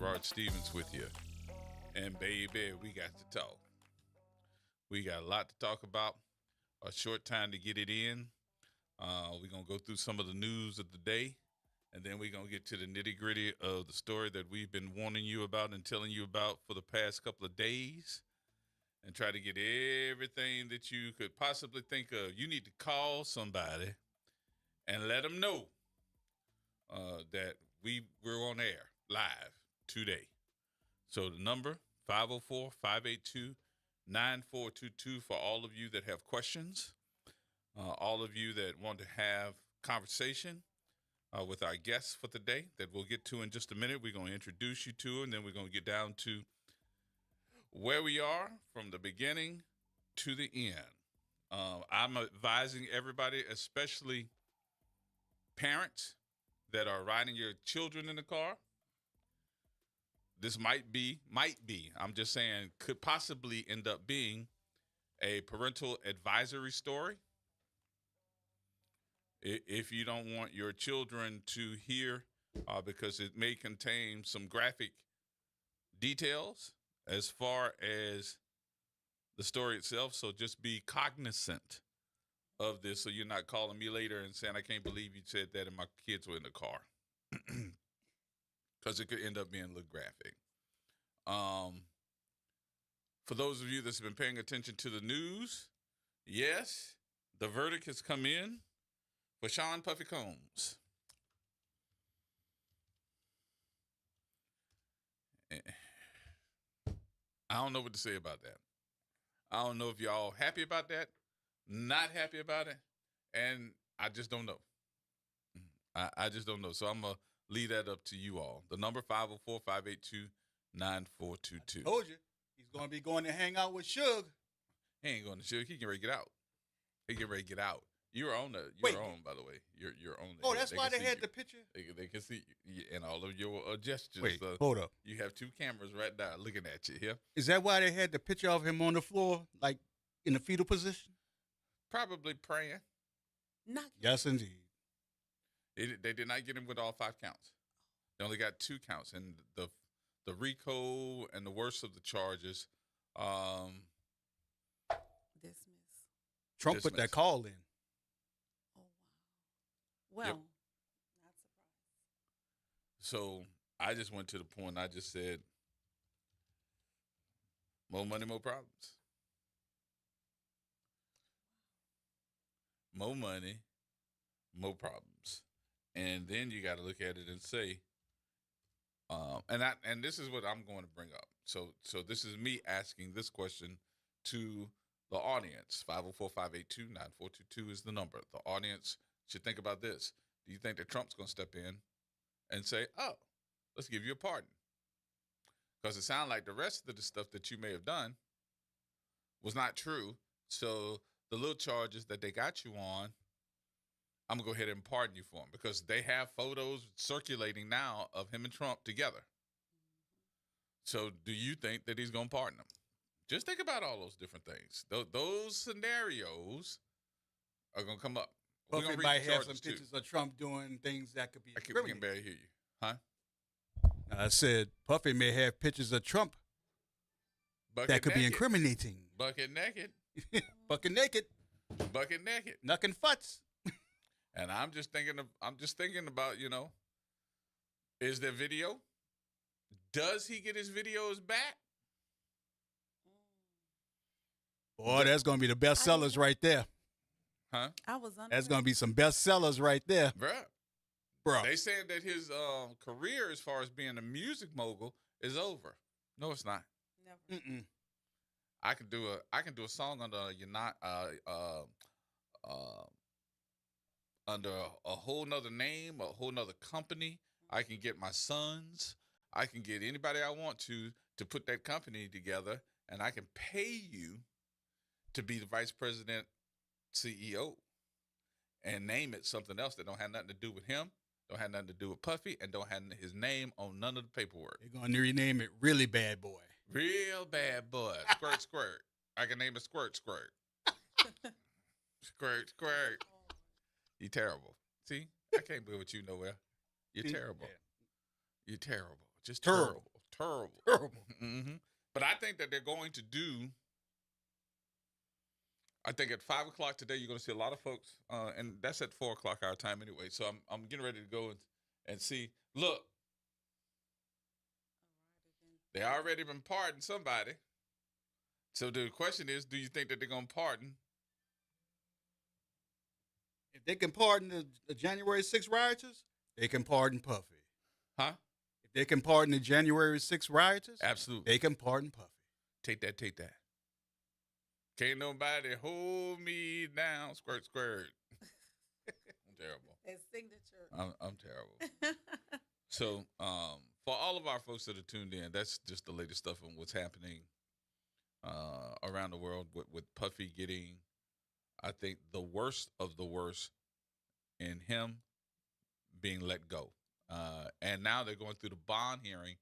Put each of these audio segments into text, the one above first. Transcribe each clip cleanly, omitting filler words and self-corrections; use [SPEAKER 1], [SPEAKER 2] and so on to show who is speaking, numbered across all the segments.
[SPEAKER 1] Gerard Stevens with you. And baby, we got to talk. We got a lot to talk about. A short time to get it in. We're going to go through some of the news of the day. And then we're going to get to the nitty gritty of the story that we've been warning you about and telling you about for the past couple of days. And try to get everything that you could possibly think of. You need to call somebody and let them know that we're on air live today. So the number 504-582-9422 for all of you that have questions, all of you that want to have conversation with our guests for the day that we'll get to in just a minute. We're going to introduce you to, and then we're going to get down to where we are from the beginning to the end. I'm advising everybody, especially parents that are riding your children in the car. This might be, I'm just saying, could possibly end up being a parental advisory story. If you don't want your children to hear, because it may contain some graphic details as far as the story itself. So just be cognizant of this so you're not calling me later and saying, I can't believe you said that and my kids were in the car. Because it could end up being a little graphic. For those of you that's been paying attention to the news, yes, the verdict has come in for Sean Puffy Combs. I don't know what to say about that. I don't know if y'all happy about that, not happy about it, and I just don't know. I just don't know. So I'm going to leave that up to you all. The number 504-582-9422.
[SPEAKER 2] Told you. He's going to be going to hang out with Suge.
[SPEAKER 1] He ain't going to Suge. He can ready to get out. He can ready to get out. You're on, by the way. You're on.
[SPEAKER 2] Oh, that's why they had the picture?
[SPEAKER 1] They can see you and all of your gestures.
[SPEAKER 2] Wait, hold up.
[SPEAKER 1] You have two cameras right now looking at you here.
[SPEAKER 2] Is that why they had the picture of him on the floor, like in the fetal position?
[SPEAKER 1] Probably praying.
[SPEAKER 2] Yes, indeed.
[SPEAKER 1] They did not get him with all 5 counts. They only got 2 counts, and the RICO and the worst of the charges.
[SPEAKER 3] Dismiss.
[SPEAKER 2] Trump put that call in.
[SPEAKER 3] Oh, wow. Well,
[SPEAKER 1] Yep.
[SPEAKER 3] not surprised.
[SPEAKER 1] So I just went to the point. I just said, more money, more problems. More money, more problems. And then you got to look at it and say, and this is what I'm going to bring up. So this is me asking this question to the audience. 504-582-9422 is the number. The audience should think about this. Do you think that Trump's going to step in and say, oh, let's give you a pardon? Because it sounds like the rest of the stuff that you may have done was not true. So the little charges that they got you on, I'm going to go ahead and pardon you for them, because they have photos circulating now of him and Trump together. So do you think that he's going to pardon them? Just think about all those different things. Those scenarios are going to come up. We're
[SPEAKER 2] Puffy
[SPEAKER 1] gonna
[SPEAKER 2] might
[SPEAKER 1] read the
[SPEAKER 2] have some
[SPEAKER 1] charges, too.
[SPEAKER 2] pictures of Trump doing things that could be
[SPEAKER 1] I can
[SPEAKER 2] incriminating.
[SPEAKER 1] barely hear you. Huh?
[SPEAKER 2] I said Puffy may have pictures of Trump that could be incriminating.
[SPEAKER 1] Bucket naked.
[SPEAKER 2] Bucket naked,
[SPEAKER 1] Bucket naked.
[SPEAKER 2] knucking futs.
[SPEAKER 1] And I'm just thinking about, is there video? Does he get his videos back?
[SPEAKER 2] Boy, that's going to be the best sellers right there.
[SPEAKER 1] Huh?
[SPEAKER 3] I was under.
[SPEAKER 2] That's going to be some best sellers right there.
[SPEAKER 1] Bruh. They saying that his career as far as being a music mogul is over. No, it's not.
[SPEAKER 3] Never.
[SPEAKER 2] Mm-mm.
[SPEAKER 1] I can do a song under under a whole nother name, a whole nother company. I can get my sons. I can get anybody I want to put that company together, and I can pay you to be the vice president, CEO, and name it something else that don't have nothing to do with him, don't have nothing to do with Puffy, and don't have his name on none of the paperwork.
[SPEAKER 2] They're going to rename it Really Bad Boy.
[SPEAKER 1] Real bad boy. Squirt, squirt. I can name it Squirt, squirt. Squirt, squirt. You terrible. See? I can't be with you nowhere. You're terrible.
[SPEAKER 2] Yeah.
[SPEAKER 1] You're terrible. Just
[SPEAKER 2] Terrible.
[SPEAKER 1] terrible. Terrible.
[SPEAKER 2] Terrible.
[SPEAKER 1] But I think that they're going to do. I think at 5 o'clock today, you're going to see a lot of folks, and that's at 4 o'clock our time anyway. So I'm getting ready to go and see. Look, they already been pardoned somebody. So the question is, do you think that they're going to pardon?
[SPEAKER 2] If they can pardon the January 6th rioters, they can pardon Puffy.
[SPEAKER 1] Huh?
[SPEAKER 2] If they can pardon the January 6th rioters,
[SPEAKER 1] Absolutely.
[SPEAKER 2] they can pardon Puffy.
[SPEAKER 1] Take that, take that. Can't nobody hold me down. Squirt, squirt. I'm terrible.
[SPEAKER 3] His signature.
[SPEAKER 1] I'm terrible. So, for all of our folks that are tuned in, that's just the latest stuff on what's happening around the world with Puffy getting, I think, the worst of the worst in him being let go. And now they're going through the bond hearing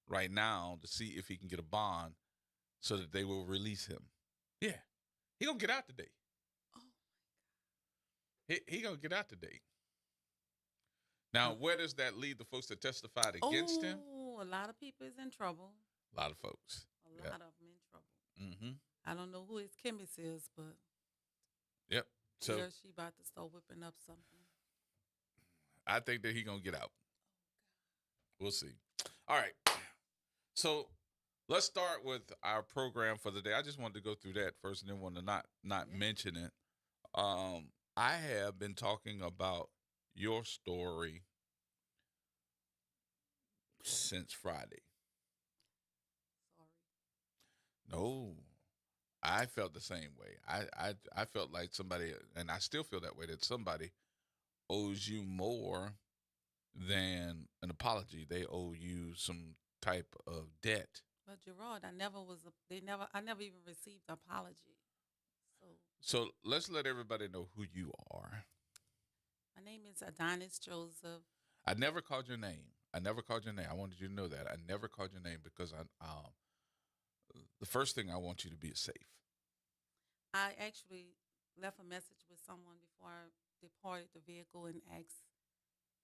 [SPEAKER 1] right now to see if he can get a bond so that they will release him. Yeah. He gonna get out today.
[SPEAKER 3] Oh my God.
[SPEAKER 1] He gonna get out today. Now, where does that leave the folks that testified against him?
[SPEAKER 3] Oh, a lot of people is in trouble.
[SPEAKER 1] A lot of folks.
[SPEAKER 3] A lot of them in trouble.
[SPEAKER 1] Mm-hmm.
[SPEAKER 3] I don't know who his chemist is, but
[SPEAKER 1] Yep. So
[SPEAKER 3] he or she about to start whipping up something.
[SPEAKER 1] I think that he gonna get out. We'll see. All right. So let's start with our program for the day. I just wanted to go through that first, and then want to not mention it. I have been talking about your story since Friday.
[SPEAKER 3] Sorry.
[SPEAKER 1] No, I felt the same way. I felt like somebody, and I still feel that way, that somebody owes you more than an apology. They owe you some type of debt.
[SPEAKER 3] But Gerard, I never even received an apology.
[SPEAKER 1] So let's let everybody know who you are.
[SPEAKER 3] My name is Adonis Joseph.
[SPEAKER 1] I never called your name. I wanted you to know that. I never called your name because the first thing I want you to be is safe.
[SPEAKER 3] I actually left a message with someone before I departed the vehicle and asked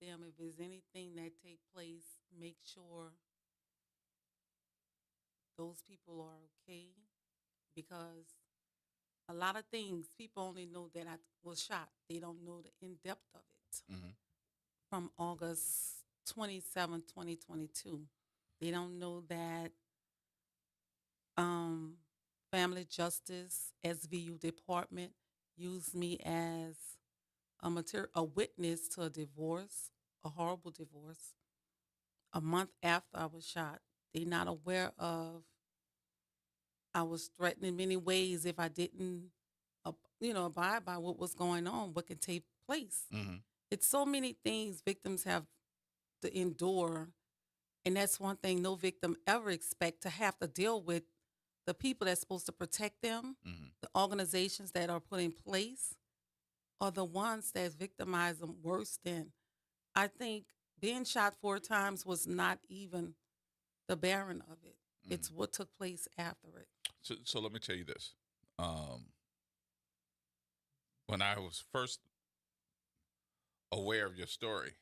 [SPEAKER 3] them if there's anything that take place, make sure those people are okay, because a lot of things people only know that I was shot. They don't know the in depth of it.
[SPEAKER 1] Mm-hmm.
[SPEAKER 3] From August 27, 2022. They don't know that Family Justice SVU Department used me as a witness to a divorce, a horrible divorce, a month after I was shot. They're not aware of I was threatened in many ways if I didn't, abide by what was going on, what could take place.
[SPEAKER 1] Mm-hmm.
[SPEAKER 3] It's so many things victims have to endure, and that's one thing no victim ever expect to have to deal with. The people that's supposed to protect them,
[SPEAKER 1] Mm-hmm.
[SPEAKER 3] the organizations that are put in place, are the ones that victimize them worse than. I think being shot 4 times was not even the bearing of it.
[SPEAKER 1] Mm-hmm.
[SPEAKER 3] It's what took place after it.
[SPEAKER 1] So let me tell you this. When I was first aware of your story,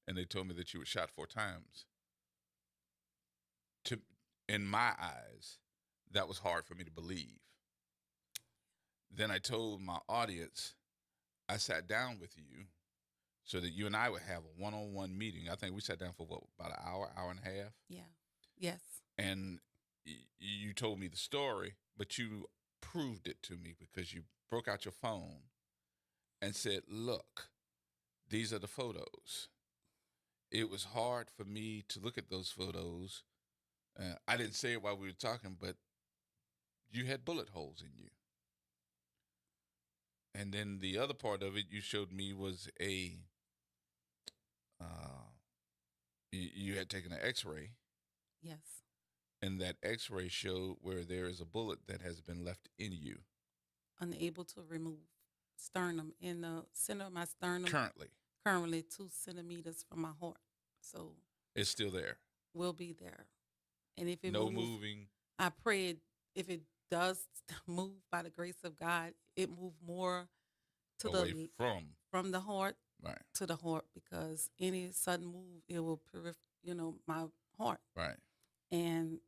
[SPEAKER 1] and they told me that you were shot 4 times, in my eyes, that was hard for me to believe. Then I told my audience, I sat down with you so that you and I would have a one-on-one meeting. I think we sat down for about an hour and a half?
[SPEAKER 3] Yeah. Yes.
[SPEAKER 1] And you told me the story, but you proved it to me because you broke out your phone and said, look, these are the photos. It was hard for me to look at those photos. I didn't say it while we were talking, but you had bullet holes in you. And then the other part of it you showed me was you had taken an x-ray.
[SPEAKER 3] Yes.
[SPEAKER 1] And that x-ray showed where there is a bullet that has been left in you.
[SPEAKER 3] Unable to remove sternum in the center of my sternum.
[SPEAKER 1] Currently
[SPEAKER 3] 2 centimeters from my heart. So
[SPEAKER 1] it's still there.
[SPEAKER 3] Will be there. And if it
[SPEAKER 1] no
[SPEAKER 3] moves,
[SPEAKER 1] moving.
[SPEAKER 3] I pray if it does move by the grace of God, it move more to
[SPEAKER 1] away
[SPEAKER 3] from the heart
[SPEAKER 1] right
[SPEAKER 3] to the heart, because any sudden move, it will my heart.
[SPEAKER 1] Right.
[SPEAKER 3] and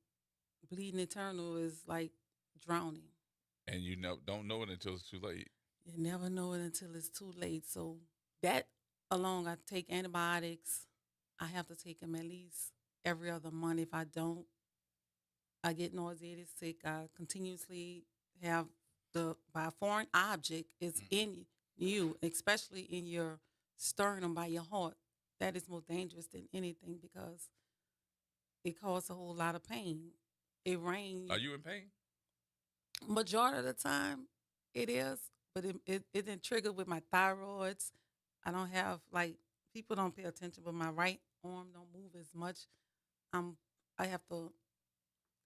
[SPEAKER 3] bleeding eternal is like drowning.
[SPEAKER 1] And you don't know it until it's too late.
[SPEAKER 3] You never know it until it's too late. So that along, I take antibiotics. I have to take them at least every other month. If I don't, I get nauseated, sick. I continuously have by a foreign object is in you, especially in your sternum by your heart. That is more dangerous than anything because it causes a whole lot of pain. It rains.
[SPEAKER 1] Are you in pain?
[SPEAKER 3] Majority of the time, it is, but it didn't trigger with my thyroids. I don't have like people don't pay attention, but my right arm don't move as much. I have to,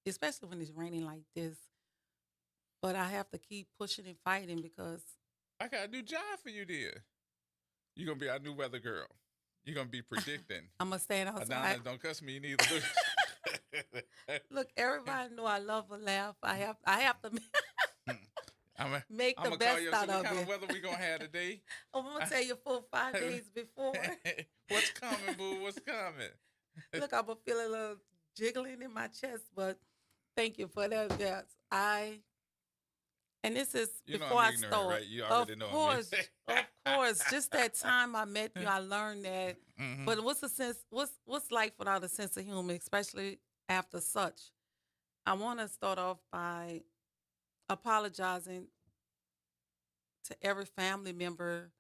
[SPEAKER 3] especially when it's raining like this. But I have to keep pushing and fighting because
[SPEAKER 1] I got a new job for you, dear. You're gonna be our new weather girl. You're gonna be predicting.
[SPEAKER 3] I'm gonna stand outside.
[SPEAKER 1] Don't cuss me neither.
[SPEAKER 3] Look, everybody know I love a laugh. I have to make the best out of it. What
[SPEAKER 1] kind of weather we gonna have today?
[SPEAKER 3] I'm gonna tell you 4 or 5 days before.
[SPEAKER 1] What's coming, boo? What's coming?
[SPEAKER 3] Look, I'm gonna feel a little jiggling in my chest, but thank you for that. Yes, and this is before I start.
[SPEAKER 1] Right? You already know.
[SPEAKER 3] Of course. Just that time I met you, I learned that.
[SPEAKER 1] Mm-hmm.
[SPEAKER 3] But what's the sense? What's life without a sense of humor, especially after such? I want to start off by apologizing to every family member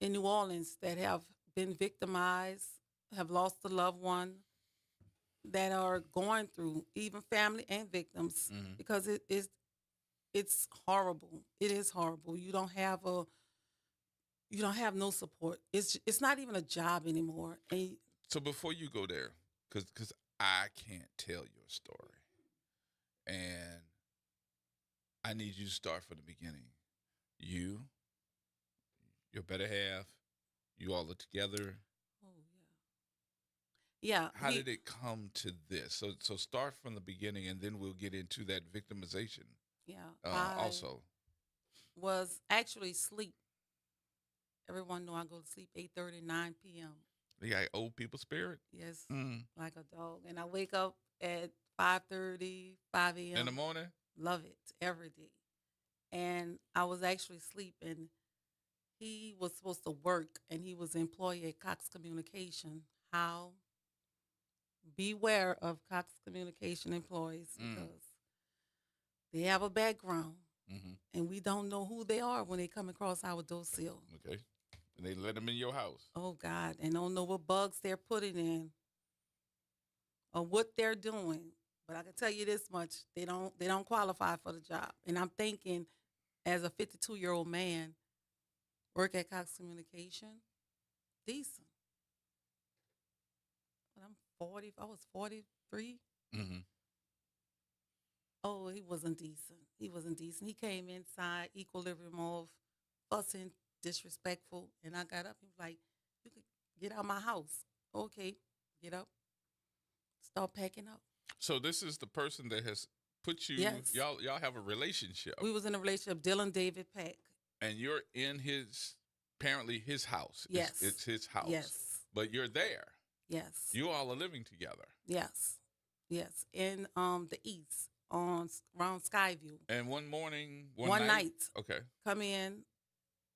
[SPEAKER 3] in New Orleans that have been victimized, have lost a loved one, that are going through, even family and victims, because it's horrible. It is horrible. You don't have no support. It's not even a job anymore. And
[SPEAKER 1] so before you go there, because I can't tell your story, and I need you to start from the beginning. You, your better half, you all are together.
[SPEAKER 3] Oh yeah.
[SPEAKER 1] How did it come to this? So start from the beginning, and then we'll get into that victimization.
[SPEAKER 3] Yeah.
[SPEAKER 1] Also,
[SPEAKER 3] was actually asleep. Everyone know I go to sleep 8:30, 9 p.m.
[SPEAKER 1] You got old people spirit?
[SPEAKER 3] Yes, like a dog. And I wake up at 5:30, 5 a.m.
[SPEAKER 1] in the morning?
[SPEAKER 3] Love it every day. And I was actually asleep, and he was supposed to work, and he was an employee at Cox Communication. How? Beware of Cox Communication employees because they have a background, and we don't know who they are when they come across our door sill.
[SPEAKER 1] Okay. And they let them in your house.
[SPEAKER 3] Oh, God. And don't know what bugs they're putting in or what they're doing. But I can tell you this much. They don't qualify for the job. And I'm thinking, as a 52-year-old man, work at Cox Communication, decent. But I'm 40. I was 43. Oh, he wasn't decent. He came inside, equilibrium off, fussing, disrespectful. And I got up. He was like, you could get out of my house. Okay, get up. Start packing up.
[SPEAKER 1] So this is the person that has put you,
[SPEAKER 3] yes.
[SPEAKER 1] y'all have a relationship.
[SPEAKER 3] We was in a relationship, Dylan David Pack.
[SPEAKER 1] And you're in apparently his house.
[SPEAKER 3] Yes.
[SPEAKER 1] It's his house.
[SPEAKER 3] Yes.
[SPEAKER 1] But you're there.
[SPEAKER 3] Yes.
[SPEAKER 1] You all are living together.
[SPEAKER 3] Yes. Yes. In the east. Around Skyview.
[SPEAKER 1] And one morning,
[SPEAKER 3] one night.
[SPEAKER 1] Okay.
[SPEAKER 3] Come in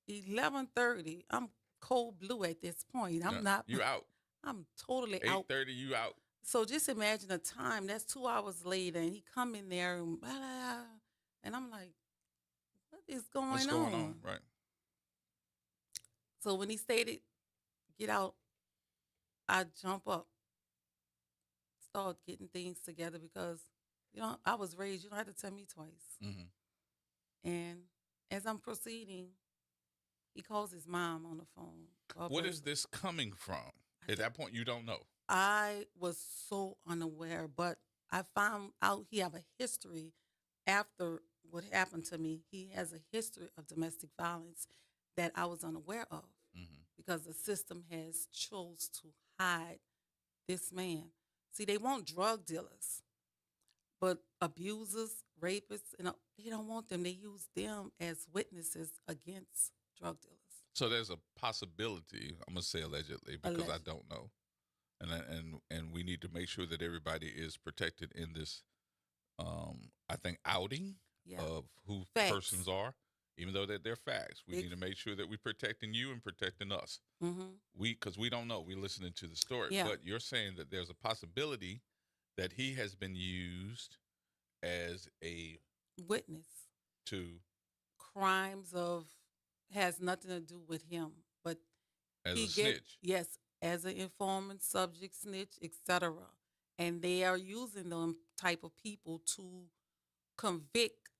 [SPEAKER 3] 11:30. I'm cold blue at this point. I'm not.
[SPEAKER 1] You out.
[SPEAKER 3] I'm totally out.
[SPEAKER 1] 8:30. You out.
[SPEAKER 3] So just imagine the time. That's 2 hours later, and he come in there and blah, blah, blah, and I'm like, what is going on?
[SPEAKER 1] What's going on? Right.
[SPEAKER 3] So when he stated, "Get out," I jump up, start getting things together because. I was raised, you don't have to tell me twice. And as I'm proceeding, he calls his mom on the phone.
[SPEAKER 1] What is this coming from? At that point, you don't know.
[SPEAKER 3] I was so unaware, but I found out he have a history after what happened to me. He has a history of domestic violence that I was unaware of because the system has chose to hide this man. See, they want drug dealers. But abusers, rapists, they don't want them. They use them as witnesses against drug dealers.
[SPEAKER 1] So there's a possibility, I'm going to say allegedly because I don't know, and we need to make sure that everybody is protected in this. I think outing
[SPEAKER 3] Yeah.
[SPEAKER 1] of who
[SPEAKER 3] Facts.
[SPEAKER 1] persons are, even though that they're facts. We need to make sure that we're protecting you and protecting us.
[SPEAKER 3] Mm-hmm.
[SPEAKER 1] Because we don't know. We're listening to the story,
[SPEAKER 3] Yeah.
[SPEAKER 1] but you're saying that there's a possibility that he has been used as a
[SPEAKER 3] Witness.
[SPEAKER 1] to
[SPEAKER 3] Crimes of has nothing to do with him, but
[SPEAKER 1] as
[SPEAKER 3] he
[SPEAKER 1] a snitch.
[SPEAKER 3] Yes, as an informant, subject, snitch, etc. And they are using them type of people to convict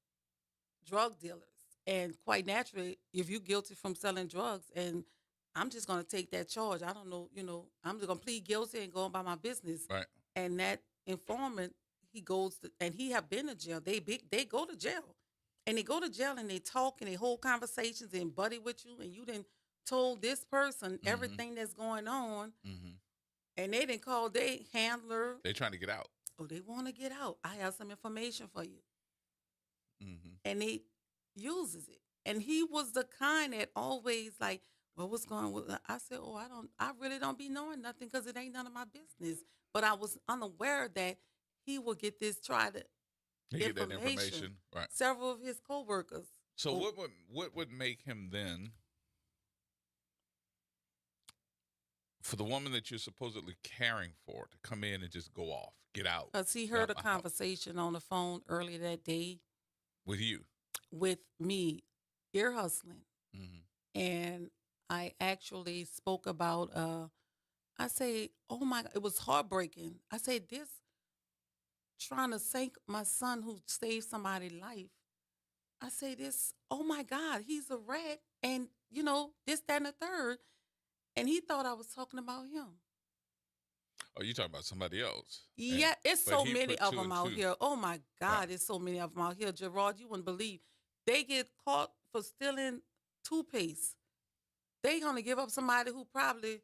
[SPEAKER 3] drug dealers. And quite naturally, if you're guilty from selling drugs, and I'm just going to take that charge. I don't know, I'm just going to plead guilty and go about my business.
[SPEAKER 1] Right.
[SPEAKER 3] And that informant, he goes to, and he have been to jail. They go to jail, and they go to jail and they talk and they hold conversations and buddy with you, and you done told this person everything that's going on, and they didn't call their handler.
[SPEAKER 1] They're trying to get out.
[SPEAKER 3] Oh, they want to get out. I have some information for you. And he uses it. And he was the kind that always like, well, what's going on? I said, oh, I really don't be knowing nothing because it ain't none of my business. But I was unaware that he would get this,
[SPEAKER 1] Get that information. Right.
[SPEAKER 3] Several of his coworkers.
[SPEAKER 1] So what would make him then, for the woman that you're supposedly caring for, to come in and just go off, get out?
[SPEAKER 3] Because he heard a conversation on the phone earlier that day.
[SPEAKER 1] With you?
[SPEAKER 3] With me, ear hustling. And I actually spoke about, I say, oh my God, it was heartbreaking. I say, this trying to sink my son who saved somebody's life. I say this, oh my God, he's a rat. And, this, that, and the third. And he thought I was talking about him.
[SPEAKER 1] Oh, you talking about somebody else?
[SPEAKER 3] Yeah, it's so many of them out here. Oh my God, There's so many of them out here. Gerard, you wouldn't believe. They get caught for stealing toothpaste. They gonna give up somebody who probably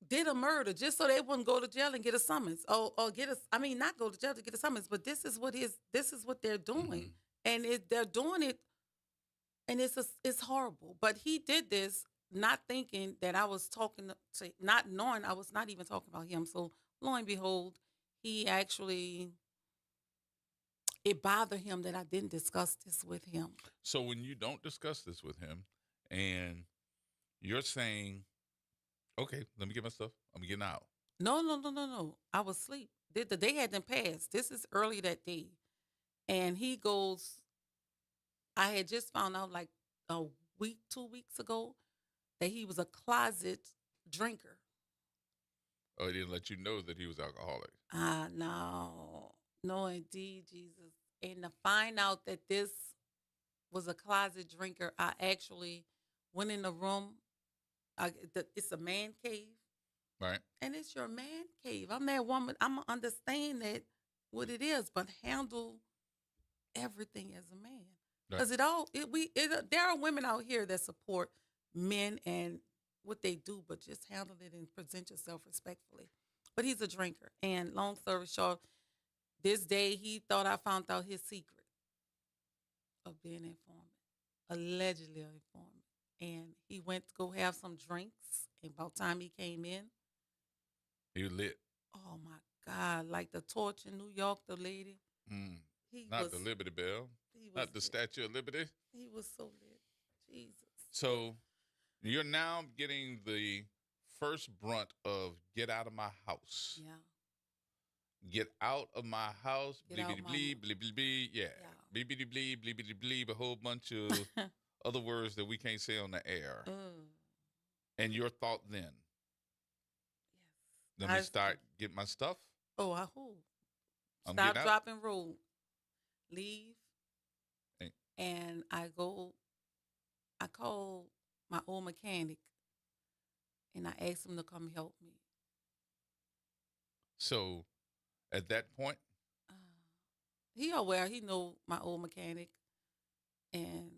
[SPEAKER 3] did a murder just so they wouldn't go to jail and get a summons. Or not go to jail to get a summons, but this is what they're doing. And they're doing it, and it's horrible. But he did this not thinking that I was talking to, not knowing I was not even talking about him. So lo and behold, he actually, it bothered him that I didn't discuss this with him.
[SPEAKER 1] So when you don't discuss this with him and you're saying, okay, let me get my stuff, I'm getting out.
[SPEAKER 3] No. I was asleep. The day hadn't passed. This is early that day. And he goes, I had just found out like a week, 2 weeks ago, that he was a closet drinker.
[SPEAKER 1] Oh, he didn't let you know that he was alcoholic.
[SPEAKER 3] No, indeed, Jesus. And to find out that this was a closet drinker, I actually went in the room. It's a man cave.
[SPEAKER 1] Right.
[SPEAKER 3] And it's your man cave. I'm that woman. I'm going to understand that what it is, but handle everything as a man. Because there are women out here that support men and what they do, but just handle it and present yourself respectfully. But he's a drinker. And long story short, this day he thought I found out his secret of being an informant, allegedly an informant. And he went to go have some drinks. And by the time he came in,
[SPEAKER 1] he was lit.
[SPEAKER 3] Oh my God, like the torch in New York, the lady.
[SPEAKER 1] Not the Liberty Bell. Not the Statue of Liberty.
[SPEAKER 3] He was so lit. Jesus.
[SPEAKER 1] So you're now getting the first brunt of get out of my house.
[SPEAKER 3] Yeah.
[SPEAKER 1] Get out of my house.
[SPEAKER 3] Get out
[SPEAKER 1] Bleep, bleep, bleep, bleep. Yeah. Bleep, bleep, bleep, bleep, bleep, bleep. A whole bunch of other words that we can't say on the air. And your thought then? Yes. Let me start get my stuff.
[SPEAKER 3] Oh, I hope. Stop, drop, and roll. Leave. Hey. And I call my old mechanic, and I asked him to come help me.
[SPEAKER 1] So, at that point?
[SPEAKER 3] He aware. He know my old mechanic. And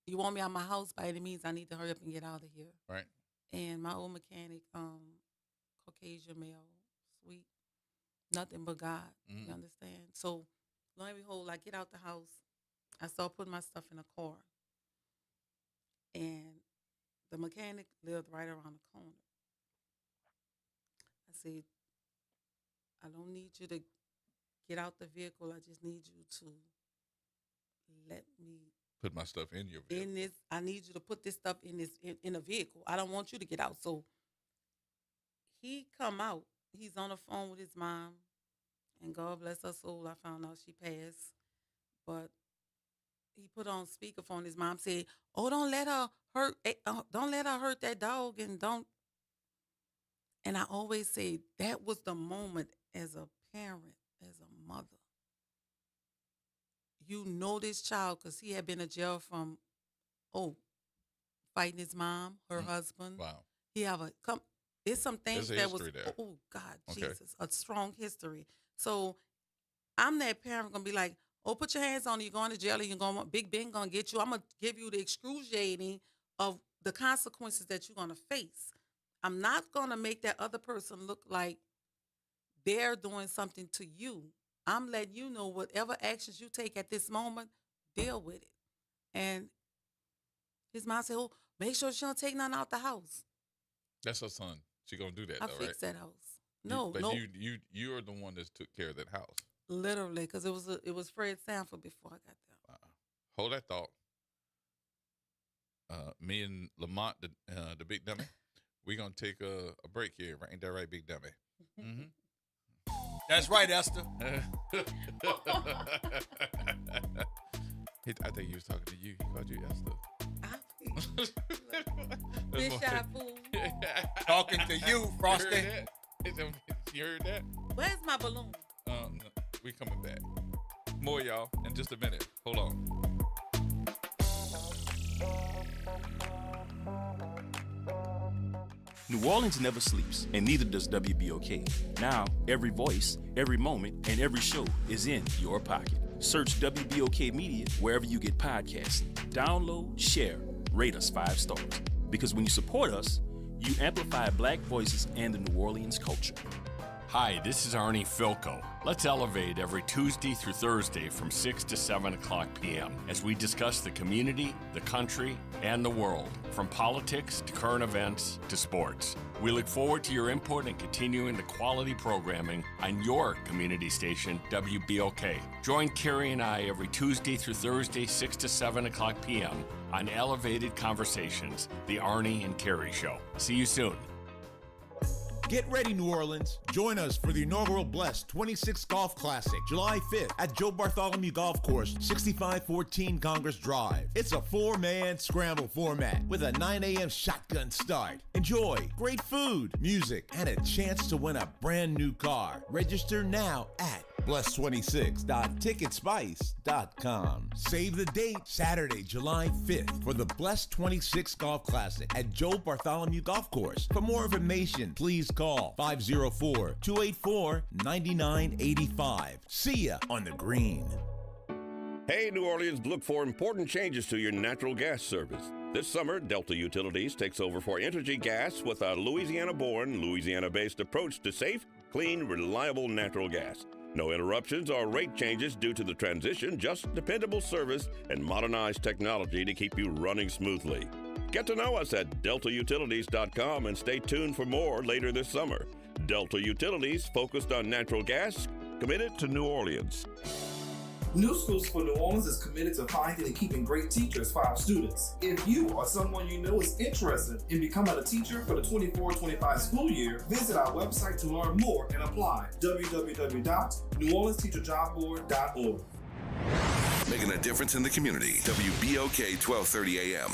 [SPEAKER 3] you want me out of my house, by any means, I need to hurry up and get out of here.
[SPEAKER 1] Right.
[SPEAKER 3] And my old mechanic, Caucasian male, sweet, nothing but God. You understand? So, lo and behold, I get out the house. I start putting my stuff in a car. And the mechanic lived right around the corner. said, I don't need you to get out the vehicle. I just need you to let me
[SPEAKER 1] Put my stuff in your vehicle.
[SPEAKER 3] in this. I need you to put this stuff in a vehicle. I don't want you to get out. So he come out. He's on the phone with his mom, and God bless her soul. I found out she passed, but he put on speakerphone. His mom said, "Oh, don't let her hurt. Don't let her hurt that dog, and don't." And I always say that was the moment as a parent, as a mother. You know this child because he had been in jail from, fighting his mom, her husband.
[SPEAKER 1] Wow.
[SPEAKER 3] He have there's some things
[SPEAKER 1] There's a
[SPEAKER 3] that was,
[SPEAKER 1] history there.
[SPEAKER 3] oh God,
[SPEAKER 1] Okay.
[SPEAKER 3] Jesus, a strong history. So I'm that parent gonna be like, oh, put your hands on it. You're going to jail. And you're going. Big Ben gonna get you. I'm gonna give you the excruciating of the consequences that you're gonna face. I'm not gonna make that other person look like they're doing something to you. I'm letting you know whatever actions you take at this moment, deal with it. And his mom said, "Oh, make sure she don't take nothing out the house."
[SPEAKER 1] That's her son. She gonna do that
[SPEAKER 3] I
[SPEAKER 1] though, right?
[SPEAKER 3] fixed that house. No,
[SPEAKER 1] but
[SPEAKER 3] no,
[SPEAKER 1] you're the one that took care of that house.
[SPEAKER 3] literally, because it was Fred Sanford before I got there.
[SPEAKER 1] Hold that thought. Me and Lamont, the big dummy, we're gonna take a break here. Right? Ain't that right, big dummy? Mm-hmm.
[SPEAKER 2] That's right, Esther.
[SPEAKER 1] I think he was talking to you. He called you Esther.
[SPEAKER 3] Fish eye fool.
[SPEAKER 2] Talking to you, Frosty.
[SPEAKER 1] You heard that?
[SPEAKER 3] Where's my balloon?
[SPEAKER 1] No, we coming back. More, y'all, in just a minute. Hold on.
[SPEAKER 4] New Orleans never sleeps, and neither does WBOK. Now, every voice, every moment, and every show is in your pocket. Search WBOK Media wherever you get podcasts. Download, share, rate us 5 stars. Because when you support us, you amplify Black voices and the New Orleans culture.
[SPEAKER 5] Hi, this is Arnie Filko. Let's elevate every Tuesday through Thursday from 6 to 7 o'clock p.m. as we discuss the community, the country, and the world, from politics to current events to sports. We look forward to your input and continuing the quality programming on your community station, WBOK. Join Carrie and I every Tuesday through Thursday, 6 to 7 o'clock p.m. on Elevated Conversations, the Arnie and Carrie Show. See you soon.
[SPEAKER 6] Get ready, New Orleans. Join us for the inaugural Blessed 26 Golf Classic, July 5th at Joe Bartholomew Golf Course, 6514 Congress Drive. It's a 4-man scramble format with a 9 a.m. shotgun start. Enjoy great food, music, and a chance to win a brand new car. Register now at blessed26.ticketspice.com. Save the date, Saturday, July 5th for the Blessed 26 Golf Classic at Joe Bartholomew Golf Course. For more information, please call 504-284-9985. See ya on the green.
[SPEAKER 7] Hey, New Orleans, look for important changes to your natural gas service. This summer, Delta Utilities takes over for Entergy Gas with a Louisiana-born, Louisiana-based approach to safe, clean, reliable natural gas. No interruptions or rate changes due to the transition, just dependable service and modernized technology to keep you running smoothly. Get to know us at deltautilities.com and stay tuned for more later this summer. Delta Utilities, focused on natural gas, committed to New Orleans.
[SPEAKER 8] New Schools for New Orleans is committed to finding and keeping great teachers for our students. If you or someone you know is interested in becoming a teacher for the 24-25 school year, visit our website to learn more and apply. www.neworleansteacherjobboard.org.
[SPEAKER 9] Making a difference in the community. WBOK 1230 AM.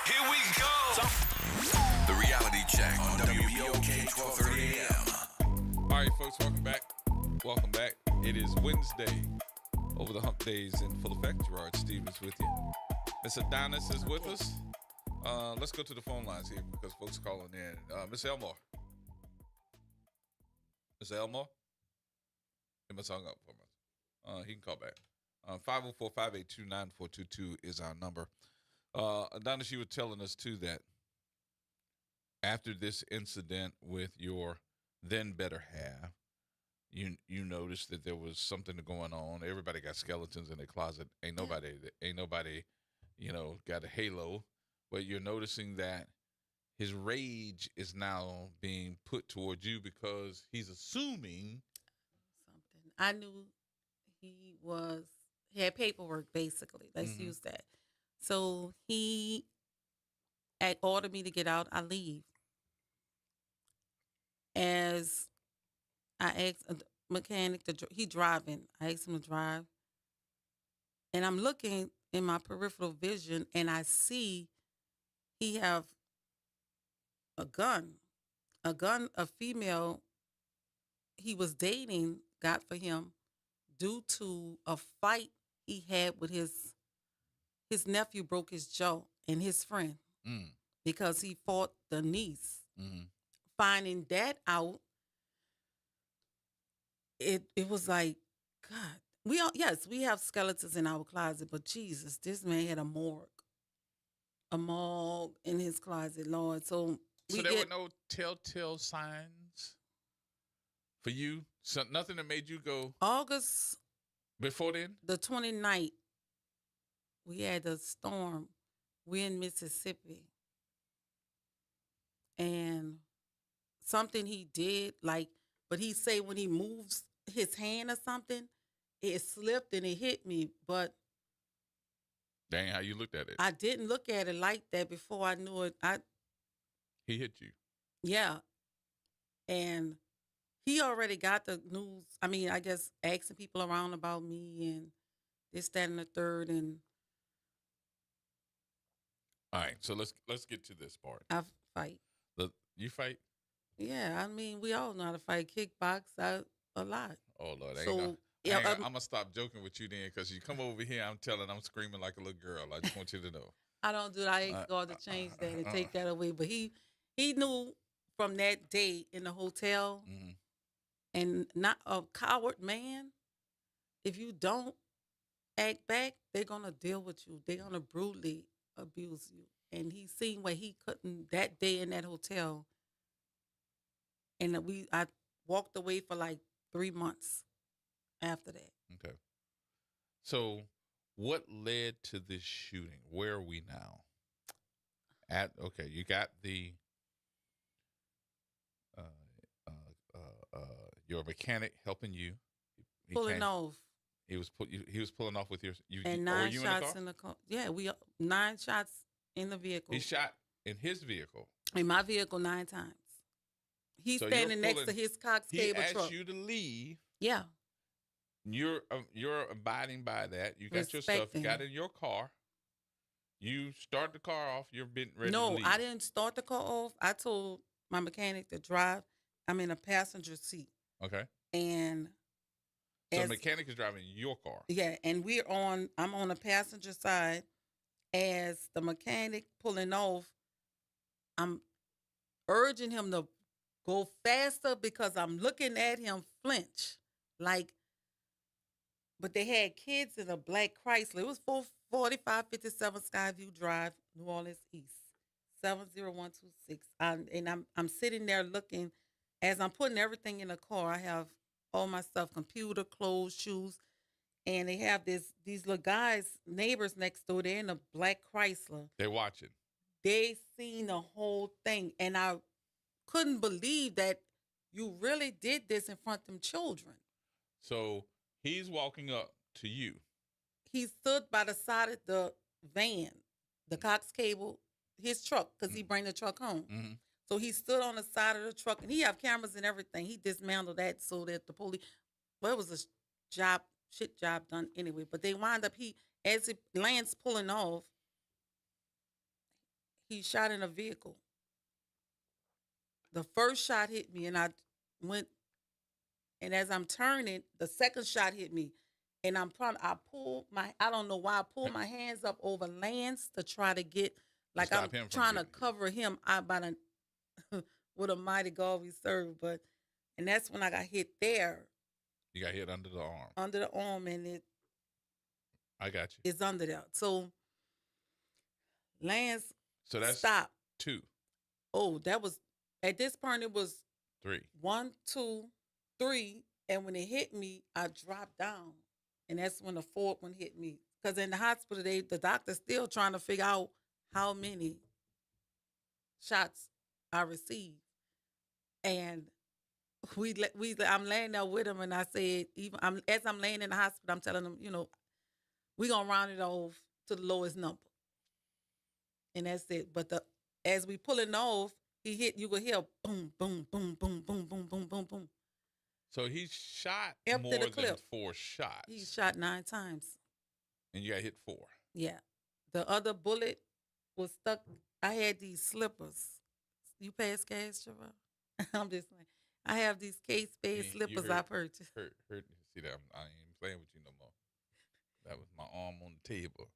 [SPEAKER 5] Here we go!
[SPEAKER 9] The reality check on WBOK 1230 AM.
[SPEAKER 1] All right, folks, welcome back. Welcome back. It is Wednesday. Over the Hump Days in full effect. Gerard Stevens with you. Miss Adonis is with us. Let's go to the phone lines here because folks are calling in. Miss Elmore. Miss Elmore? He must hung up for us. He can call back. 504-582-9422 is our number. Adonis, you were telling us, too, that after this incident with your then better half, you noticed that there was something going on. Everybody got skeletons in their closet. Ain't nobody, got a halo. But you're noticing that his rage is now being put towards you because he's assuming
[SPEAKER 3] something. I knew he had paperwork, basically. Let's
[SPEAKER 1] Mhm.
[SPEAKER 3] use that. So he had ordered me to get out. I leave. As I asked a mechanic he driving. I asked him to drive, and I'm looking in my peripheral vision, and I see he have a gun. A female he was dating got for him due to a fight he had with his nephew broke his jaw and his friend
[SPEAKER 1] mm,
[SPEAKER 3] because he fought the niece.
[SPEAKER 1] mhm.
[SPEAKER 3] Finding that out, it was like, God, we have skeletons in our closet, but Jesus, this man had a morgue in his closet, Lord. So
[SPEAKER 1] So there were no telltale signs for you? So nothing that made you go
[SPEAKER 3] August
[SPEAKER 1] before then?
[SPEAKER 3] the 29th, we had a storm. We're in Mississippi. And something he did, but he say when he moves his hand or something, it slipped and it hit me. But
[SPEAKER 1] Dang, how you looked at it.
[SPEAKER 3] I didn't look at it like that before I knew it.
[SPEAKER 1] He hit you.
[SPEAKER 3] Yeah. And he already got the news. I mean, I guess asking people around about me and this, that, and the third. And
[SPEAKER 1] All right, so let's get to this part.
[SPEAKER 3] I fight.
[SPEAKER 1] You fight?
[SPEAKER 3] Yeah, I mean, we all know how to fight. Kickbox a lot.
[SPEAKER 1] Oh Lord,
[SPEAKER 3] So,
[SPEAKER 1] I'm gonna stop joking with you then, because you come over here, I'm screaming like a little girl. I just want you to know.
[SPEAKER 3] I don't do that. I ain't going to change that and take that away. But he knew from that day in the hotel,
[SPEAKER 1] Mhm.
[SPEAKER 3] and not a coward man. If you don't act back, they're gonna deal with you. They're gonna brutally abuse you. And he seen where he couldn't that day in that hotel. And I walked away for like 3 months after that.
[SPEAKER 1] Okay. So, what led to this shooting? Where are we now? You got the your mechanic helping you. He
[SPEAKER 3] Pulling
[SPEAKER 1] came-
[SPEAKER 3] off.
[SPEAKER 1] He was pulling off with you.
[SPEAKER 3] And
[SPEAKER 1] were
[SPEAKER 3] 9
[SPEAKER 1] you
[SPEAKER 3] shots
[SPEAKER 1] in
[SPEAKER 3] in the car. Yeah, 9 shots in the vehicle.
[SPEAKER 1] He shot in his vehicle.
[SPEAKER 3] In my vehicle 9 times. He's
[SPEAKER 1] So you're
[SPEAKER 3] standing next to
[SPEAKER 1] pulling-
[SPEAKER 3] his Cox
[SPEAKER 1] He
[SPEAKER 3] cable
[SPEAKER 1] asked
[SPEAKER 3] truck.
[SPEAKER 1] you to leave.
[SPEAKER 3] Yeah.
[SPEAKER 1] You're abiding by that. You got your stuff. You
[SPEAKER 3] Respecting.
[SPEAKER 1] got in your car. You start the car off. You're ready to
[SPEAKER 3] No,
[SPEAKER 1] leave.
[SPEAKER 3] I didn't start the car off. I told my mechanic to drive. I'm in a passenger seat.
[SPEAKER 1] Okay.
[SPEAKER 3] And
[SPEAKER 1] So the
[SPEAKER 3] as-
[SPEAKER 1] mechanic is driving your car.
[SPEAKER 3] yeah, and I'm on the passenger side. As the mechanic pulling off, I'm urging him to go faster because I'm looking at him flinch. But they had kids in a black Chrysler. It was 4557 Skyview Drive, New Orleans East, 70126. And I'm sitting there looking as I'm putting everything in the car. I have all my stuff, computer, clothes, shoes, and they have these little guys, neighbors next door. They're in a black Chrysler.
[SPEAKER 1] They're watching.
[SPEAKER 3] They seen the whole thing, and I couldn't believe that you really did this in front of them children.
[SPEAKER 1] So he's walking up to you.
[SPEAKER 3] He stood by the side of the van, the Cox Cable, his truck, because he bring the truck home.
[SPEAKER 1] Mhm.
[SPEAKER 3] So he stood on the side of the truck, and he have cameras and everything. He dismantled that so that the police, well, it was a shit job done anyway. But they wind up, as Lance pulling off, he shot in a vehicle. The first shot hit me, and I went, and as I'm turning, the second shot hit me. And I don't know why I pulled my hands up over Lance to try to get, like
[SPEAKER 1] stop
[SPEAKER 3] I'm
[SPEAKER 1] him from
[SPEAKER 3] trying to
[SPEAKER 1] getting you.
[SPEAKER 3] cover him with a mighty God we serve. And that's when I got hit there,
[SPEAKER 1] You got hit under the arm.
[SPEAKER 3] under the arm, and it
[SPEAKER 1] I got you.
[SPEAKER 3] is under there. So Lance
[SPEAKER 1] So that's
[SPEAKER 3] stopped.
[SPEAKER 1] 2,
[SPEAKER 3] Oh, that was, at this point, it was
[SPEAKER 1] 3.
[SPEAKER 3] 1, 2, 3. And when it hit me, I dropped down. And that's when the fourth one hit me. Because in the hospital, the doctor's still trying to figure out how many shots I receive. And I'm laying there with him, and I said, as I'm laying in the hospital, I'm telling him, we gonna round it off to the lowest number, and that's it. But as we pulling off, you could hear boom, boom, boom, boom, boom, boom, boom, boom, boom.
[SPEAKER 1] So he shot
[SPEAKER 3] Empty
[SPEAKER 1] more
[SPEAKER 3] the
[SPEAKER 1] than
[SPEAKER 3] clip.
[SPEAKER 1] 4 shots.
[SPEAKER 3] He shot 9 times.
[SPEAKER 1] And you got hit 4.
[SPEAKER 3] Yeah. The other bullet was stuck. I had these slippers. You pass gas, Trevor? I'm just saying. I have these Kate-Spade slippers I purchased.
[SPEAKER 1] Hurt. See that? I ain't playing with you no more. That was my arm on the table.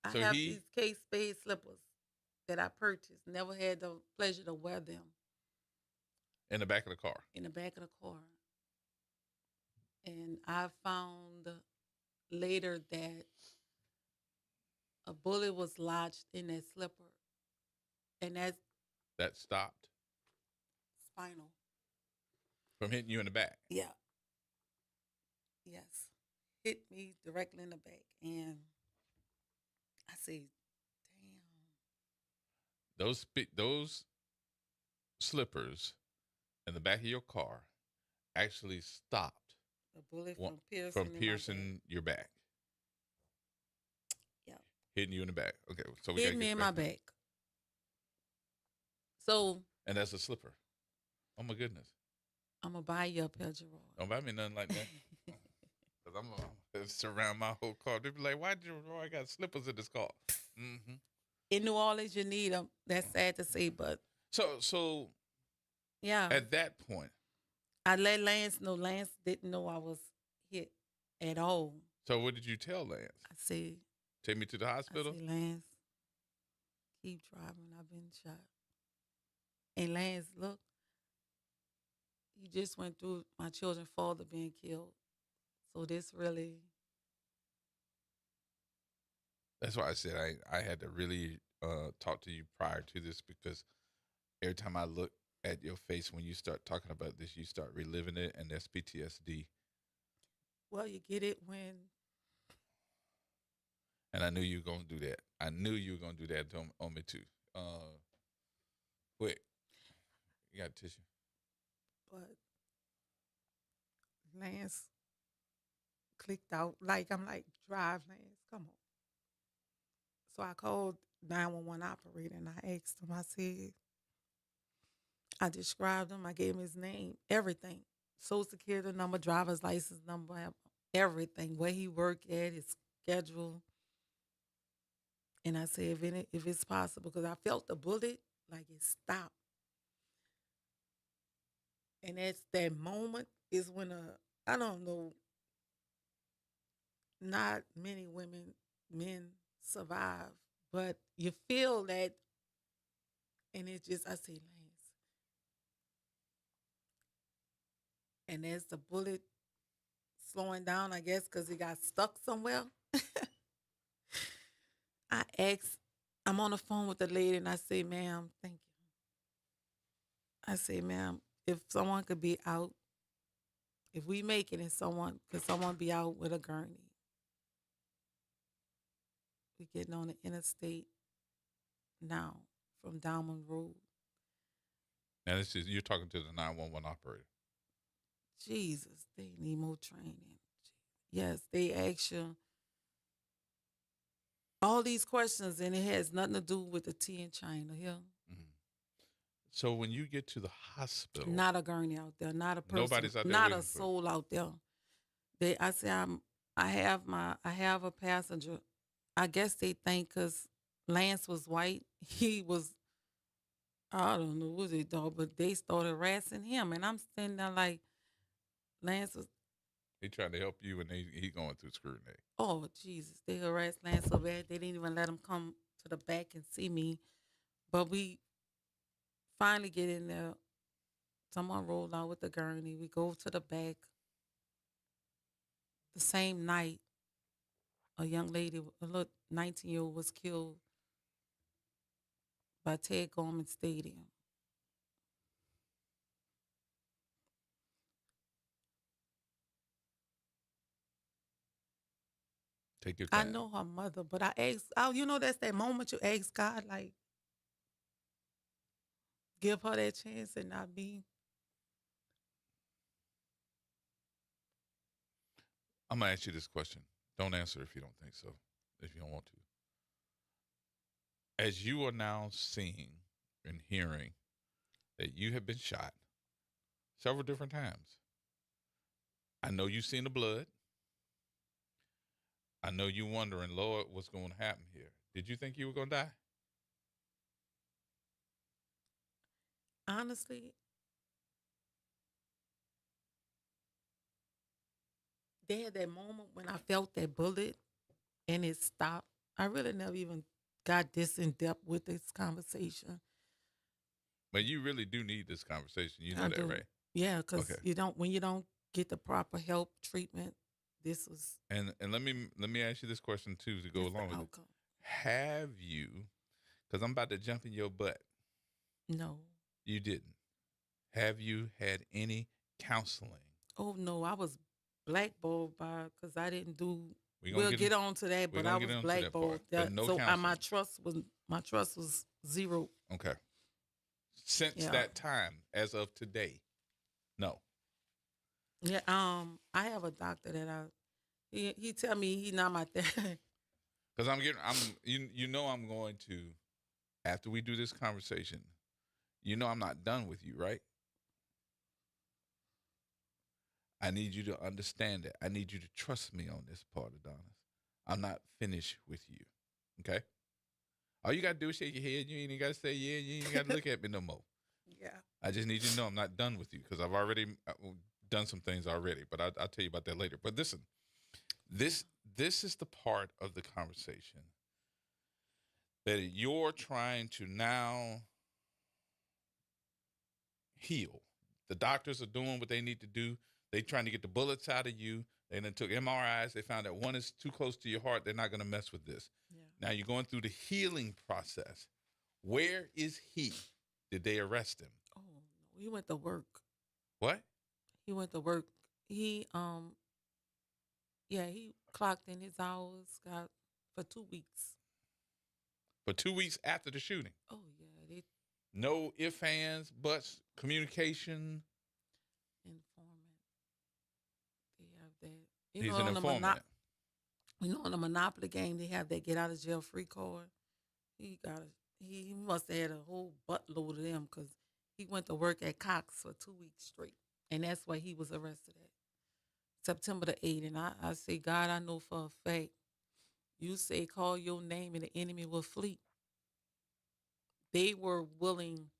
[SPEAKER 3] I have these Kate-Spade slippers that I purchased. Never had the pleasure to wear them.
[SPEAKER 1] In the back of the car?
[SPEAKER 3] In the back of the car. And I found later that a bullet was lodged in that slipper. And
[SPEAKER 1] that stopped?
[SPEAKER 3] Spinal.
[SPEAKER 1] From hitting you in the back?
[SPEAKER 3] Yeah. Yes. Hit me directly in the back. And I said, damn.
[SPEAKER 1] Those slippers in the back of your car actually stopped
[SPEAKER 3] a bullet from
[SPEAKER 1] piercing your back.
[SPEAKER 3] Yeah.
[SPEAKER 1] Hitting you in the back. Okay. So
[SPEAKER 3] hitting me in my back. So.
[SPEAKER 1] And that's a slipper. Oh my goodness.
[SPEAKER 3] I'm gonna buy you a pair, Gerard.
[SPEAKER 1] Don't buy me nothing like that. Cause I'm gonna surround my whole car. They be like, "Why Gerard got slippers in this car?" Mm-hmm.
[SPEAKER 3] In New Orleans, you need them. That's sad to say, but
[SPEAKER 1] so
[SPEAKER 3] yeah.
[SPEAKER 1] At that point,
[SPEAKER 3] I let Lance know. Lance didn't know I was hit at all.
[SPEAKER 1] So what did you tell Lance?
[SPEAKER 3] I said,
[SPEAKER 1] "Take me to the hospital."
[SPEAKER 3] I said, Lance, keep driving. I've been shot. And Lance, look, you just went through my children's father being killed. So this really.
[SPEAKER 1] That's why I said I had to really talk to you prior to this, because every time I look at your face when you start talking about this, you start reliving it, and that's PTSD.
[SPEAKER 3] Well, you get it when.
[SPEAKER 1] And I knew you were going to do that. I knew you were going to do that on me too. Quick. You got a tissue?
[SPEAKER 3] But Lance clicked out. I'm like, drive, Lance, come on. So I called 911 operator and I asked him, I described him, I gave him his name, everything. Social security number, driver's license number, everything, where he worked at, his schedule. And I said, if it's possible, because I felt the bullet, like it stopped. And that's that moment is when I don't know, not many men survive, but you feel that, and it's just, I say, Lance. And as the bullet slowing down, I guess, because it got stuck somewhere, I asked, I'm on the phone with the lady, and I say, ma'am, thank you. I say, ma'am, if someone could be out, if we make it and could someone be out with a gurney? We getting on the interstate now from Diamond Road.
[SPEAKER 1] And this is, you're talking to the 911 operator.
[SPEAKER 3] Jesus, they need more training. Yes, they ask you all these questions, and it has nothing to do with the tea in China here. Mm-hmm.
[SPEAKER 1] So when you get to the hospital,
[SPEAKER 3] not a gurney out there, not a person,
[SPEAKER 1] nobody's out there,
[SPEAKER 3] not a soul out there. I have a passenger. I guess they think because Lance was white, he was, I don't know what they thought, but they started harassing him, and I'm standing there like, Lance was.
[SPEAKER 1] He trying to help you, and he going through scrutiny.
[SPEAKER 3] Oh, Jesus. They harassed Lance so bad, they didn't even let him come to the back and see me. But we finally get in there. Someone rolled out with the gurney. We go to the back. The same night, a young lady, a little 19-year-old, was killed by Ted Gorman Stadium.
[SPEAKER 1] Take your
[SPEAKER 3] I
[SPEAKER 1] time.
[SPEAKER 3] know her mother, but I asked, oh, that's that moment you ask God, like, give her that chance and not be.
[SPEAKER 1] I'm going to ask you this question. Don't answer if you don't think so, if you don't want to. As you are now seeing and hearing that you have been shot several different times, I know you've seen the blood. I know you wondering, Lord, what's going to happen here? Did you think you were going to die?
[SPEAKER 3] Honestly, there that moment when I felt that bullet and it stopped. I really never even got this in depth with this conversation.
[SPEAKER 1] But you really do need this conversation. You know
[SPEAKER 3] I
[SPEAKER 1] that,
[SPEAKER 3] do.
[SPEAKER 1] right?
[SPEAKER 3] Yeah, because
[SPEAKER 1] Okay.
[SPEAKER 3] when you don't get the proper help, treatment, this was
[SPEAKER 1] And let me ask you this question too to go
[SPEAKER 3] this the
[SPEAKER 1] along with it.
[SPEAKER 3] outcome.
[SPEAKER 1] Have you? Because I'm about to jump in your butt.
[SPEAKER 3] No.
[SPEAKER 1] You didn't. Have you had any counseling?
[SPEAKER 3] Oh no, I was blackballed by because I didn't do.
[SPEAKER 1] We gonna
[SPEAKER 3] We'll get on to that,
[SPEAKER 1] we're
[SPEAKER 3] but I
[SPEAKER 1] gonna
[SPEAKER 3] was
[SPEAKER 1] get onto that
[SPEAKER 3] blackballed.
[SPEAKER 1] part, but no
[SPEAKER 3] so my
[SPEAKER 1] counseling.
[SPEAKER 3] trust was zero.
[SPEAKER 1] Okay. Since
[SPEAKER 3] Yeah.
[SPEAKER 1] that time, as of today, no.
[SPEAKER 3] Yeah. I have a doctor that he tell me he not my therapist.
[SPEAKER 1] Because I'm going to, after we do this conversation, I'm not done with you, right? I need you to understand that. I need you to trust me on this part, Adonis. I'm not finished with you, okay? All you got to do is shake your head. You ain't even got to say yeah. You ain't got to look at me no more.
[SPEAKER 3] Yeah.
[SPEAKER 1] I just need you to know I'm not done with you because I've already done some things already, but I'll tell you about that later. But listen, this is the part of the conversation that you're trying to now heal. The doctors are doing what they need to do. They're trying to get the bullets out of you. They then took MRIs. They found that one is too close to your heart. They're not going to mess with this.
[SPEAKER 3] Yeah.
[SPEAKER 1] Now you're going through the healing process. Where is he? Did they arrest him?
[SPEAKER 3] Oh, he went to work.
[SPEAKER 1] What?
[SPEAKER 3] He went to work. He he clocked in his hours, got for 2 weeks.
[SPEAKER 1] For 2 weeks after the shooting?
[SPEAKER 3] Oh yeah, they
[SPEAKER 1] No ifs, ands, buts, communication.
[SPEAKER 3] informant. They have that.
[SPEAKER 1] He's an informant.
[SPEAKER 3] In the Monopoly game, they have that get out of jail free card. He must have had a whole buttload of them because he went to work at Cox for 2 weeks straight, and that's why he was arrested at September the 8th. And I say, God, I know for a fact, you say call your name and the enemy will flee. They were willing.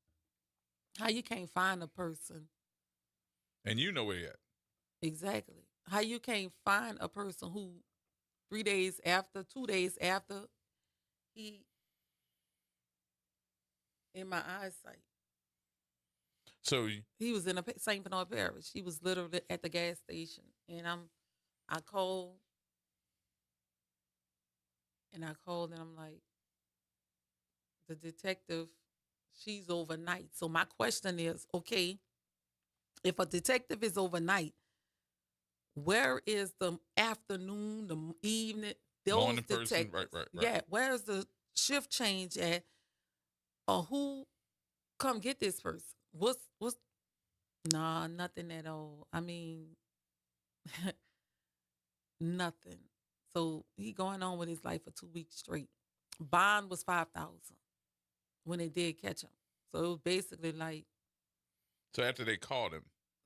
[SPEAKER 3] How you can't find a person?
[SPEAKER 1] And you know where he at.
[SPEAKER 3] Exactly. How you can't find a person who 2 days after he in my eyesight.
[SPEAKER 1] So
[SPEAKER 3] He was in St. Bernard Parish. He was literally at the gas station, and I called, and I'm like, the detective, she's overnight. So my question is, okay, if a detective is overnight, where is the afternoon, the evening, those
[SPEAKER 1] morning person,
[SPEAKER 3] detectives?
[SPEAKER 1] right.
[SPEAKER 3] Yeah, where's the shift change at? Or who come get this person? What's nah, nothing at all. I mean, nothing. So he going on with his life for 2 weeks straight. Bond was $5,000 when they did catch him. So it was basically like
[SPEAKER 1] So after they caught him,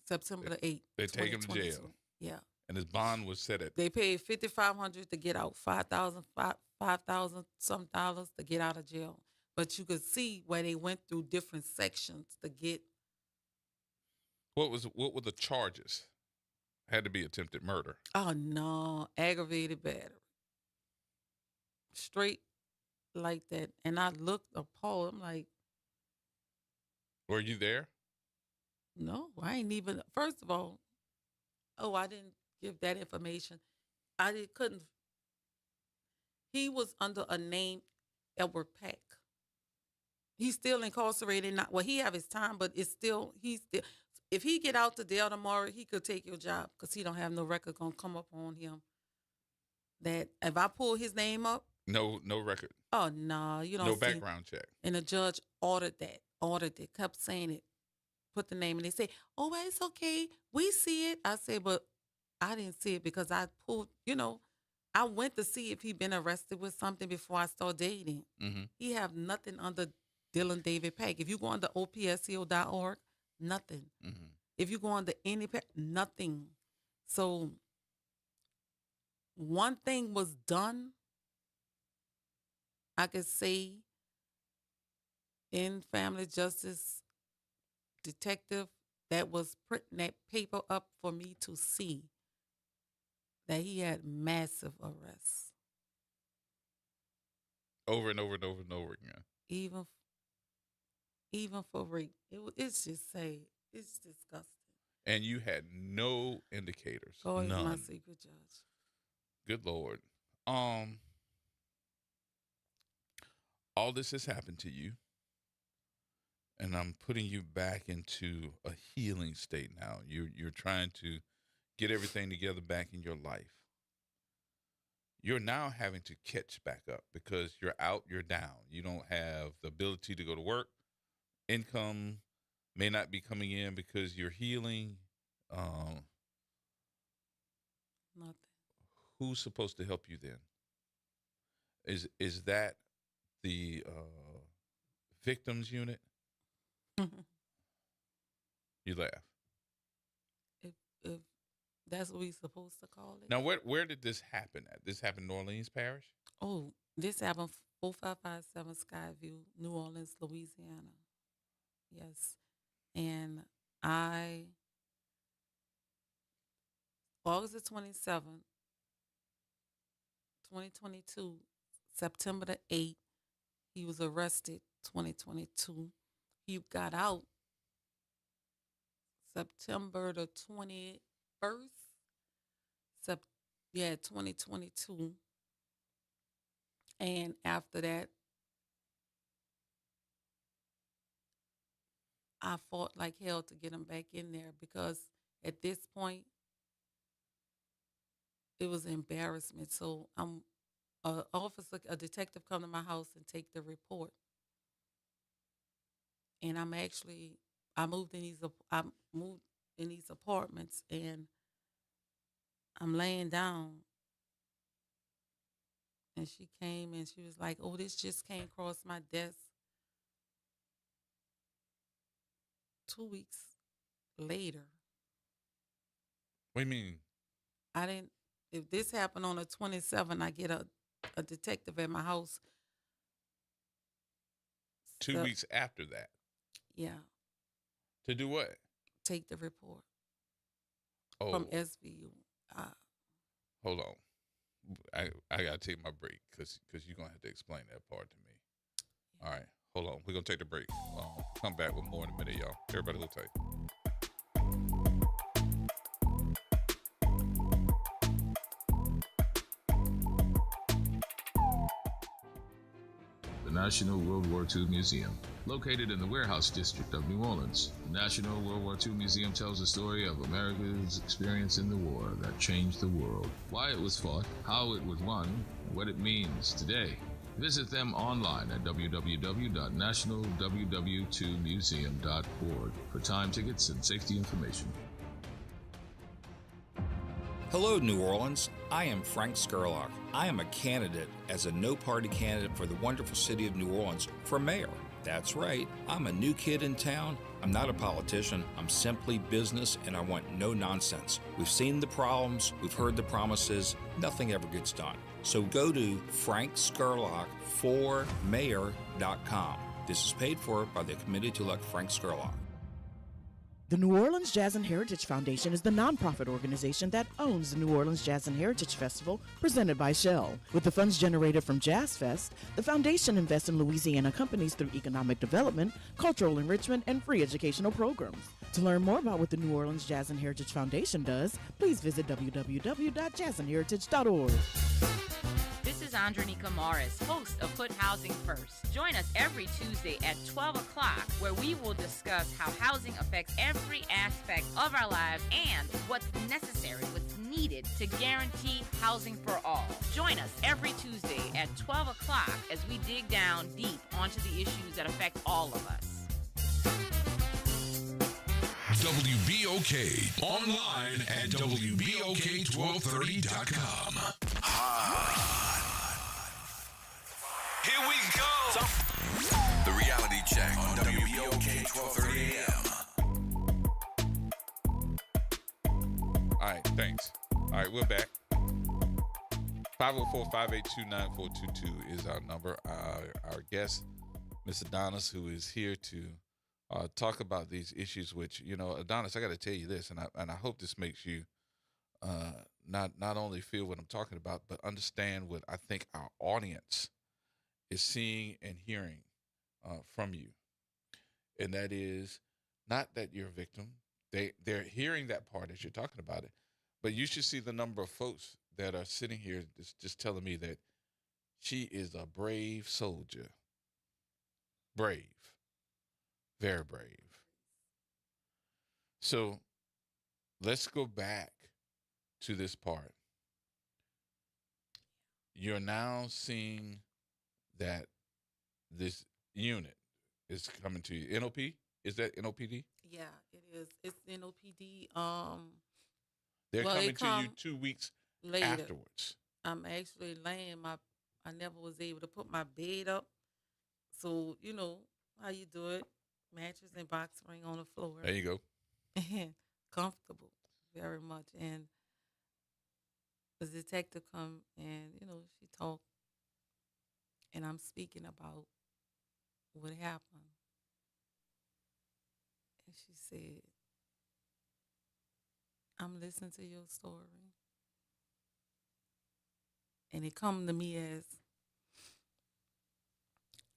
[SPEAKER 3] September the 8th.
[SPEAKER 1] they take him to
[SPEAKER 3] 2022.
[SPEAKER 1] jail.
[SPEAKER 3] Yeah.
[SPEAKER 1] And his bond was set at
[SPEAKER 3] They paid $5,500 to get out, $5,000 some dollars to get out of jail. But you could see where they went through different sections to get.
[SPEAKER 1] what were the charges? Had to be attempted murder.
[SPEAKER 3] Oh no, aggravated battery. Straight like that. And I looked appalled. I'm like,
[SPEAKER 1] Were you there?
[SPEAKER 3] no, I ain't even. First of all, I didn't give that information. Couldn't. He was under a name, Edward Pack. He's still incarcerated. He have his time, but he's still. If he get out to jail tomorrow, he could take your job because he don't have no record gonna come up on him. that if I pull his name up,
[SPEAKER 1] No record.
[SPEAKER 3] oh no, you don't
[SPEAKER 1] No
[SPEAKER 3] see.
[SPEAKER 1] background check.
[SPEAKER 3] And the judge ordered it, kept saying it, put the name, and they say, oh, well, it's okay, we see it. I said, but I didn't see it because I pulled, I went to see if he'd been arrested with something before I started dating.
[SPEAKER 1] Mm-hmm.
[SPEAKER 3] He have nothing under Dylan David Peck. If you go on the opsco.org, nothing.
[SPEAKER 1] Mm-hmm.
[SPEAKER 3] If you go on the any nothing. So one thing was done, I could say, in family justice detective that was printing that paper up for me to see that he had massive arrests.
[SPEAKER 1] Over and over and over and over again.
[SPEAKER 3] Even for rape. It's just it's disgusting.
[SPEAKER 1] And you had no indicators.
[SPEAKER 3] Oh, he's
[SPEAKER 1] None.
[SPEAKER 3] my secret judge.
[SPEAKER 1] Good Lord. All this has happened to you. And I'm putting you back into a healing state now. You're trying to get everything together back in your life. You're now having to catch back up because you're out, you're down. You don't have the ability to go to work. Income may not be coming in because you're healing.
[SPEAKER 3] Nothing.
[SPEAKER 1] Who's supposed to help you then? Is that the victims unit? You laugh.
[SPEAKER 3] If that's what we're supposed to call it.
[SPEAKER 1] Now, where did this happen at? This happened in New Orleans Parish?
[SPEAKER 3] Oh, this happened 4557 Skyview, New Orleans, Louisiana. Yes. And August the 27th, 2022, September the 8th, he was arrested, 2022. He got out September the 21st, 2022. And after that, I fought like hell to get him back in there because at this point, it was embarrassment. So a detective come to my house and take the report. And I moved in these apartments, and I'm laying down, and she came and she was like, oh, this just came across my desk 2 weeks later.
[SPEAKER 1] What do you mean?
[SPEAKER 3] If this happened on the 27th, I get a detective at my house.
[SPEAKER 1] 2 weeks after that?
[SPEAKER 3] Yeah.
[SPEAKER 1] To do what?
[SPEAKER 3] Take the report.
[SPEAKER 1] Oh.
[SPEAKER 3] From SVU.
[SPEAKER 1] Hold on. I got to take my break because you're going to have to explain that part to me. All right. Hold on. We're going to take the break. Come back with more in a minute, y'all. Everybody hold tight.
[SPEAKER 10] The National World War II Museum. Located in the Warehouse District of New Orleans, the National World War II Museum tells the story of America's experience in the war that changed the world, why it was fought, how it was won, and what it means today. Visit them online at www.nationalww2museum.org for time tickets and safety information.
[SPEAKER 11] Hello, New Orleans. I am Frank Scurlock. I am a candidate as a no-party candidate for the wonderful city of New Orleans for mayor. That's right. I'm a new kid in town. I'm not a politician. I'm simply business, and I want no nonsense. We've seen the problems. We've heard the promises. Nothing ever gets done. So go to frankscurlock4mayor.com. This is paid for by the Committee to Elect Frank Scurlock.
[SPEAKER 12] The New Orleans Jazz and Heritage Foundation is the nonprofit organization that owns the New Orleans Jazz and Heritage Festival presented by Shell. With the funds generated from Jazz Fest, the foundation invests in Louisiana companies through economic development, cultural enrichment, and free educational programs. To learn more about what the New Orleans Jazz and Heritage Foundation does, please visit www.jazzandheritage.org.
[SPEAKER 13] This is Sandronica Morris, host of Put Housing First. Join us every Tuesday at 12 o'clock, where we will discuss how housing affects every aspect of our lives and what's necessary, what's needed to guarantee housing for all. Join us every Tuesday at 12 o'clock as we dig down deep onto the issues that affect all of us.
[SPEAKER 14] WBOK, online at WBOK1230.com.
[SPEAKER 9] Here we go. The reality check on WBOK 1230 AM.
[SPEAKER 1] All right, thanks. All right, we're back. 504-582-9422 is our number. Our guest, Ms. Adonis, who is here to talk about these issues, which, Adonis, I got to tell you this, and I hope this makes you not only feel what I'm talking about, but understand what I think our audience is seeing and hearing from you. And that is not that you're a victim. They're hearing that part as you're talking about it, but you should see the number of folks that are sitting here just telling me that she is a brave soldier. Brave. Very brave. So let's go back to this part. You're now seeing that this unit is coming to you. NOP? Is that NOPD?
[SPEAKER 3] Yeah, it is. It's NOPD.
[SPEAKER 1] They're coming to you 2 weeks
[SPEAKER 3] later.
[SPEAKER 1] Afterwards.
[SPEAKER 3] I'm actually laying I never was able to put my bed up. So, you know how you do it. Mattress and box spring on the floor.
[SPEAKER 1] There you go.
[SPEAKER 3] And comfortable very much. And the detective come and, she talked. And I'm speaking about what happened. And she said, I'm listening to your story. And it come to me as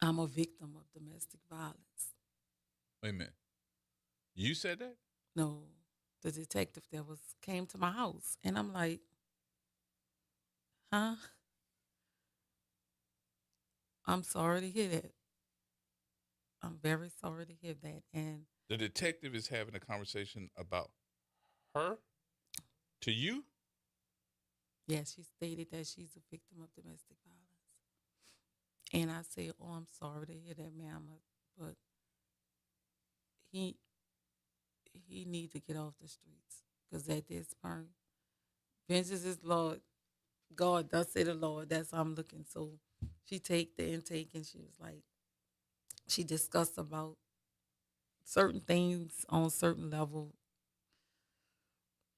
[SPEAKER 3] I'm a victim of domestic violence.
[SPEAKER 1] Wait a minute. You said that?
[SPEAKER 3] No, the detective that came to my house. And I'm like, huh? I'm sorry to hear that. I'm very sorry to hear that. And
[SPEAKER 1] the detective is having a conversation about her to you?
[SPEAKER 3] Yes, she stated that she's a victim of domestic violence. And I said, oh, I'm sorry to hear that, ma'am. But he need to get off the streets. Because at this point, vengeance is Lord. God, thus say the Lord. That's how I'm looking. So she take the intake and she was like, she discussed about certain things on certain level.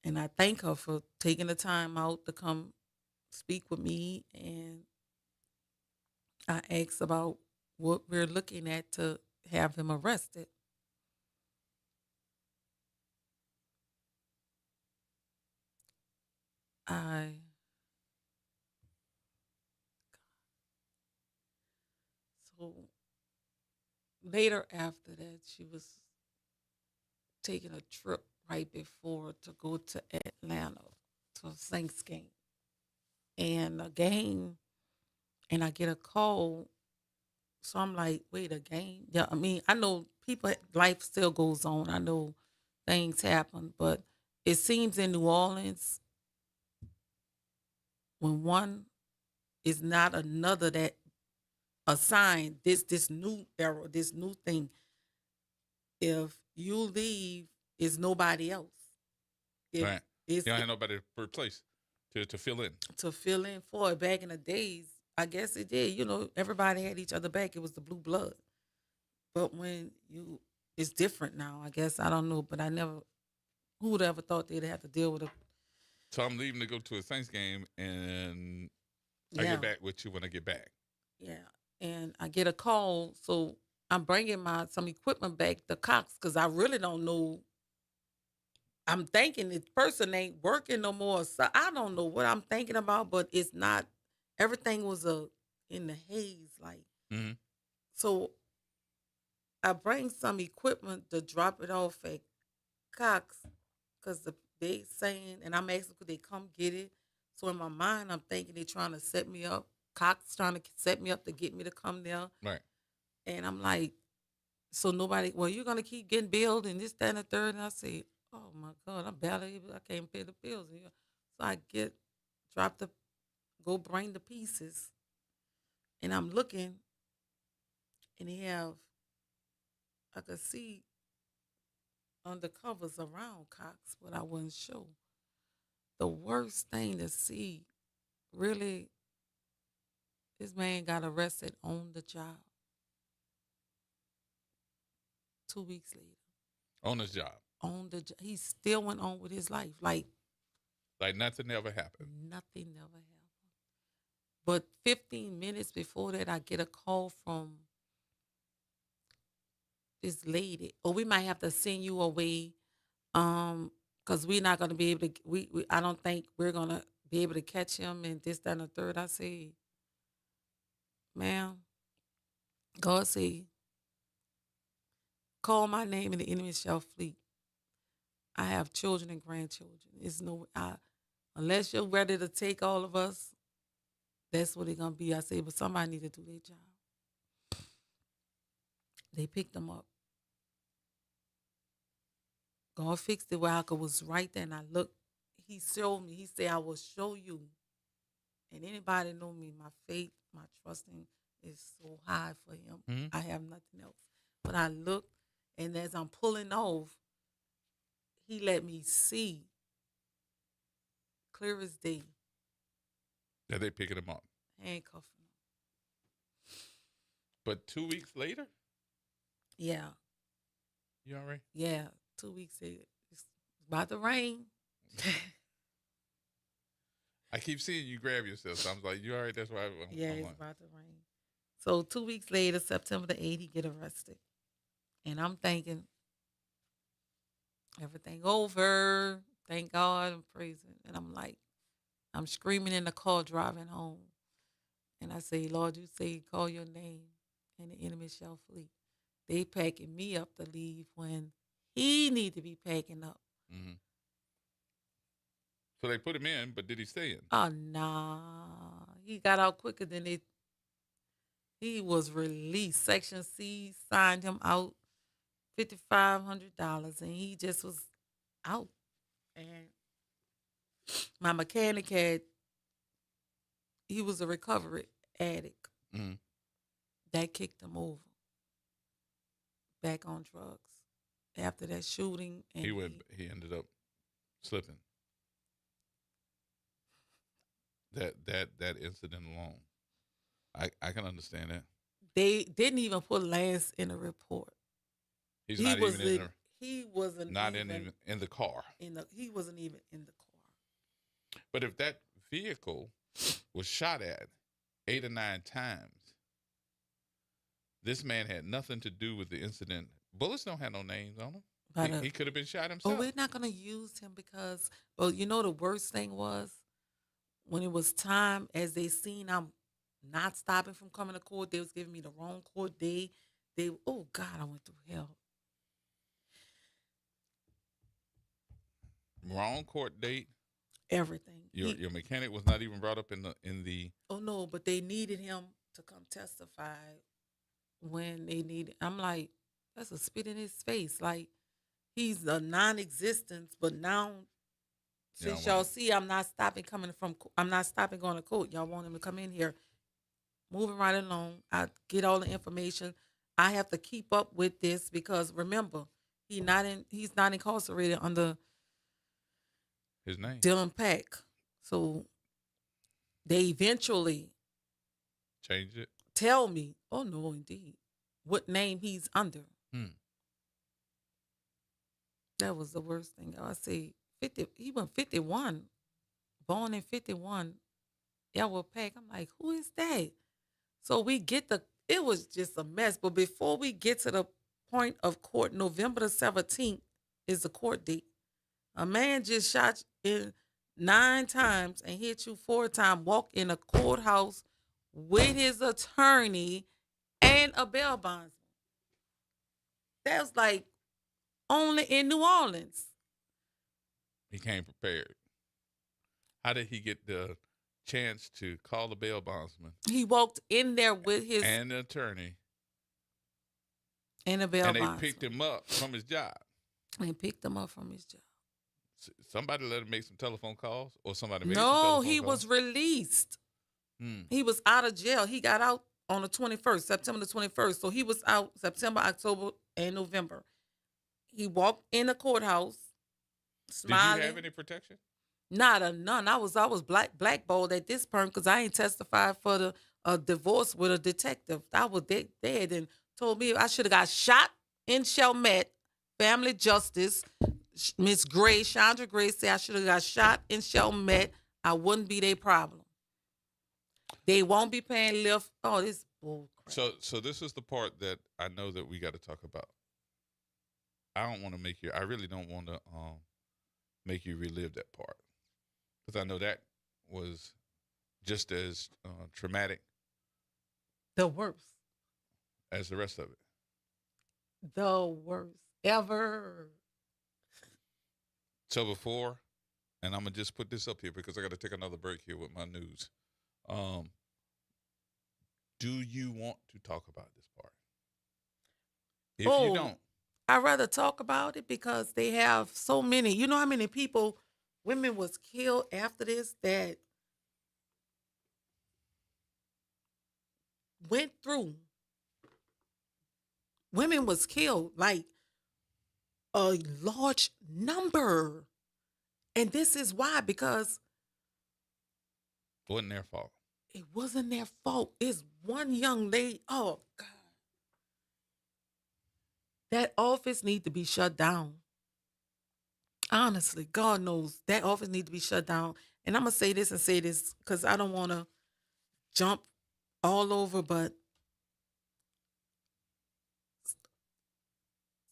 [SPEAKER 3] And I thank her for taking the time out to come speak with me. And I asked about what we're looking at to have him arrested. So later after that, she was taking a trip right before to go to Atlanta to a Saints game. And a game, and I get a call. So I'm like, wait, a game? Yeah, I mean, I know life still goes on. I know things happen, but it seems in New Orleans, when one is not another that assigned this new era, this new thing, if you leave, it's nobody else.
[SPEAKER 1] Right. You don't have nobody to replace, to fill in. To
[SPEAKER 3] fill in for it. Back in the days, I guess it did. Everybody had each other back. It was the blue blood. But it's different now, I guess. I don't know, but who would ever thought they'd have to deal with it?
[SPEAKER 1] So I'm leaving to go to a Saints game, and I get back with you when I get back.
[SPEAKER 3] Yeah, and I get a call, so I'm bringing some equipment back to Cox because I really don't know. I'm thinking this person ain't working no more. So I don't know what I'm thinking about, but it's not. Everything was in the haze, like.
[SPEAKER 1] Mm-hmm.
[SPEAKER 3] So I bring some equipment to drop it off at Cox because they saying, and I'm asking could they come get it. So in my mind, I'm thinking they're trying to set me up Cox trying to set me up to get me to come there.
[SPEAKER 1] Right.
[SPEAKER 3] And I'm like, so nobody, well, you're going to keep getting billed and this, that, and the third. And I say, oh, my God, I can't pay the bills. So I go bring the pieces. And I'm looking, and I could see undercovers around Cox, but I wasn't sure. The worst thing to see, really, this man got arrested on the job. 2 weeks later.
[SPEAKER 1] On his job.
[SPEAKER 3] He still went on with his life. Like
[SPEAKER 1] nothing ever happened.
[SPEAKER 3] Nothing ever happened. But 15 minutes before that, I get a call from this lady. Or we might have to send you away, because we're not going to be able to. I don't think we're going to be able to catch him and this, that, and the third. I say, ma'am, God say, call my name and the enemy shall flee. I have children and grandchildren. Unless you're ready to take all of us, that's what it's going to be. I say, but somebody need to do their job. They picked them up. God fixed it where I was right there, and I looked. He showed me. He said, I will show you. And anybody know me, my faith, my trusting is so high for him.
[SPEAKER 1] Mm-hmm.
[SPEAKER 3] I have nothing else. But I looked, and as I'm pulling off, he let me see clear as day.
[SPEAKER 1] That they picking him up.
[SPEAKER 3] Handcuffing him.
[SPEAKER 1] But 2 weeks later?
[SPEAKER 3] Yeah.
[SPEAKER 1] You all right?
[SPEAKER 3] Yeah, 2 weeks later. It's about to rain.
[SPEAKER 1] I keep seeing you grab yourself, so I'm like, you all right? That's why I'm
[SPEAKER 3] it's about to rain. So 2 weeks later, September the 8th, he get arrested. And I'm thinking, everything over. Thank God, I'm praising. And I'm screaming in the car driving home. And I say, Lord, you say, call your name and the enemy shall flee. They packing me up to leave when he need to be packing up.
[SPEAKER 1] Mm-hmm. So they put him in, but did he stay in?
[SPEAKER 3] Oh, nah. He got out quicker than it. He was released. Section C signed him out $5,500, and he just was out. And my mechanic he was a recovery addict.
[SPEAKER 1] Mm-hmm.
[SPEAKER 3] That kicked him over. Back on drugs. After that shooting. And
[SPEAKER 1] he ended up slipping. That incident alone. I can understand that.
[SPEAKER 3] They didn't even put Lance in a report.
[SPEAKER 1] He
[SPEAKER 3] wasn't
[SPEAKER 1] even
[SPEAKER 3] in the car.
[SPEAKER 1] He wasn't even in the car. But if that vehicle was shot at 8 or 9 times, this man had nothing to do with the incident. Bullets don't have no names on them. He could have been shot himself.
[SPEAKER 3] But we're not going to use him because, the worst thing was when it was time, as they seen I'm not stopping from coming to court, they was giving me the wrong court day. Oh God, I went through hell.
[SPEAKER 1] Wrong court date.
[SPEAKER 3] Everything.
[SPEAKER 1] Your mechanic was not even brought up in the.
[SPEAKER 3] Oh no, but they needed him to come testify when they needed. I'm like, that's a spit in his face. Like he's a non-existence, but now since y'all see I'm not stopping going to court. Y'all want him to come in here, moving right along. I get all the information. I have to keep up with this because remember, he's not incarcerated under
[SPEAKER 1] his name,
[SPEAKER 3] Dylan Pack. So they eventually
[SPEAKER 1] changed it.
[SPEAKER 3] Tell me, oh no, indeed, what name he's under. That was the worst thing. I say 50. He went 51, born in 51. Elwood Pack. I'm like, who is that? So it was just a mess. But before we get to the point of court, November the 17th is the court date. A man just shot in 9 times and hit you 4 times, walk in a courthouse with his attorney and a bail bondsman. That was like only in New Orleans.
[SPEAKER 1] He came prepared. How did he get the chance to call the bail bondsman.
[SPEAKER 3] He walked in there with his
[SPEAKER 1] and the attorney.
[SPEAKER 3] And a bail bondsman.
[SPEAKER 1] And they picked him up from his job.
[SPEAKER 3] They picked him up from his job.
[SPEAKER 1] Somebody let him make some telephone calls, or somebody made some telephone calls?
[SPEAKER 3] No, he was released. He was out of jail. He got out on the 21st, September the 21st. So he was out September, October, and November. He walked in the courthouse, smiling.
[SPEAKER 1] Did you have any protection?
[SPEAKER 3] None. I was blackballed at this point because I ain't testified for the divorce with a detective. They had told me I should have got shot in Chalmette. Family Justice, Miss Gray, Chandra Gray said I should have got shot in Chalmette. I wouldn't be their problem. They won't be paying lift. Oh, this bull crap.
[SPEAKER 1] So this is the part that I know that we got to talk about. I really don't want to make you relive that part, because I know that was just as traumatic.
[SPEAKER 3] The worst.
[SPEAKER 1] As the rest of it.
[SPEAKER 3] The worst ever.
[SPEAKER 1] So before, and I'm going to just put this up here because I got to take another break here with my news. Do you want to talk about this part? If you don't.
[SPEAKER 3] I'd rather talk about it because they have so many. You know how many women was killed after this that went through. Women was killed, like a large number. And this is why, because
[SPEAKER 1] it wasn't their fault.
[SPEAKER 3] It wasn't their fault. It's one young lady. Oh, God. That office need to be shut down. Honestly, God knows that office need to be shut down. And I'm going to say this because I don't want to jump all over, but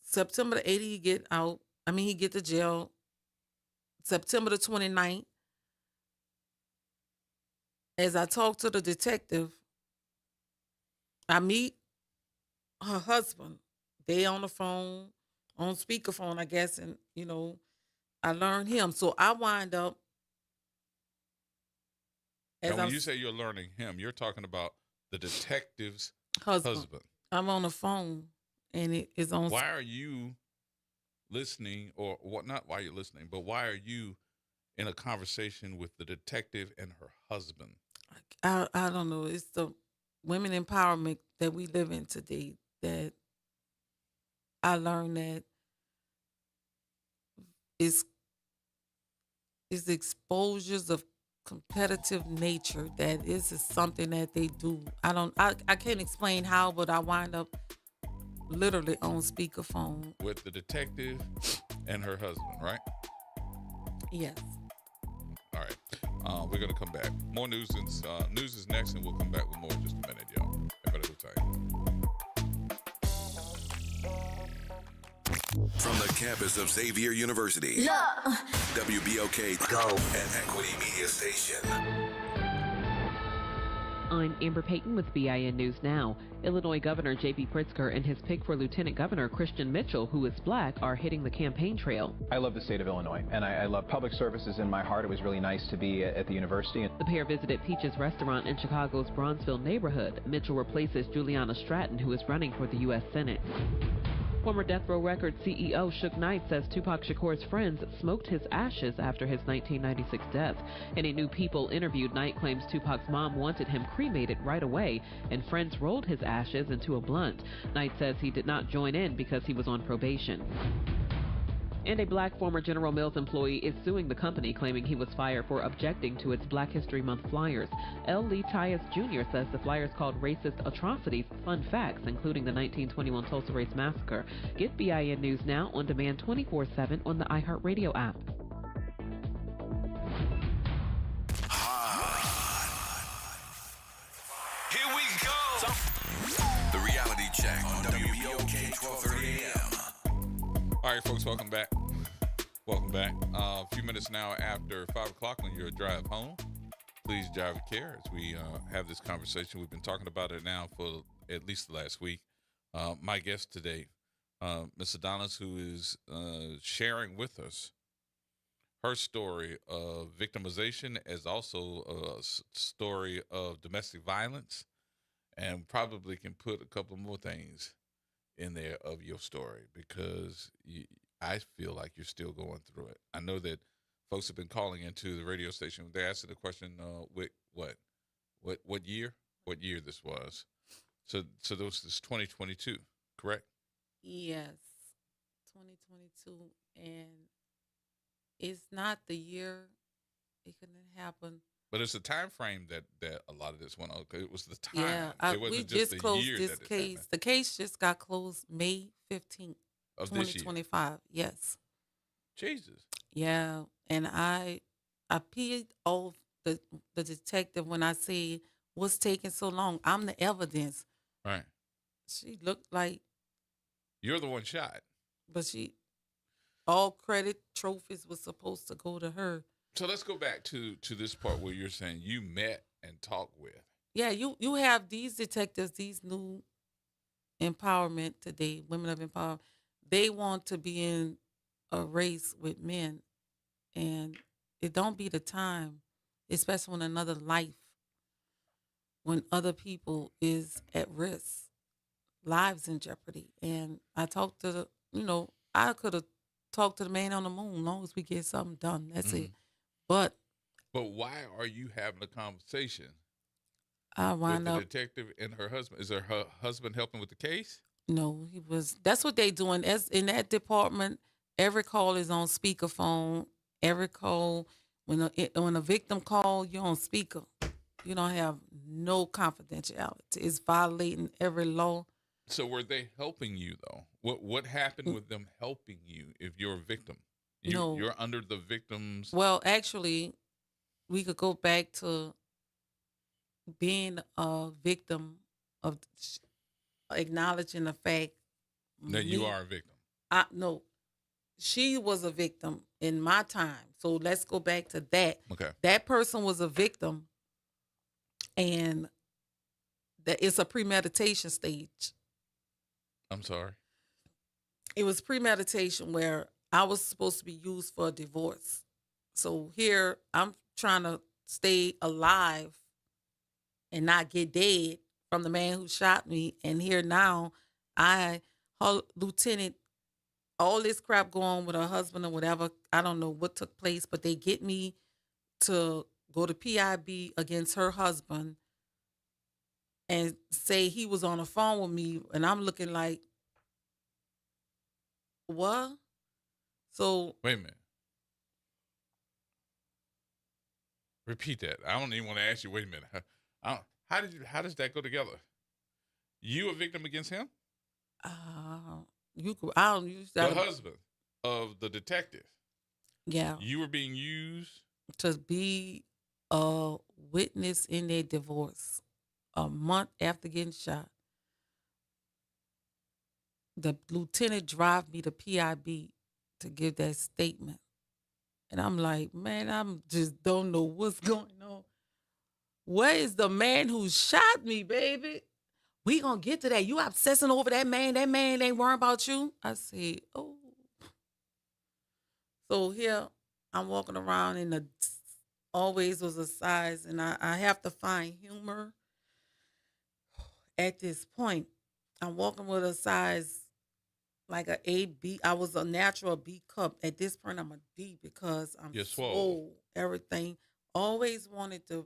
[SPEAKER 3] September the 80th, he get to jail. September the 29th, as I talk to the detective, I meet her husband. They on the phone, on speakerphone, I guess, and, I learned him. So I wind up.
[SPEAKER 1] When you say you're learning him, you're talking about the detective's husband.
[SPEAKER 3] I'm on the phone, and it is on.
[SPEAKER 1] Why are you listening, or what? Not why you're listening, but why are you in a conversation with the detective and her husband?
[SPEAKER 3] I don't know. It's the women empowerment that we live in today that I learned that it's exposures of competitive nature, that this is something that they do. I can't explain how, but I wind up literally on speakerphone
[SPEAKER 1] with the detective and her husband, right?
[SPEAKER 3] Yes.
[SPEAKER 1] All right. We're gonna come back. More news is next, and we'll come back with more in just a minute, y'all. Everybody hold tight.
[SPEAKER 9] From the campus of Xavier University, WBOK Go and Equity Media Station.
[SPEAKER 14] I'm Amber Payton with BIN News Now. Illinois Governor J.B. Pritzker and his pick for Lieutenant Governor Christian Mitchell, who is black, are hitting the campaign trail.
[SPEAKER 15] I love the state of Illinois, and I love public services in my heart. It was really nice to be at the university.
[SPEAKER 14] The pair visited Peaches Restaurant in Chicago's Bronzeville neighborhood. Mitchell replaces Juliana Stratton, who is running for the U.S. Senate. Former Death Row Records CEO Suge Knight says Tupac Shakur's friends smoked his ashes after his 1996 death. In a New People interview, Knight claims Tupac's mom wanted him cremated right away, and friends rolled his ashes into a blunt. Knight says he did not join in because he was on probation. And a black former General Mills employee is suing the company, claiming he was fired for objecting to its Black History Month flyers. L. Lee Tyus Jr. says the flyers called racist atrocities fun facts, including the 1921 Tulsa Race Massacre. Get BIN News Now on demand 24/7 on the iHeartRadio app.
[SPEAKER 9] Here we go. The reality check on WBOK 1230 AM.
[SPEAKER 1] All right, folks, welcome back. A few minutes now after 5 o'clock on your drive home. Please drive with care as we have this conversation. We've been talking about it now for at least the last week. My guest today, Ms. Adonis, who is sharing with us her story of victimization as also a story of domestic violence, and probably can put a couple more things in there of your story, because I feel like you're still going through it. I know that folks have been calling into the radio station. They're asking the question, what year? What year this was? So this is 2022, correct?
[SPEAKER 3] Yes, 2022, and it's not the year it couldn't happen.
[SPEAKER 1] But it's the time frame that a lot of this went on. It was the time.
[SPEAKER 3] Yeah,
[SPEAKER 1] it wasn't
[SPEAKER 3] we
[SPEAKER 1] just
[SPEAKER 3] just
[SPEAKER 1] the
[SPEAKER 3] closed
[SPEAKER 1] year
[SPEAKER 3] this
[SPEAKER 1] that it
[SPEAKER 3] case.
[SPEAKER 1] happened.
[SPEAKER 3] The case just got closed May 15th,
[SPEAKER 1] Of this year.
[SPEAKER 3] 2025. Yes.
[SPEAKER 1] Jesus.
[SPEAKER 3] Yeah, and I peed off the detective when I said, "What's taking so long? I'm the evidence."
[SPEAKER 1] Right.
[SPEAKER 3] She looked like,
[SPEAKER 1] You're the one shot.
[SPEAKER 3] but all credit trophies was supposed to go to her.
[SPEAKER 1] So let's go back to this part where you're saying you met and talked with.
[SPEAKER 3] Yeah, you have these detectives, these new empowerment today, women of empowerment. They want to be in a race with men, and it don't be the time, especially when another life, when other people is at risk, lives in jeopardy. And I talked to I could have talked to the man on the moon, as long as we get something done. That's it. But
[SPEAKER 1] why are you having a conversation
[SPEAKER 3] I
[SPEAKER 1] with
[SPEAKER 3] wind
[SPEAKER 1] the
[SPEAKER 3] up.
[SPEAKER 1] detective and her husband? Is her husband helping with the case?
[SPEAKER 3] No, that's what they doing. As in that department, every call is on speakerphone. Every call, when a victim call, you're on speaker. You don't have no confidentiality. It's violating every law.
[SPEAKER 1] So were they helping you though? What happened with them helping you if you're a victim?
[SPEAKER 3] No.
[SPEAKER 1] You're under the victim's.
[SPEAKER 3] Well, actually, we could go back to being a victim of acknowledging the fact
[SPEAKER 1] that you are a victim.
[SPEAKER 3] No, she was a victim in my time. So let's go back to that.
[SPEAKER 1] Okay.
[SPEAKER 3] That person was a victim, and that it's a premeditation stage.
[SPEAKER 1] I'm sorry.
[SPEAKER 3] It was premeditation where I was supposed to be used for a divorce. So here I'm trying to stay alive and not get dead from the man who shot me. And here now, her lieutenant, all this crap going on with her husband or whatever. I don't know what took place, but they get me to go to PIB against her husband and say he was on the phone with me. And I'm looking like, what? So
[SPEAKER 1] Wait a minute. Repeat that. I don't even want to ask you. Wait a minute. How does that go together? You a victim against him?
[SPEAKER 3] the
[SPEAKER 1] husband of the detective.
[SPEAKER 3] Yeah.
[SPEAKER 1] You were being used
[SPEAKER 3] to be a witness in their divorce a month after getting shot. The lieutenant drive me to PIB to give that statement. And I'm like, man, I'm just don't know what's going on. Where is the man who shot me, baby? We gonna get to that. You obsessing over that man. That man ain't worrying about you. I said, oh. So here I'm walking around and the always was a size, and I have to find humor at this point. I'm walking with a size like a A, B. I was a natural B cup. At this point, I'm a D because I'm swole. Everything. Always wanted the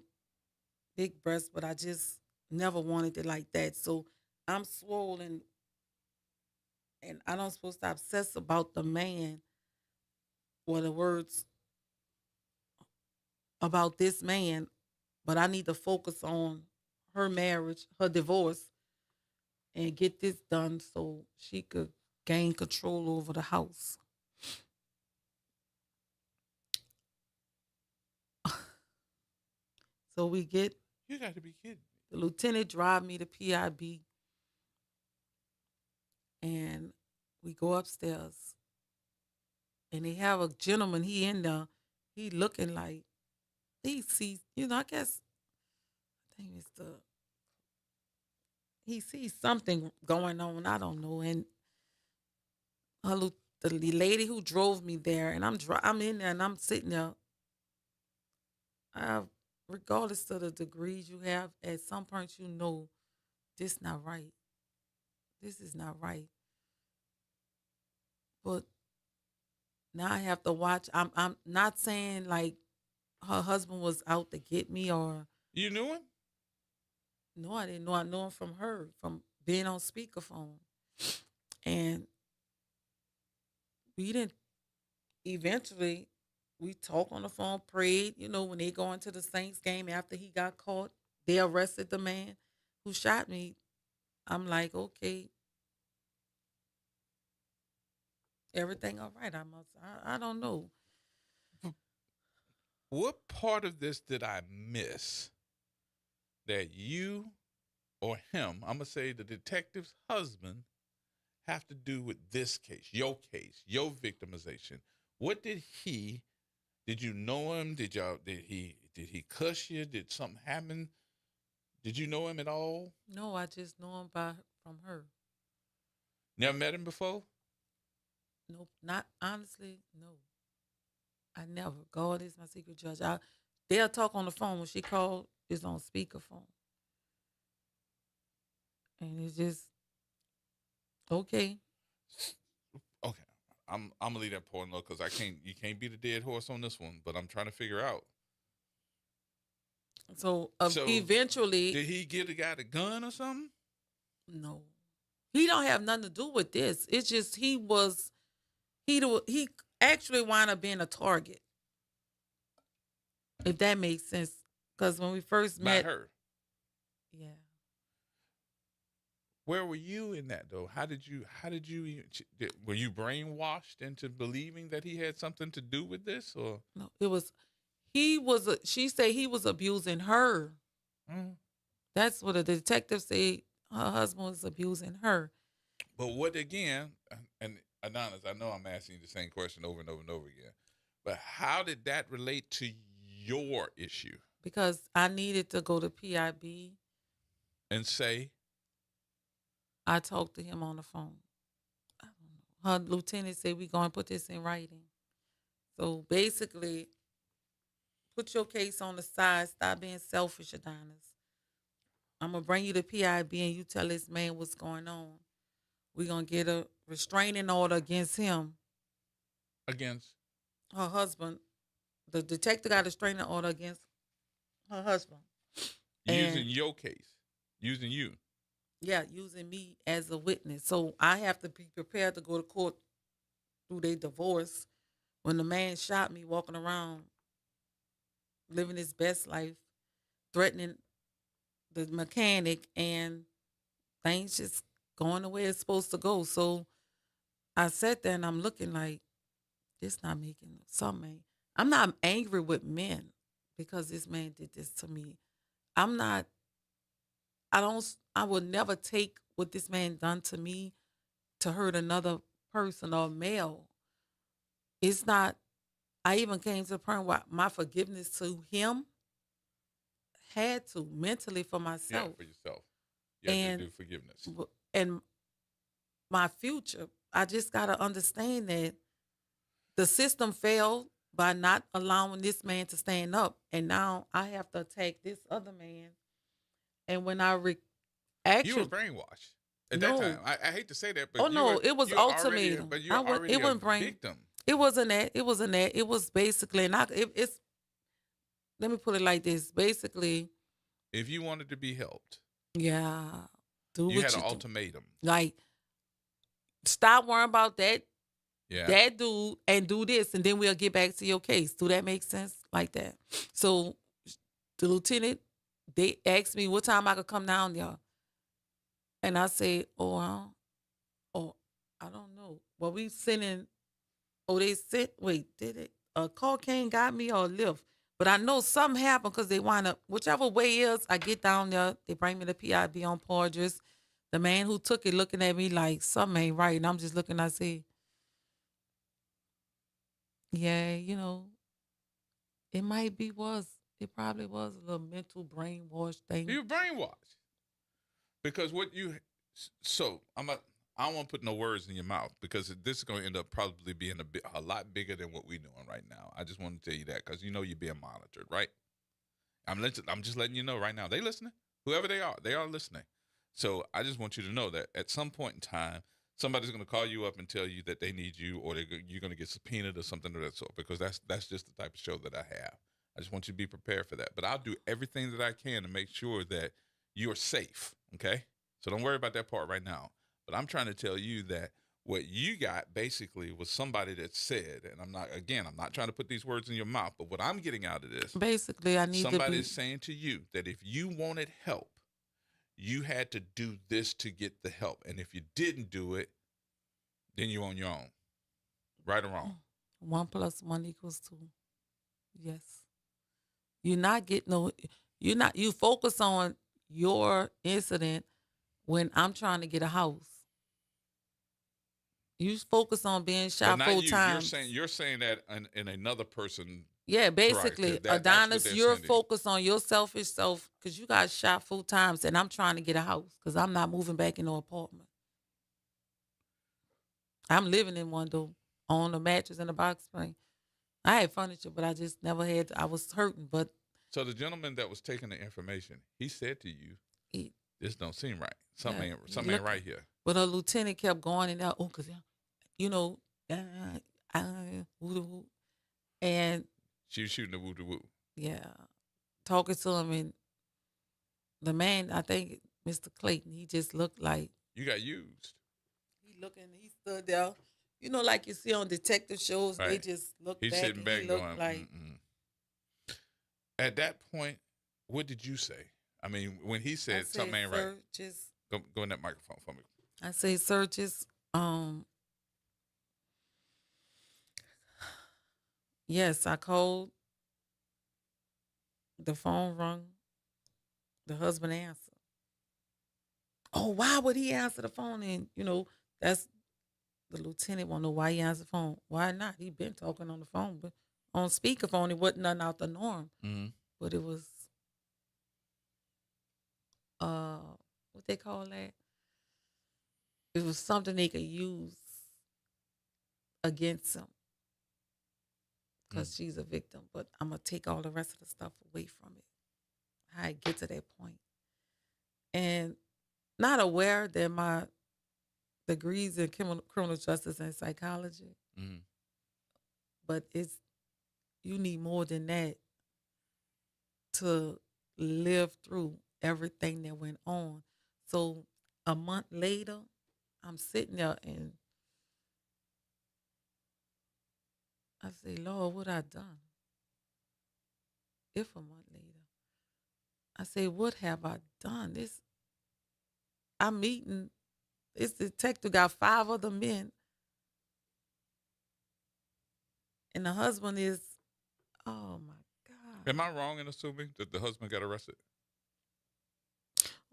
[SPEAKER 3] big breast, but I just never wanted it like that. So I'm swollen, and I don't supposed to obsess about the man or the words about this man, but I need to focus on her marriage, her divorce, and get this done so she could gain control over the house. So we get.
[SPEAKER 1] You got to be kidding.
[SPEAKER 3] The lieutenant drive me to PIB, and we go upstairs, and they have a gentleman. He in there. He looking like he sees. I guess I think it's he sees something going on. I don't know. And the lady who drove me there, and I'm in there and I'm sitting there. Regardless of the degrees you have, at some point you know this not right. This is not right. But now I have to watch. I'm not saying like her husband was out to get me or
[SPEAKER 1] You knew him?
[SPEAKER 3] no, I didn't know. I know him from her, from being on speakerphone. And we didn't eventually we talked on the phone, prayed, when they go into the Saints game after he got caught, they arrested the man who shot me. I'm like, okay, everything all right. I don't know.
[SPEAKER 1] What part of this did I miss that you or him, I'm going to say the detective's husband, have to do with this case, your victimization? What did you know him? Did he cuss you? Did something happen? Did you know him at all?
[SPEAKER 3] No, I just know him from her.
[SPEAKER 1] Never met him before?
[SPEAKER 3] Nope, not honestly, no. I never. God is my secret judge. They'll talk on the phone when she called. It's on speakerphone, and it's just okay.
[SPEAKER 1] Okay, I'm gonna leave that point low because you can't beat a dead horse on this one. But I'm trying to figure out.
[SPEAKER 3] So eventually,
[SPEAKER 1] did he give the guy the gun or something?
[SPEAKER 3] No, he don't have nothing to do with this. It's just he actually wound up being a target, if that makes sense. Because when we first met,
[SPEAKER 1] her.
[SPEAKER 3] Yeah.
[SPEAKER 1] Where were you in that though? How did you were you brainwashed into believing that he had something to do with this, or
[SPEAKER 3] no? She said he was abusing her.
[SPEAKER 1] Mm.
[SPEAKER 3] That's what the detective said. Her husband was abusing her.
[SPEAKER 1] But what again? And Adonis, I know I'm asking you the same question over and over and over again. But how did that relate to your issue?
[SPEAKER 3] Because I needed to go to PIB
[SPEAKER 1] and say.
[SPEAKER 3] I talked to him on the phone. I don't know. Her lieutenant said we're going to put this in writing. So basically, put your case on the side. Stop being selfish, Adonis. I'm going to bring you to PIB and you tell this man what's going on. We're going to get a restraining order against him.
[SPEAKER 1] Against?
[SPEAKER 3] Her husband. The detective got a restraining order against her husband.
[SPEAKER 1] Using your case. Using you.
[SPEAKER 3] Yeah, using me as a witness. So I have to be prepared to go to court through their divorce. When the man shot me walking around, living his best life, threatening the mechanic, and things just going the way it's supposed to go. So I sat there and I'm looking like, this not making something. I'm not angry with men because this man did this to me. I would never take what this man done to me to hurt another person or male. It's not, I even came to the point where my forgiveness to him had to mentally for myself.
[SPEAKER 1] Yeah, for yourself. You have to do forgiveness.
[SPEAKER 3] And my future, I just got to understand that the system failed by not allowing this man to stand up. And now I have to attack this other man. And when I
[SPEAKER 1] you were brainwashed at that time. I hate to say that, but
[SPEAKER 3] it was ultimatum.
[SPEAKER 1] But you're already a victim.
[SPEAKER 3] It wasn't that. It wasn't that. It was basically, it's. Let me put it like this. Basically,
[SPEAKER 1] if you wanted to be helped,
[SPEAKER 3] yeah,
[SPEAKER 1] you had an ultimatum.
[SPEAKER 3] Like, stop worrying about that.
[SPEAKER 1] Yeah.
[SPEAKER 3] That dude, and do this, and then we'll get back to your case. Do that make sense? Like that. So, the lieutenant, they asked me what time I could come down there. And I said, I don't know. Well, we sending, they sent, did it? A cocaine got me or a lift? But I know something happened because they wind up, whichever way is, I get down there, they bring me to PIB on Porges. The man who took it looking at me like something ain't right. And I'm just looking, I say, yeah, it probably was a little mental brainwash thing.
[SPEAKER 1] You brainwashed. Because I don't want to put no words in your mouth because this is going to end up probably being a lot bigger than what we're doing right now. I just want to tell you that because you're being monitored, right? I'm just letting you know right now. They listening. Whoever they are listening. So I just want you to know that at some point in time, somebody's going to call you up and tell you that they need you, or you're going to get subpoenaed or something of that sort. Because that's just the type of show that I have. I just want you to be prepared for that. But I'll do everything that I can to make sure that you're safe. Okay, so don't worry about that part right now. But I'm trying to tell you that what you got basically was somebody that said, and I'm not trying to put these words in your mouth, but what I'm getting out of this,
[SPEAKER 3] basically, I need
[SPEAKER 1] somebody is saying to you that if you wanted help, you had to do this to get the help. And if you didn't do it, then you're on your own. Right or wrong?
[SPEAKER 3] 1 + 1 = 2. Yes. You focus on your incident when I'm trying to get a house. You focus on being shot 4 times.
[SPEAKER 1] You're saying that in another person.
[SPEAKER 3] Yeah, basically, Adonis, you're focused on your selfish self because you got shot 4 times, and I'm trying to get a house because I'm not moving back in no apartment. I'm living in one though, on a mattress and a box spring. I had furniture, but I just never had. I was hurting, but.
[SPEAKER 1] So the gentleman that was taking the information, he said to you, "This don't seem right. Something ain't right here."
[SPEAKER 3] But a lieutenant kept going in there. Oh, because and
[SPEAKER 1] she was shooting the woo-doo-woo.
[SPEAKER 3] Yeah, talking to him, and the man, I think Mr. Clayton, he just looked like
[SPEAKER 1] you got used.
[SPEAKER 3] He stood there, like you see on detective shows.
[SPEAKER 1] Right.
[SPEAKER 3] They just look back.
[SPEAKER 1] He's sitting back going,
[SPEAKER 3] like.
[SPEAKER 1] At that point, what did you say? I mean, when he said something ain't right,
[SPEAKER 3] just
[SPEAKER 1] go in that microphone for me.
[SPEAKER 3] I say, sir, just yes, I called. The phone rung. The husband answered. Oh, why would he answer the phone? And that's the lieutenant won't know why he answered the phone. Why not? He been talking on the phone, but on speakerphone, it wasn't nothing out the norm.
[SPEAKER 1] Mm-hmm.
[SPEAKER 3] But it was what they call that? It was something they could use against him because she's a victim. But I'm going to take all the rest of the stuff away from it. How I get to that point. And not aware that my degrees in criminal justice and psychology, but you need more than that to live through everything that went on. So a month later, I'm sitting there and I say, Lord, what I done? If a month later, I say, what have I done? I'm meeting, this detective got 5 other men. And the husband is, oh my God.
[SPEAKER 1] Am I wrong in assuming that the husband got arrested?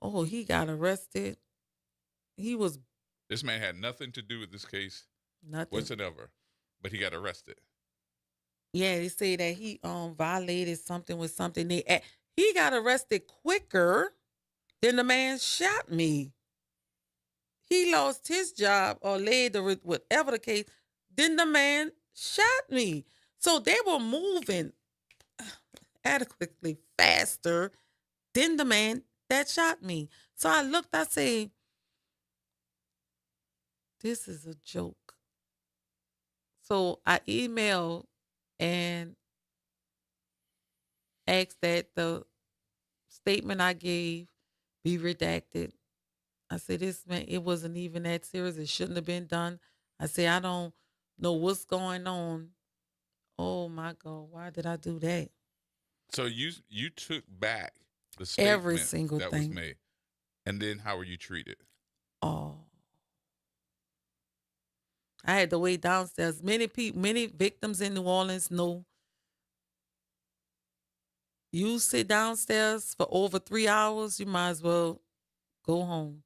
[SPEAKER 3] Oh, he got arrested.
[SPEAKER 1] This man had nothing to do with this case.
[SPEAKER 3] Nothing.
[SPEAKER 1] Whatsoever. But he got arrested.
[SPEAKER 3] Yeah, they say that he violated something with something. He got arrested quicker than the man shot me. He lost his job or whatever the case, then the man shot me. So they were moving adequately faster than the man that shot me. So I looked, I said, this is a joke. So I emailed and asked that the statement I gave be redacted. I said, this man, it wasn't even that serious. It shouldn't have been done. I said, I don't know what's going on. Oh my God, why did I do that?
[SPEAKER 1] So you took back the statement
[SPEAKER 3] every single
[SPEAKER 1] that
[SPEAKER 3] thing
[SPEAKER 1] was made. And then how were you treated?
[SPEAKER 3] Oh. I had to wait downstairs. Many victims in New Orleans know you sit downstairs for over 3 hours, you might as well go home.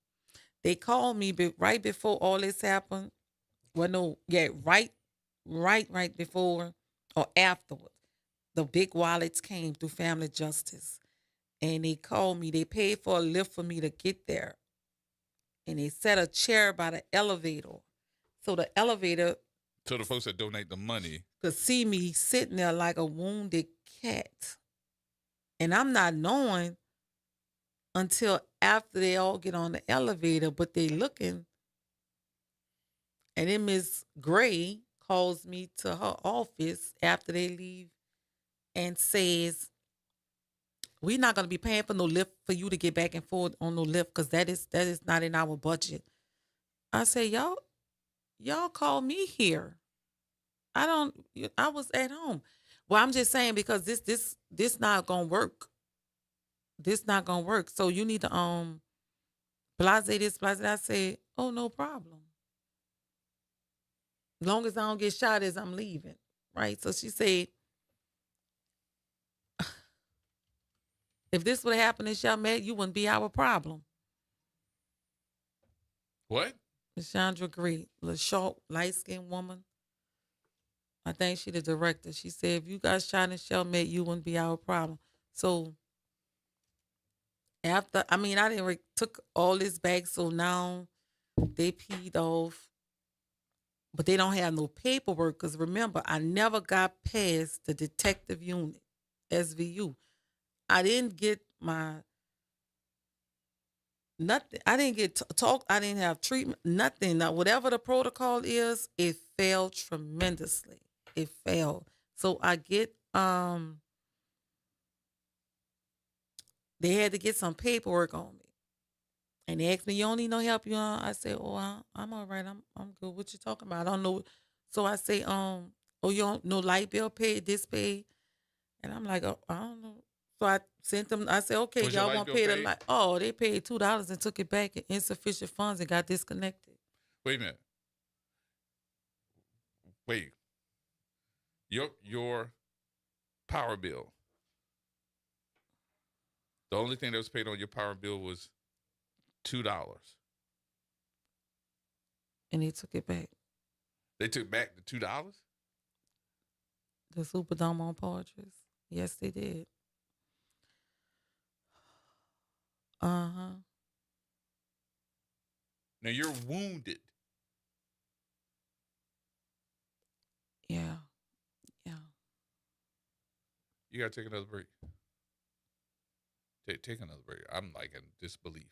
[SPEAKER 3] They called me right before all this happened. Well, no, yeah, right before or afterwards. The big wallets came through Family Justice. And they called me. They paid for a lift for me to get there. and they set a chair by the elevator. So the elevator
[SPEAKER 1] So the folks that donate the money.
[SPEAKER 3] could see me sitting there like a wounded cat. And I'm not knowing until after they all get on the elevator, but they looking. And then Miss Gray calls me to her office after they leave and says, we're not going to be paying for no lift for you to get back and forth on no lift because that is not in our budget. I say, y'all call me here. I was at home. Well, I'm just saying because this not going to work. This not going to work. So you need to blase this, blase that. I said, oh, no problem. As long as I don't get shot as I'm leaving, right? So she said, if this would have happened in Chalmette, you wouldn't be our problem.
[SPEAKER 1] What?
[SPEAKER 3] Ms. Chandra Gray, the short, light-skinned woman. I think she the director. She said, if you got shot in Chalmette, you wouldn't be our problem. So after, I didn't took all this back, so now they peed off. But they don't have no paperwork because remember, I never got past the detective unit, SVU. I didn't get nothing. I didn't get talk. I didn't have treatment, nothing. Now, whatever the protocol is, it failed tremendously. It failed. So I get, they had to get some paperwork on me. And they asked me, you don't need no help? I said, oh, I'm all right. I'm good. What you talking about? I don't know. So I say, oh, you don't know light bill paid, this paid? And I'm like, oh, I don't know. So I sent them, I said, okay, y'all won't pay the light. Oh, they paid $2 and took it back in insufficient funds and got disconnected.
[SPEAKER 1] Wait a minute. Wait. Your power bill. The only thing that was paid on your power bill was $2.
[SPEAKER 3] And they took it back.
[SPEAKER 1] They took back the $2?
[SPEAKER 3] The Superdome on Poitras. Yes, they did. Uh-huh.
[SPEAKER 1] Now you're wounded.
[SPEAKER 3] Yeah. Yeah.
[SPEAKER 1] You gotta take another break. Take another break. I'm like in disbelief.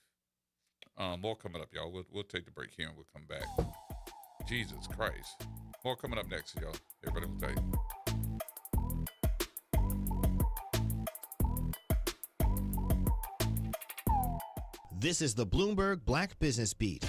[SPEAKER 1] More coming up, y'all. We'll take the break here and we'll come back. Jesus Christ. More coming up next, y'all. Everybody will tell you.
[SPEAKER 16] This is the Bloomberg Black Business Beat.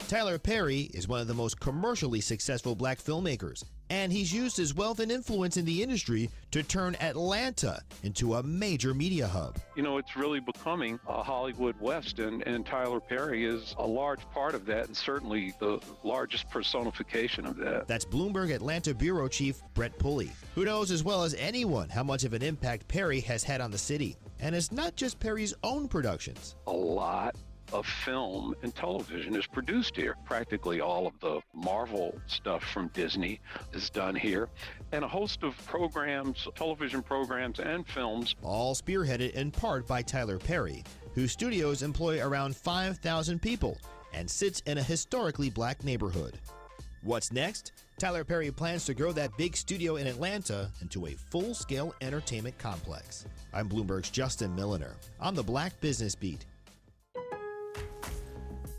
[SPEAKER 16] Tyler Perry is one of the most commercially successful black filmmakers, and he's used his wealth and influence in the industry to turn Atlanta into a major media hub.
[SPEAKER 17] You know, it's really becoming a Hollywood West, and Tyler Perry is a large part of that and certainly the largest personification of that.
[SPEAKER 16] That's Bloomberg Atlanta Bureau Chief Brett Pulley, who knows as well as anyone how much of an impact Perry has had on the city. And it's not just Perry's own productions.
[SPEAKER 17] A lot of film and television is produced here. Practically all of the Marvel stuff from Disney is done here. And a host of programs, television programs and films.
[SPEAKER 16] All spearheaded in part by Tyler Perry, whose studios employ around 5,000 people and sits in a historically black neighborhood. What's next? Tyler Perry plans to grow that big studio in Atlanta into a full-scale entertainment complex. I'm Bloomberg's Justin Milliner on the Black Business Beat.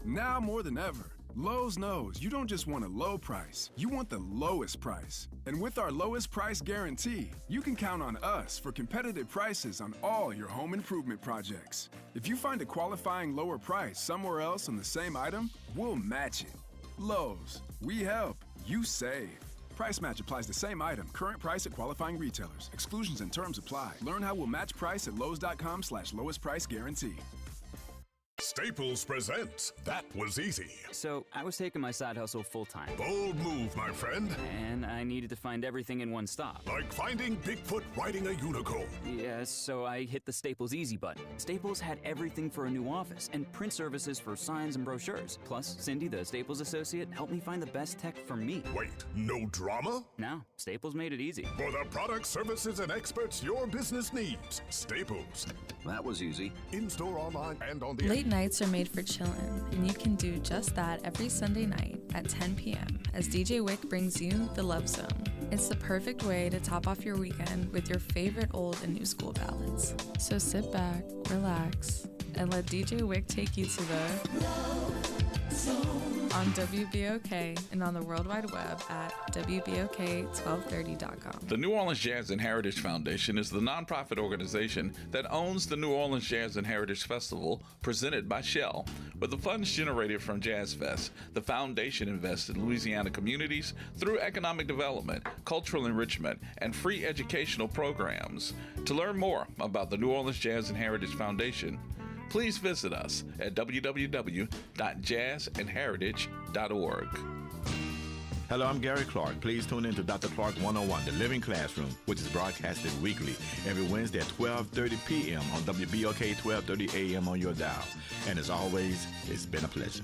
[SPEAKER 18] Now more than ever, Lowe's knows you don't just want a low price, you want the lowest price. And with our lowest price guarantee, you can count on us for competitive prices on all your home improvement projects. If you find a qualifying lower price somewhere else on the same item, we'll match it. Lowe's, we help, you save. Price match applies to same item, current price at qualifying retailers. Exclusions and terms apply. Learn how we'll match price at lowes.com/lowest price guarantee.
[SPEAKER 19] Staples presents That Was Easy.
[SPEAKER 20] So, I was taking my side hustle full-time.
[SPEAKER 19] Bold move, my friend.
[SPEAKER 20] And I needed to find everything in one stop.
[SPEAKER 19] Like finding Bigfoot riding a unicorn.
[SPEAKER 20] Yeah, so I hit the Staples Easy button. Staples had everything for a new office and print services for signs and brochures. Plus, Cindy, the Staples associate, helped me find the best tech for me.
[SPEAKER 19] Wait, no drama?
[SPEAKER 20] No, Staples made it easy.
[SPEAKER 19] For the products, services, and experts your business needs. Staples.
[SPEAKER 21] That was easy.
[SPEAKER 19] In-store, online, and on the
[SPEAKER 22] Late
[SPEAKER 21] nights are made for chillin', and you can do just that every Sunday night at 10 p.m. as DJ Wick brings you The Love Zone. It's the perfect way to top off your weekend with your favorite old and new school ballads. So sit back, relax, and let DJ Wick take you to the Love Zone on WBOK and on the World Wide Web at WBOK1230.com.
[SPEAKER 1] The New Orleans Jazz and Heritage Foundation is the nonprofit organization that owns the New Orleans Jazz and Heritage Festival presented by Shell. With the funds generated from Jazz Fest, the foundation invests in Louisiana communities through economic development, cultural enrichment, and free educational programs. To learn more about the New Orleans Jazz and Heritage Foundation, please visit us at www.jazzandheritage.org.
[SPEAKER 6] Hello, I'm Gary Clark. Please tune in to Dr. Clark 101, The Living Classroom, which is broadcasted weekly every Wednesday at 12:30 p.m. on WBOK 12:30 a.m. on your dial. And as always, it's been a pleasure.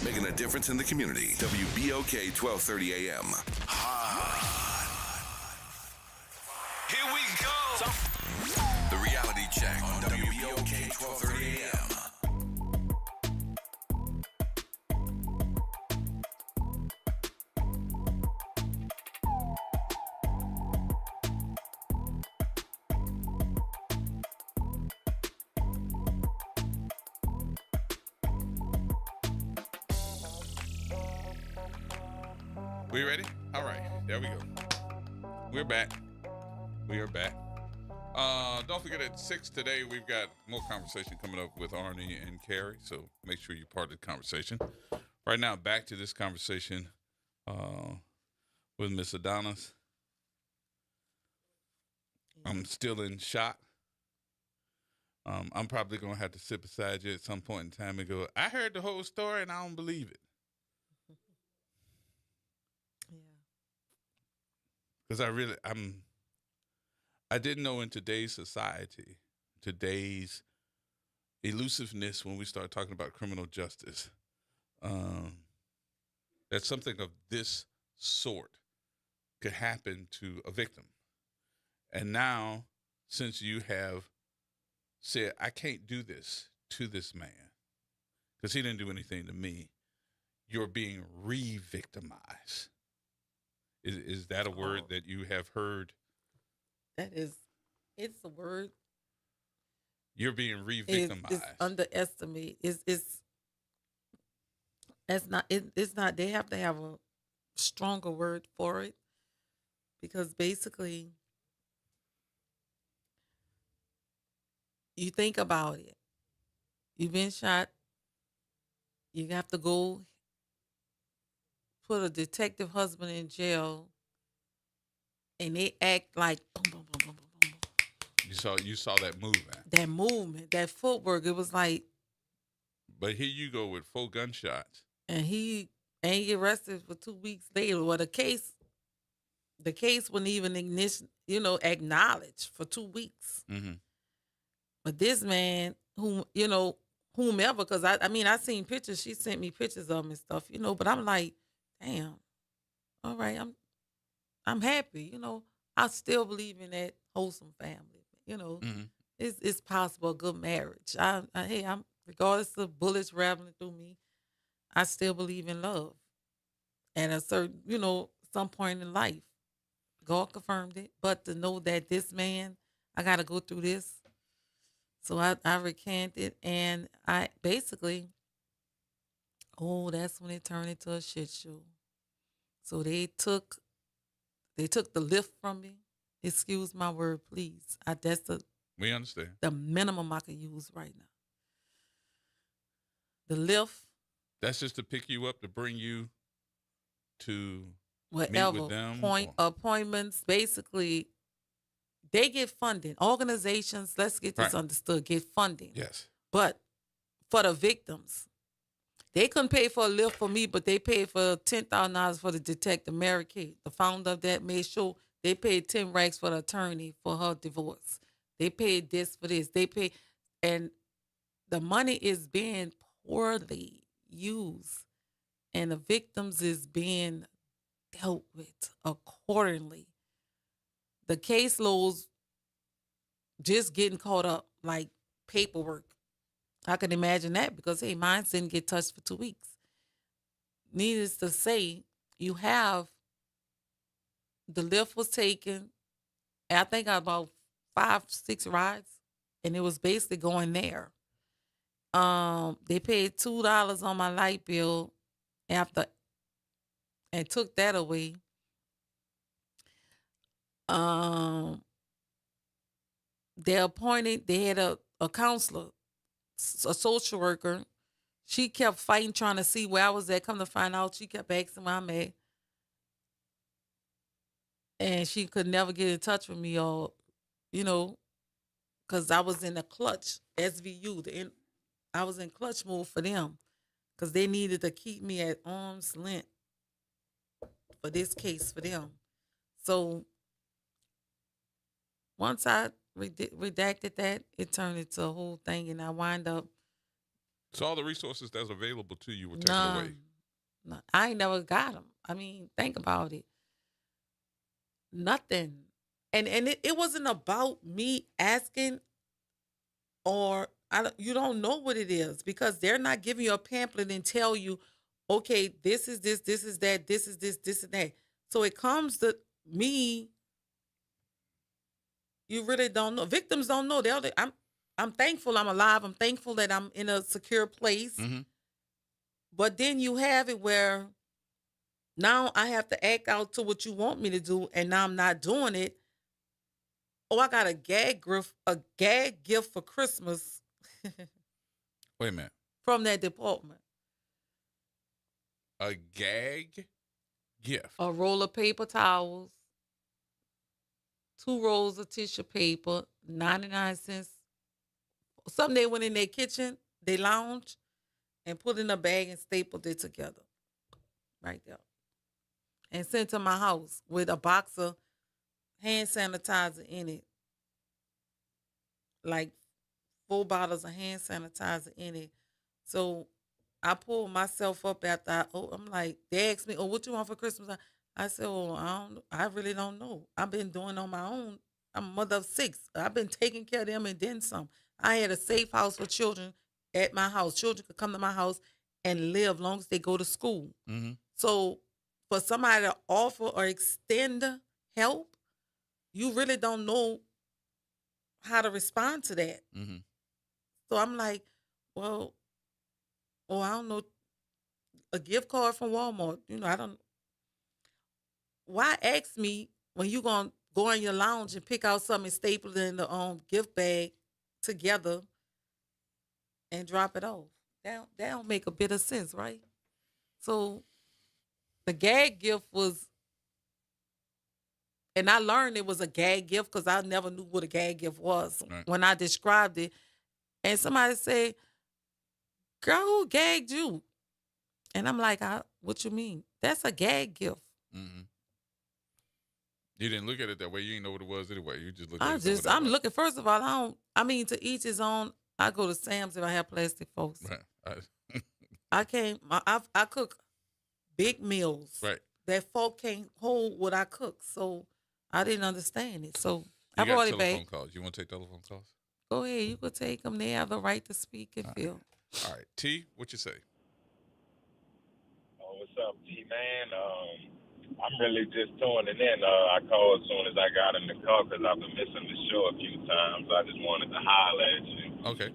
[SPEAKER 9] Making a difference in the community. WBOK 12:30 a.m. Here we go. The Reality Check on WBOK 12:30 a.m.
[SPEAKER 1] We ready? All right, there we go. We're back. We are back. Don't forget at 6 today, we've got more conversation coming up with Arnie and Carrie, so make sure you're part of the conversation. Right now, back to this conversation with Miss Adonis. I'm still in shock. I'm probably going to have to sit beside you at some point in time and go, I heard the whole story and I don't believe it. Because I didn't know in today's society, today's elusiveness when we start talking about criminal justice, that something of this sort could happen to a victim. And now, since you have said, I can't do this to this man because he didn't do anything to me, you're being re-victimized. Is that a word that you have heard?
[SPEAKER 3] It's a word.
[SPEAKER 1] You're being re-victimized.
[SPEAKER 3] It's underestimated. It's not. They have to have a stronger word for it, because basically, you think about it. You've been shot. You have to go put a detective husband in jail, and they act like boom, boom, boom, boom, boom, boom.
[SPEAKER 1] You saw that movement.
[SPEAKER 3] That movement, that footwork. It was like.
[SPEAKER 1] But here you go with 4 gunshots,
[SPEAKER 3] and he ain't get arrested for 2 weeks later. Well, the case wasn't even acknowledged for 2 weeks.
[SPEAKER 1] Mm-hmm.
[SPEAKER 3] But this man, whomever, because I seen pictures. She sent me pictures of him and stuff, But I'm like, damn. All right, I'm happy. I still believe in that wholesome family.
[SPEAKER 1] Mm-hmm.
[SPEAKER 3] It's possible a good marriage. I'm regardless of bullets rattling through me, I still believe in love. And a certain, some point in life, God confirmed it. But to know that this man, I got to go through this. So I recanted, and I basically, that's when it turned into a shit show. So they took the lift from me. Excuse my word, please.
[SPEAKER 1] We understand.
[SPEAKER 3] The minimum I could use right now. The lift.
[SPEAKER 1] That's just to pick you up, to bring you to
[SPEAKER 3] whatever
[SPEAKER 1] meet with them.
[SPEAKER 3] Appointments. Basically, they get funding. Organizations, let's get this understood, get funding.
[SPEAKER 1] Yes.
[SPEAKER 3] But for the victims, they couldn't pay for a lift for me, but they paid for $10,000 for the detective, Mary Kay. The founder of that made sure they paid 10 racks for the attorney for her divorce. They paid this for this. They paid, and the money is being poorly used, and the victims is being dealt with accordingly. The caseloads just getting caught up, like paperwork. I can imagine that because, hey, mine didn't get touched for 2 weeks. Needless to say, you have the lift was taken. And I think I got about 5, 6 rides, and it was basically going there. They paid $2 on my light bill after and took that away. They had a counselor, a social worker. She kept fighting, trying to see where I was at. Come to find out, she kept asking where I'm at. And she could never get in touch with me, or, because I was in the clutch, SVU. I was in clutch mode for them because they needed to keep me at arm's length for this case for them. So once I redacted that, it turned into a whole thing, and I wind up.
[SPEAKER 1] So all the resources that's available to you were taken away.
[SPEAKER 3] No, I ain't never got them. I mean, think about it. Nothing. And it wasn't about me asking, or you don't know what it is, because they're not giving you a pamphlet and tell you, okay, this is this is that, this is this and that. So it comes to me, you really don't know. Victims don't know. I'm thankful I'm alive. I'm thankful that I'm in a secure place.
[SPEAKER 1] Mm-hmm.
[SPEAKER 3] But then you have it where now I have to act out to what you want me to do, and now I'm not doing it. Oh, I got a gag gift for Christmas.
[SPEAKER 1] Wait a minute.
[SPEAKER 3] From that department.
[SPEAKER 1] A gag gift.
[SPEAKER 3] A roll of paper towels, 2 rolls of tissue paper, 99 cents. Something they went in their kitchen, they lounge, and put in a bag and stapled it together. Right there. And sent to my house with a box of hand sanitizer in it. Like 4 bottles of hand sanitizer in it. So I pulled myself up after I'm like, they asked me, oh, what you want for Christmas? I said, I really don't know. I've been doing on my own. I'm a mother of 6. I've been taking care of them and then some. I had a safe house for children at my house. Children could come to my house and live long as they go to school.
[SPEAKER 1] Mm-hmm.
[SPEAKER 3] So for somebody to offer or extend help, you really don't know how to respond to that.
[SPEAKER 1] Mm-hmm.
[SPEAKER 3] So I'm like, well, I don't know, a gift card from Walmart. I don't. Why ask me when you going to go in your lounge and pick out something and staple it in the gift bag together and drop it off? That don't make a bit of sense, right? So the gag gift was, and I learned it was a gag gift because I never knew what a gag gift was when I described it. And somebody said, girl, who gagged you? And I'm like, what you mean? That's a gag gift.
[SPEAKER 1] Mm-hmm. You didn't look at it that way. You didn't know what it was anyway. You just looked at it.
[SPEAKER 3] I'm looking, first of all, to each his own. I go to Sam's if I have plastic folks.
[SPEAKER 1] Right.
[SPEAKER 3] I cook big meals.
[SPEAKER 1] Right.
[SPEAKER 3] That folk can't hold what I cook. So I didn't understand it. So
[SPEAKER 1] I
[SPEAKER 3] brought it back.
[SPEAKER 1] Telephone calls. You want to take telephone calls?
[SPEAKER 3] Go ahead. You could take them. They have the right to speak and feel.
[SPEAKER 1] All right. T, what you say?
[SPEAKER 2] Oh, what's up, T-Man? I'm really just tuning in. I called as soon as I got in the car because I've been missing the show a few times. I just wanted to holler at you.
[SPEAKER 1] Okay.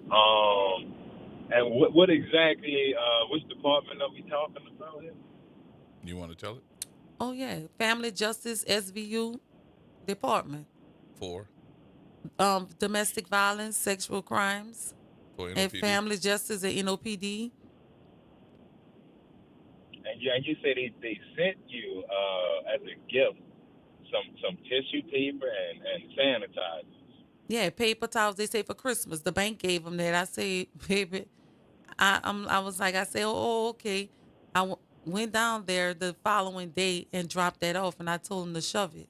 [SPEAKER 2] And what exactly, which department are we talking about here?
[SPEAKER 1] You want to tell it?
[SPEAKER 3] Oh, yeah. Family Justice SVU Department.
[SPEAKER 1] For?
[SPEAKER 3] Domestic violence, sexual crimes.
[SPEAKER 1] For NOPD.
[SPEAKER 3] And family justice at NOPD.
[SPEAKER 2] And you said they sent you as a gift some tissue paper and sanitizers.
[SPEAKER 3] Yeah, paper towels. They say for Christmas. The bank gave them that. I say, baby, I was like, I said, oh, okay. I went down there the following day and dropped that off, and I told them to shove it.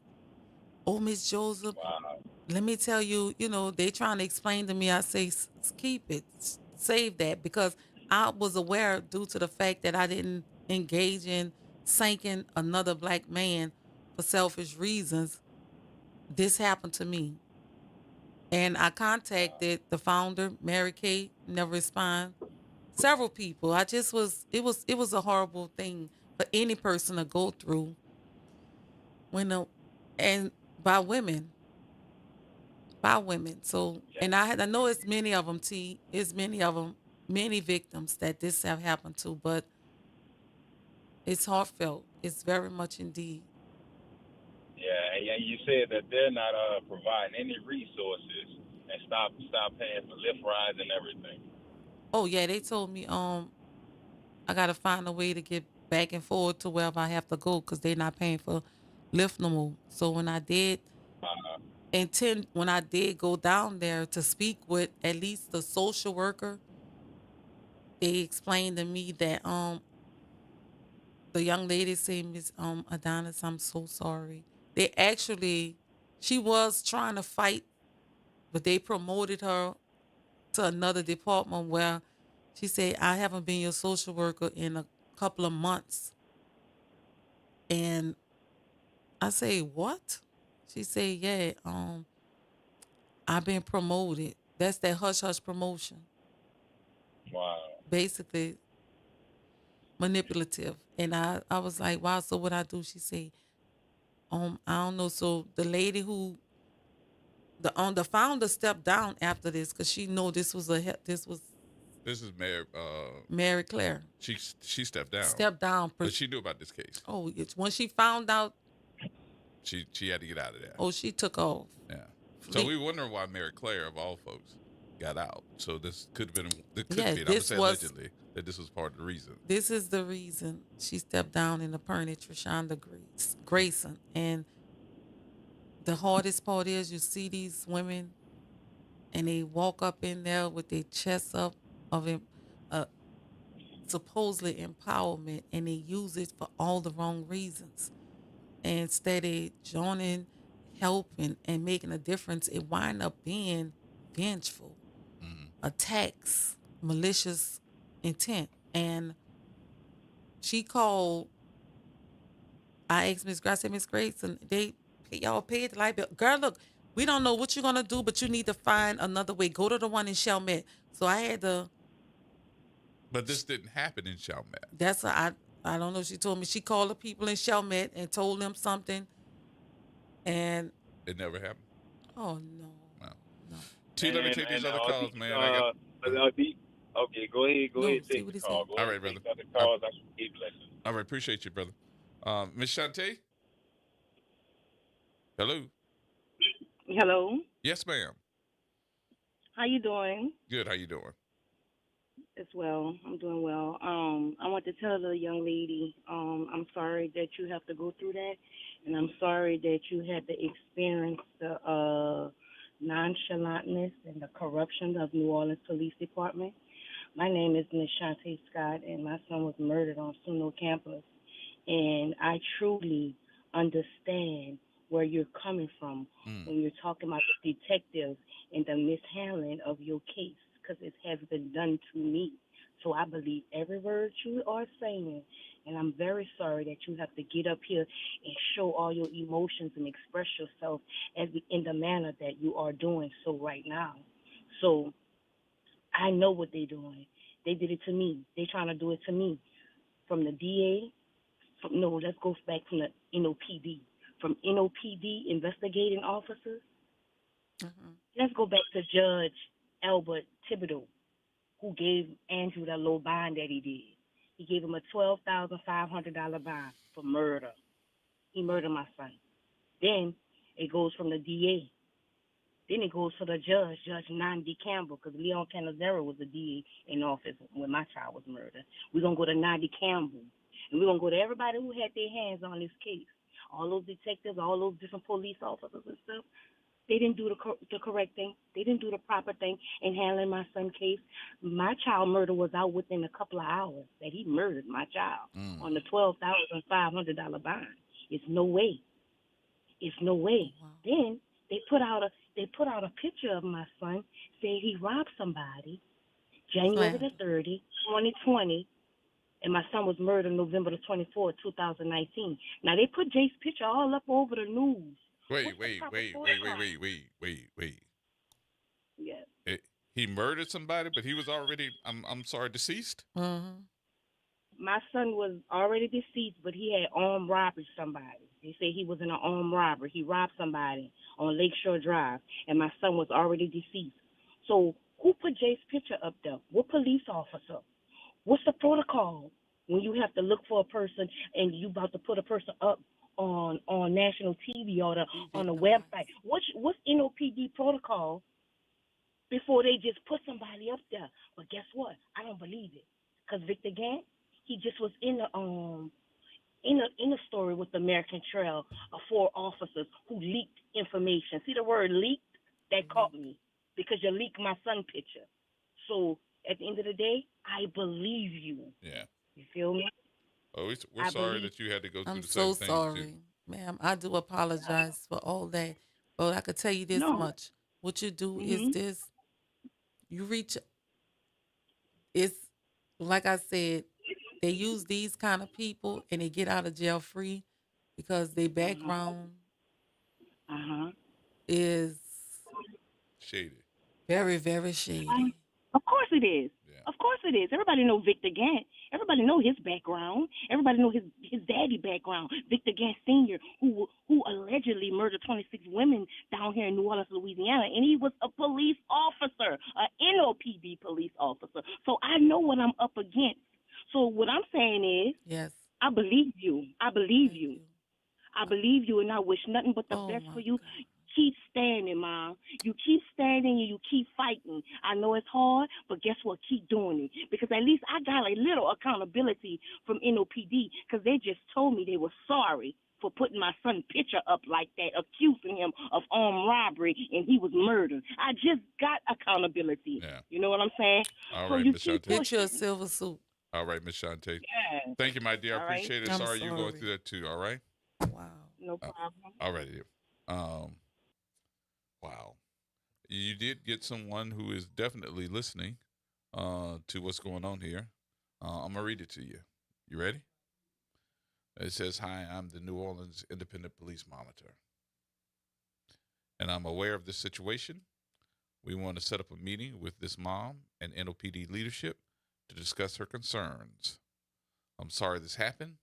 [SPEAKER 3] Oh, Miss Joseph,
[SPEAKER 2] wow.
[SPEAKER 3] Let me tell you, they trying to explain to me. I say, keep it, save that, because I was aware due to the fact that I didn't engage in sinking another black man for selfish reasons. This happened to me. And I contacted the founder, Mary Kay, never respond. Several people. It was a horrible thing for any person to go through and by women. So, and I know it's many of them, it's many of them, many victims that this have happened to, but it's heartfelt. It's very much indeed.
[SPEAKER 2] Yeah, and you said that they're not providing any resources and stop paying for lift rides and everything.
[SPEAKER 3] Oh yeah, they told me I gotta find a way to get back and forth to wherever I have to go because they're not paying for Lyft no more. So when I did go down there to speak with at least the social worker, they explained to me that the young lady said, Miss Adonis, I'm so sorry. She was trying to fight, but they promoted her to another department where she said, I haven't been your social worker in a couple of months. And I say, what? She said, yeah, I've been promoted. That's that hush-hush promotion.
[SPEAKER 2] Wow.
[SPEAKER 3] Basically manipulative. And I was like, wow, so what I do? She said, I don't know. So the lady the founder stepped down after this because she know this is
[SPEAKER 1] Mary.
[SPEAKER 3] Mary Claire.
[SPEAKER 1] She stepped down.
[SPEAKER 3] Stepped down.
[SPEAKER 1] But she knew about this case.
[SPEAKER 3] Oh, it's when she found out.
[SPEAKER 1] She had to get out of there.
[SPEAKER 3] Oh, she took off.
[SPEAKER 1] Yeah. So we wondering why Mary Claire, of all folks, got out. So this could have been. I'm gonna say allegedly that this was part of the reason.
[SPEAKER 3] This is the reason she stepped down in the permit, Trishonda Grayson. And the hardest part is you see these women and they walk up in there with their chests up of supposedly empowerment, and they use it for all the wrong reasons. And instead of joining, helping, and making a difference, it wind up being vengeful, attacks, malicious intent. And she called, I asked Miss Grace, Miss Grace, and y'all paid the light bill. Girl, look, we don't know what you're going to do, but you need to find another way. Go to the one in Chalmette. So I had to.
[SPEAKER 1] But this didn't happen in Chalmette.
[SPEAKER 3] I don't know. She told me she called the people in Chalmette and told them something. And.
[SPEAKER 1] It never happened?
[SPEAKER 3] Oh, no.
[SPEAKER 1] No. T, let me take these other calls, man.
[SPEAKER 2] Okay, go ahead. Take the call.
[SPEAKER 1] All right, brother. All right, appreciate you, brother. Miss Shantae? Hello?
[SPEAKER 4] Hello?
[SPEAKER 1] Yes, ma'am.
[SPEAKER 4] How you doing?
[SPEAKER 1] Good. How you doing?
[SPEAKER 4] As well. I'm doing well. I want to tell the young lady, I'm sorry that you have to go through that, and I'm sorry that you had to experience the nonchalantness and the corruption of New Orleans Police Department. My name is Miss Shantae Scott, and my son was murdered on SUNY campus, and I truly understand where you're coming from when you're talking about the detectives and the mishandling of your case, because it has been done to me. So I believe every word you are saying, and I'm very sorry that you have to get up here and show all your emotions and express yourself in the manner that you are doing so right now. So I know what they're doing. They did it to me. They're trying to do it to me. From the DA, let's go back from the NOPD. From NOPD investigating officers, let's go back to Judge Albert Thibodeau, who gave Andrew that low bond that he did. He gave him a $12,500 bond for murder. He murdered my son. Then it goes from the DA. Then it goes to the judge, Judge Nandi Campbell, because Leon Canizero was the DA in office when my child was murdered. We're going to go to Nandi Campbell. And we're going to go to everybody who had their hands on this case. All those detectives, all those different police officers and stuff, they didn't do the correct thing. They didn't do the proper thing in handling my son's case. My child murder was out within a couple of hours that he murdered my child on the $12,500 bond. It's no way. It's no way. Wow. Then they put out a picture of my son saying he robbed somebody January the 30th, 2020. And my son was murdered November the 24th, 2019. Now, they put Jake's picture all up over the news.
[SPEAKER 1] Wait.
[SPEAKER 4] Yes.
[SPEAKER 1] He murdered somebody, but he was already, I'm sorry, deceased?
[SPEAKER 3] Mm-hmm.
[SPEAKER 4] My son was already deceased, but he had armed robbery somebody. They say he was in an armed robbery. He robbed somebody on Lakeshore Drive, and my son was already deceased. So who put Jay's picture up there? What police officer? What's the protocol when you have to look for a person and you about to put a person up on national TV or on the website? What's NOPD protocol before they just put somebody up there? But guess what? I don't believe it, because Victor Gant, he just was in the story with the American Trail of 4 officers who leaked information. See the word leaked? That caught me, because you leaked my son picture. So at the end of the day, I believe you.
[SPEAKER 1] Yeah.
[SPEAKER 4] You feel me?
[SPEAKER 1] Oh, we're sorry that you had to go through
[SPEAKER 3] I'm
[SPEAKER 1] the
[SPEAKER 3] so
[SPEAKER 1] same thing.
[SPEAKER 3] sorry, ma'am. I do apologize for all that. But I could tell you this much. What you do is this. You reach, it's like I said, they use these kind of people and they get out of jail free because their background is
[SPEAKER 1] Shady.
[SPEAKER 3] very, very shady.
[SPEAKER 4] Of course it is. Of course it is. Everybody know Victor Gant. Everybody know his background. Everybody know his daddy background. Victor Gant Sr., who allegedly murdered 26 women down here in New Orleans, Louisiana, and he was a police officer, an NOPD police officer. So I know what I'm up against. So what I'm saying is,
[SPEAKER 3] yes,
[SPEAKER 4] I believe you. I believe you. I believe you, and I wish nothing but the best for you. Keep standing, Mom. You keep standing and you keep fighting. I know it's hard, but guess what? Keep doing it. Because at least I got a little accountability from NOPD, because they just told me they were sorry for putting my son's picture up like that, accusing him of armed robbery, and he was murdered. I just got accountability.
[SPEAKER 1] Yeah.
[SPEAKER 4] You know what I'm saying?
[SPEAKER 1] All
[SPEAKER 4] So
[SPEAKER 1] right,
[SPEAKER 4] you
[SPEAKER 1] Miss
[SPEAKER 4] keep
[SPEAKER 1] Shantae.
[SPEAKER 3] Get you a silver suit.
[SPEAKER 1] All right, Miss Shantae.
[SPEAKER 4] Yeah.
[SPEAKER 1] Thank you, my dear. I
[SPEAKER 4] All right.
[SPEAKER 1] appreciate it.
[SPEAKER 3] I'm
[SPEAKER 1] Sorry you're going
[SPEAKER 3] sorry.
[SPEAKER 1] through that too. All right.
[SPEAKER 3] Wow.
[SPEAKER 4] No problem.
[SPEAKER 1] All right. Wow. You did get someone who is definitely listening to what's going on here. I'm going to read it to you. You ready? It says, "Hi, I'm the New Orleans Independent Police Monitor, and I'm aware of this situation. We want to set up a meeting with this mom and NOPD leadership to discuss her concerns. I'm sorry this happened,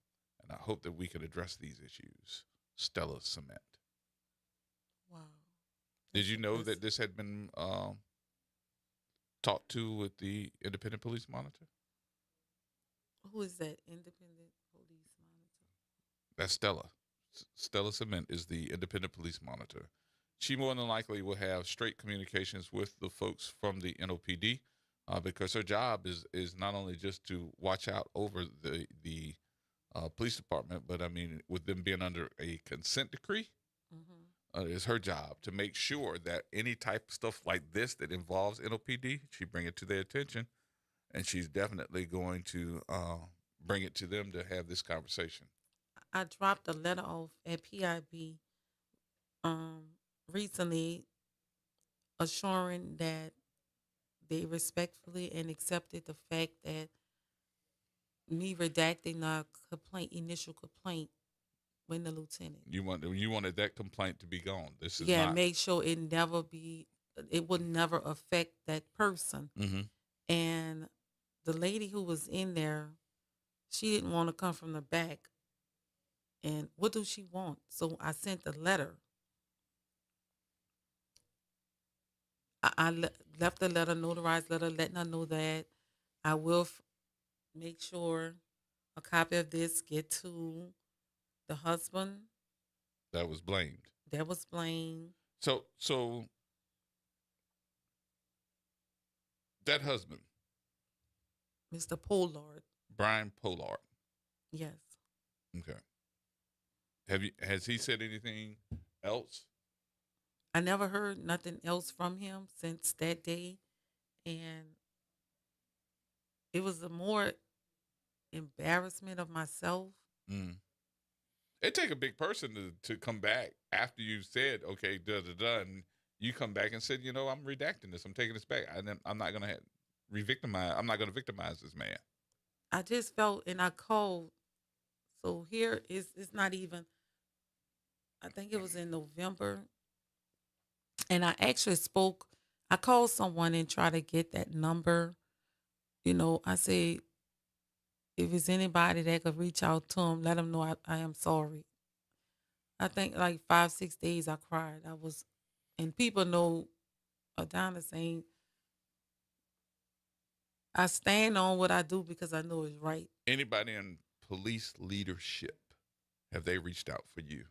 [SPEAKER 1] and I hope that we can address these issues. Stella Cement."
[SPEAKER 3] Wow.
[SPEAKER 1] Did you know that this had been talked to with the Independent Police Monitor?
[SPEAKER 3] Who is that? Independent police monitor.
[SPEAKER 1] That's Stella. Stella Cement is the Independent Police Monitor. She more than likely will have straight communications with the folks from the NOPD because her job is not only just to watch out over the police department, but I mean, with them being under a consent decree, it's her job to make sure that any type of stuff like this that involves NOPD, she bring it to their attention, and she's definitely going to bring it to them to have this conversation.
[SPEAKER 3] I dropped a letter off at PIB recently assuring that they respectfully and accepted the fact that me redacting the initial complaint when the lieutenant.
[SPEAKER 1] You wanted that complaint to be gone. This is
[SPEAKER 3] Yeah, make sure it would never affect that person.
[SPEAKER 1] Mm-hmm.
[SPEAKER 3] And the lady who was in there, she didn't want to come from the back. And what does she want? So I sent a letter. I left a letter, notarized letter, letting her know that I will make sure a copy of this get to the husband
[SPEAKER 1] that was blamed. So that husband,
[SPEAKER 3] Mr. Pollard.
[SPEAKER 1] Brian Pollard.
[SPEAKER 3] Yes.
[SPEAKER 1] Okay. Has he said anything else?
[SPEAKER 3] I never heard nothing else from him since that day, and it was a more embarrassment of myself.
[SPEAKER 1] Mm. It take a big person to come back after you said, okay, and you come back and said, I'm redacting this. I'm taking this back. I'm not going to re-victimize. I'm not going to victimize this man.
[SPEAKER 3] I just felt, and I called. So here it's not even, I think it was in November. And I actually I called someone and try to get that number. You know, I say, if it's anybody that could reach out to him, let him know I am sorry. I think like 5-6 days I cried. And people know Adonis ain't. I stand on what I do because I know it's right.
[SPEAKER 1] Anybody in police leadership, have they reached out for you?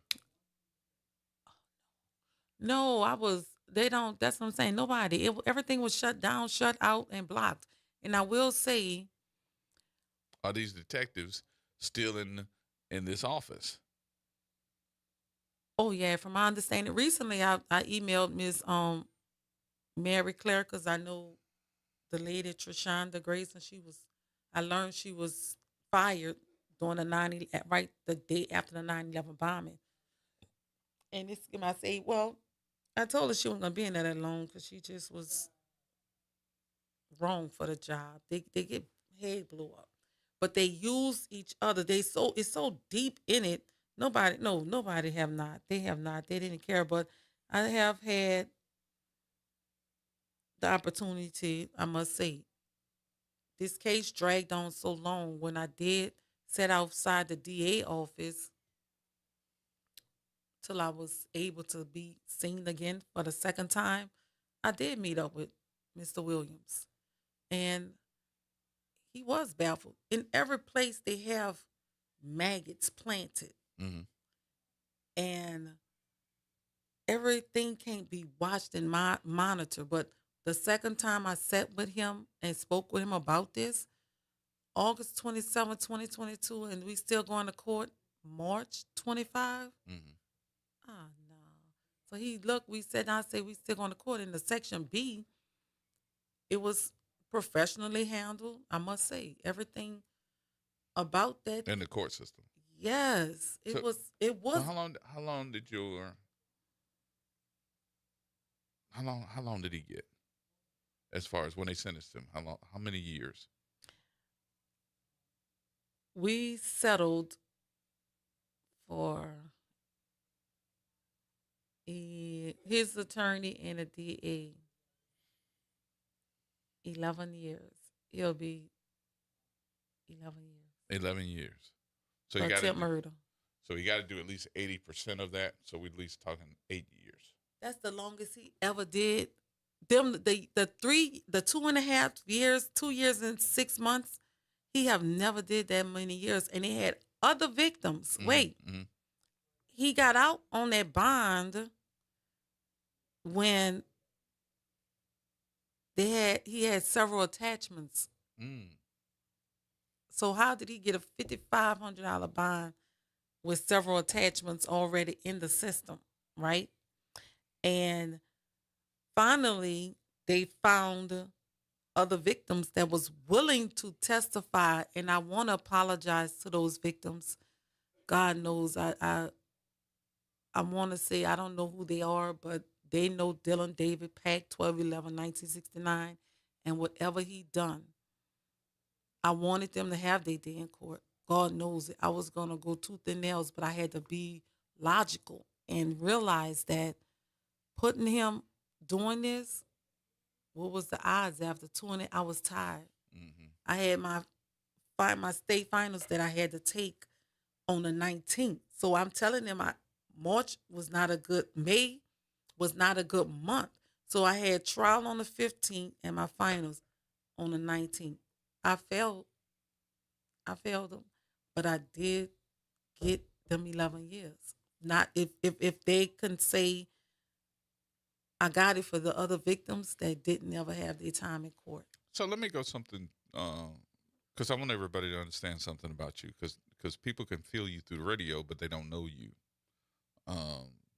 [SPEAKER 3] No, they don't, that's what I'm saying. Nobody. Everything was shut down, shut out, and blocked. And I will say,
[SPEAKER 1] Are these detectives still in this office?
[SPEAKER 3] oh yeah, from my understanding, recently I emailed Miss Mary Claire because I know the lady Trishonda Grayson. I learned she was fired during the day after the 9/11 bombing. And I say, well, I told her she wasn't gonna be in there that long because she just was wrong for the job. They get head blew up, but they use each other. It's so deep in it. Nobody have not. They have not. They didn't care. But I have had the opportunity. I must say, this case dragged on so long. When I did sit outside the DA office till I was able to be seen again for the second time, I did meet up with Mr. Williams. And he was baffled. In every place they have maggots planted.
[SPEAKER 1] Mm-hmm.
[SPEAKER 3] And everything can't be watched and monitored. But the second time I sat with him and spoke with him about this, August 27, 2022, and we still going to court March 25.
[SPEAKER 1] Mm-hmm.
[SPEAKER 3] No. So we said we still going to court. In the section B, it was professionally handled. I must say, everything about that.
[SPEAKER 1] In the court system.
[SPEAKER 3] Yes, it was.
[SPEAKER 1] So how long did how long did he get? As far as when they sentenced him, how many years?
[SPEAKER 3] We settled for his attorney and a DA 11 years. He'll be 11 years.
[SPEAKER 1] 11 years. So
[SPEAKER 3] for attempt murder.
[SPEAKER 1] So he got to do at least 80% of that. So we're at least talking 8 years.
[SPEAKER 3] That's the longest he ever did. The 2.5 years, 2 years and 6 months, he have never did that many years. And he had other victims.
[SPEAKER 1] Mm-hmm.
[SPEAKER 3] Wait, he got out on that bond when he had several attachments. So how did he get a $5,500 bond with several attachments already in the system, right? And finally, they found other victims that was willing to testify, and I want to apologize to those victims. God knows I want to say I don't know who they are, but they know Dylan David Pack, 12/11/1969, and whatever he done. I wanted them to have their day in court. God knows it. I was going to go tooth and nails, but I had to be logical and realize that putting him doing this, what was the odds after 2 I was tired.
[SPEAKER 1] Mm-hmm.
[SPEAKER 3] I had my state finals that I had to take on the 19th. So I'm telling them March was not a good, May was not a good month. So I had trial on the 15th and my finals on the 19th. I failed them, but I did get them 11 years. Not if they can say I got it for the other victims that didn't ever have their time in court.
[SPEAKER 1] So let me go something, because I want everybody to understand something about you, because people can feel you through the radio, but they don't know you.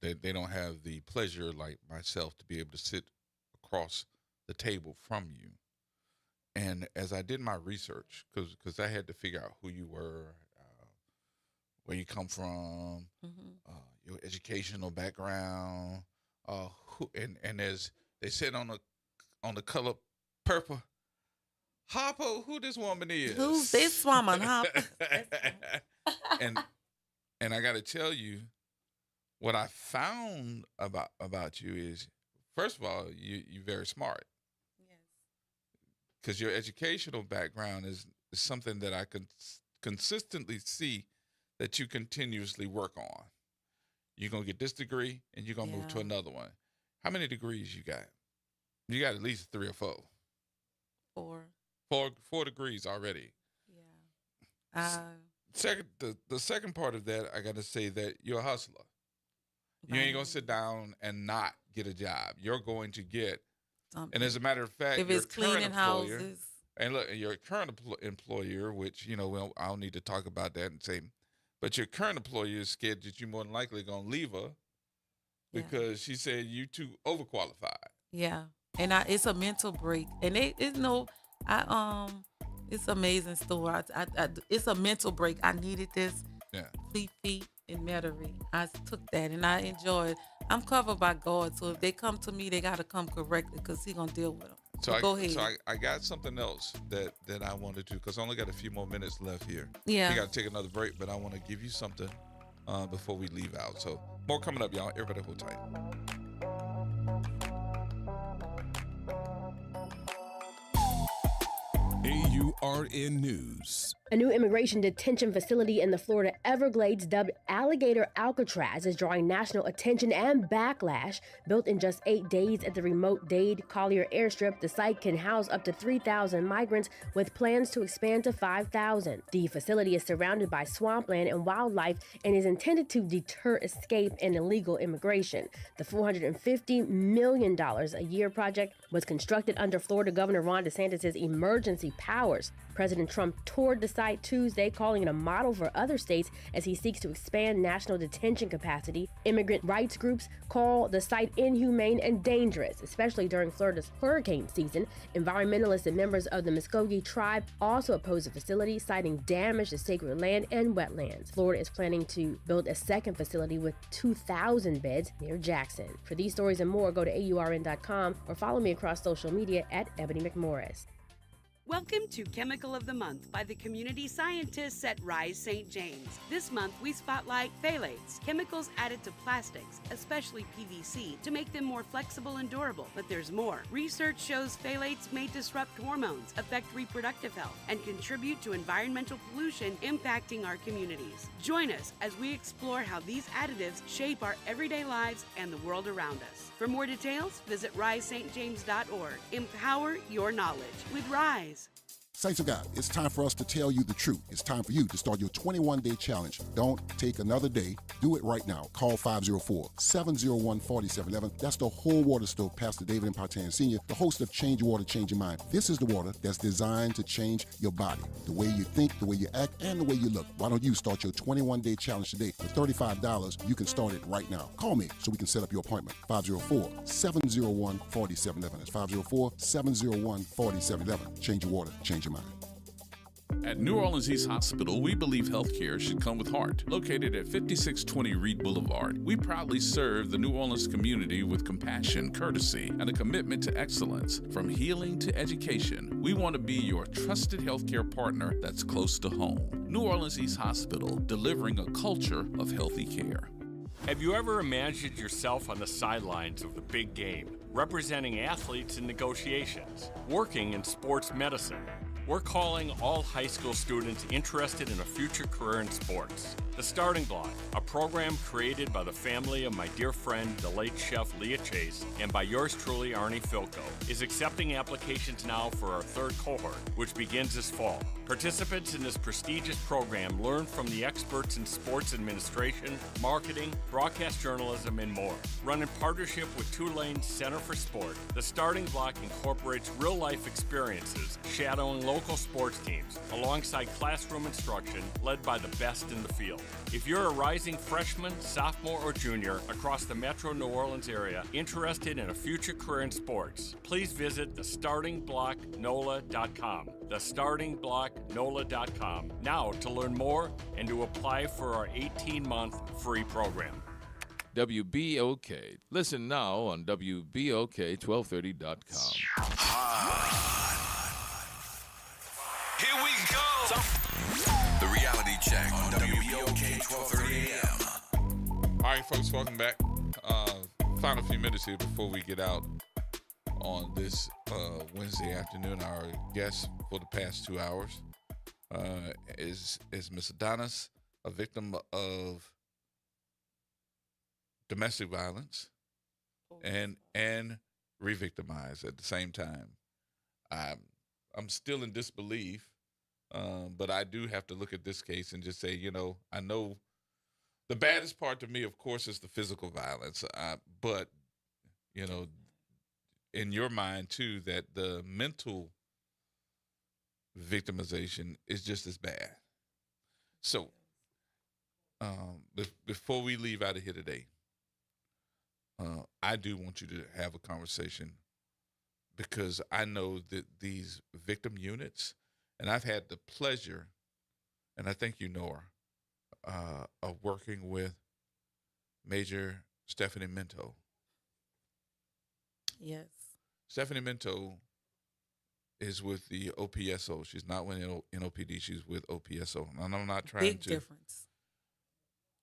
[SPEAKER 1] They don't have the pleasure, like myself, to be able to sit across the table from you. And as I did my research, because I had to figure out who you were, where you come from, your educational background, and as they said on the color purple, Harper, who this woman is?
[SPEAKER 3] Who's this woman, Harper?
[SPEAKER 1] and I got to tell you, what I found about you is first of all, you're very smart. Yes. Because your educational background is something that I can consistently see that you continuously work on. You're going to get this degree, and you're going to move to another one. How many degrees you got? You got at least 3 or 4.
[SPEAKER 3] 4.
[SPEAKER 1] 4 degrees already.
[SPEAKER 3] Yeah.
[SPEAKER 1] The second part of that, I got to say that you're a hustler. You ain't going to sit down and not get a job. You're going to get, and as a matter of fact,
[SPEAKER 3] if it's cleaning houses.
[SPEAKER 1] And look, your current employer, which, I don't need to talk about that and say, but your current employer is scared that you're more than likely going to leave her because she said you too overqualified.
[SPEAKER 3] Yeah. And it's a mental break. And it's amazing store. It's a mental break. I needed this.
[SPEAKER 1] Yeah.
[SPEAKER 3] Fleet Feet in Metairie. I took that and I enjoyed. I'm covered by God, so if they come to me, they got to come correctly because He's going to deal with them. So go ahead.
[SPEAKER 1] So I got something else that I want to do because I only got a few more minutes left here.
[SPEAKER 3] Yeah.
[SPEAKER 1] We got to take another break, but I want to give you something before we leave out. So more coming up, y'all. Everybody hold tight.
[SPEAKER 19] AURN News.
[SPEAKER 7] A new immigration detention facility in the Florida Everglades dubbed Alligator Alcatraz is drawing national attention and backlash. Built in just 8 days at the remote Dade Collier airstrip, the site can house up to 3,000 migrants with plans to expand to 5,000. The facility is surrounded by swampland and wildlife and is intended to deter escape and illegal immigration. The $450 million a year project was constructed under Florida Governor Ron DeSantis' emergency powers. President Trump toured the site Tuesday, calling it a model for other states as he seeks to expand national detention capacity. Immigrant rights groups call the site inhumane and dangerous, especially during Florida's hurricane season. Environmentalists and members of the Muskogee tribe also oppose the facility, citing damage to sacred land and wetlands. Florida is planning to build a second facility with 2,000 beds near Jackson. For these stories and more, go to AURN.com or follow me across social media at Ebony McMorris.
[SPEAKER 22] Welcome to Chemical of the Month by the community scientists at Rise St. James. This month, we spotlight phthalates, chemicals added to plastics, especially PVC, to make them more flexible and durable. But there's more. Research shows phthalates may disrupt hormones, affect reproductive health, and contribute to environmental pollution impacting our communities. Join us as we explore how these additives shape our everyday lives and the world around us. For more details, visit risestjames.org. Empower your knowledge with Rise.
[SPEAKER 23] Saints of God, it's time for us to tell you the truth. It's time for you to start your 21-day challenge. Don't take another day. Do it right now. Call 504-701-4711. That's the Whole Water Stove, Pastor David Impartian Sr., the host of Change Your Water, Change Your Mind. This is the water that's designed to change your body, the way you think, the way you act, and the way you look. Why don't you start your 21-day challenge today? For $35, you can start it right now. Call me so we can set up your appointment. 504-701-4711. That's 504-701-4711. Change your water, change your mind.
[SPEAKER 1] At New Orleans East Hospital, we believe healthcare should come with heart. Located at 5620 Reed Boulevard, we proudly serve the New Orleans community with compassion, courtesy, and a commitment to excellence. From healing to education, we want to be your trusted healthcare partner that's close to home. New Orleans East Hospital, delivering a culture of healthy care.
[SPEAKER 5] Have you ever imagined yourself on the sidelines of the big game, representing athletes in negotiations, working in sports medicine? We're calling all high school students interested in a future career in sports. The Starting Block, a program created by the family of my dear friend, the late chef Leah Chase, and by yours truly, Arnie Filko, is accepting applications now for our third cohort, which begins this fall. Participants in this prestigious program learn from the experts in sports administration, marketing, broadcast journalism, and more. Run in partnership with Tulane Center for Sport, the Starting Block incorporates real-life experiences shadowing local sports teams alongside classroom instruction led by the best in the field. If you're a rising freshman, sophomore, or junior across the metro New Orleans area interested in a future career in sports, please visit thestartingblocknola.com. Thestartingblocknola.com now to learn more and to apply for our 18-month free program.
[SPEAKER 10] WBOK. Listen now on WBOK1230.com.
[SPEAKER 9] Here we go. The reality check on WBOK 1230 AM.
[SPEAKER 1] All right, folks, welcome back. final few minutes here before we get out on this Wednesday afternoon. Our guest for the past 2 hours is Miss Adonis, a victim of domestic violence and re-victimized at the same time. I'm still in disbelief, but I do have to look at this case and just say, I know the baddest part to me, of course, is the physical violence, but, in your mind, too, that the mental victimization is just as bad. So before we leave out of here today, I do want you to have a conversation, because I know that these victim units, and I've had the pleasure, and I think you know her, of working with Major Stephanie Minto.
[SPEAKER 3] Yes.
[SPEAKER 1] Stephanie Minto is with the OPSO. She's not with NOPD. She's with OPSO. And I'm not trying
[SPEAKER 3] Big
[SPEAKER 1] to.
[SPEAKER 3] difference.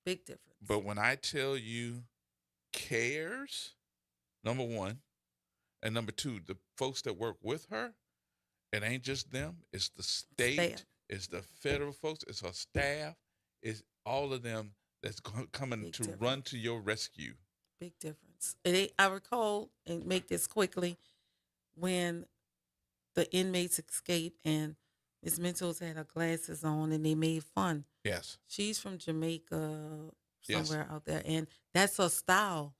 [SPEAKER 3] Big difference.
[SPEAKER 1] But when I tell you cares, number one, and number two, the folks that work with her, it ain't just them. It's the state. It's the federal folks. It's her staff. It's all of them that's coming
[SPEAKER 3] Big
[SPEAKER 1] to
[SPEAKER 3] difference.
[SPEAKER 1] run to your rescue.
[SPEAKER 3] Big difference. I recall, and make this quickly, when the inmates escaped and Ms. Mentos had her glasses on and they made fun.
[SPEAKER 1] Yes.
[SPEAKER 3] She's from Jamaica,
[SPEAKER 1] Yes.
[SPEAKER 3] somewhere out there, and that's her style.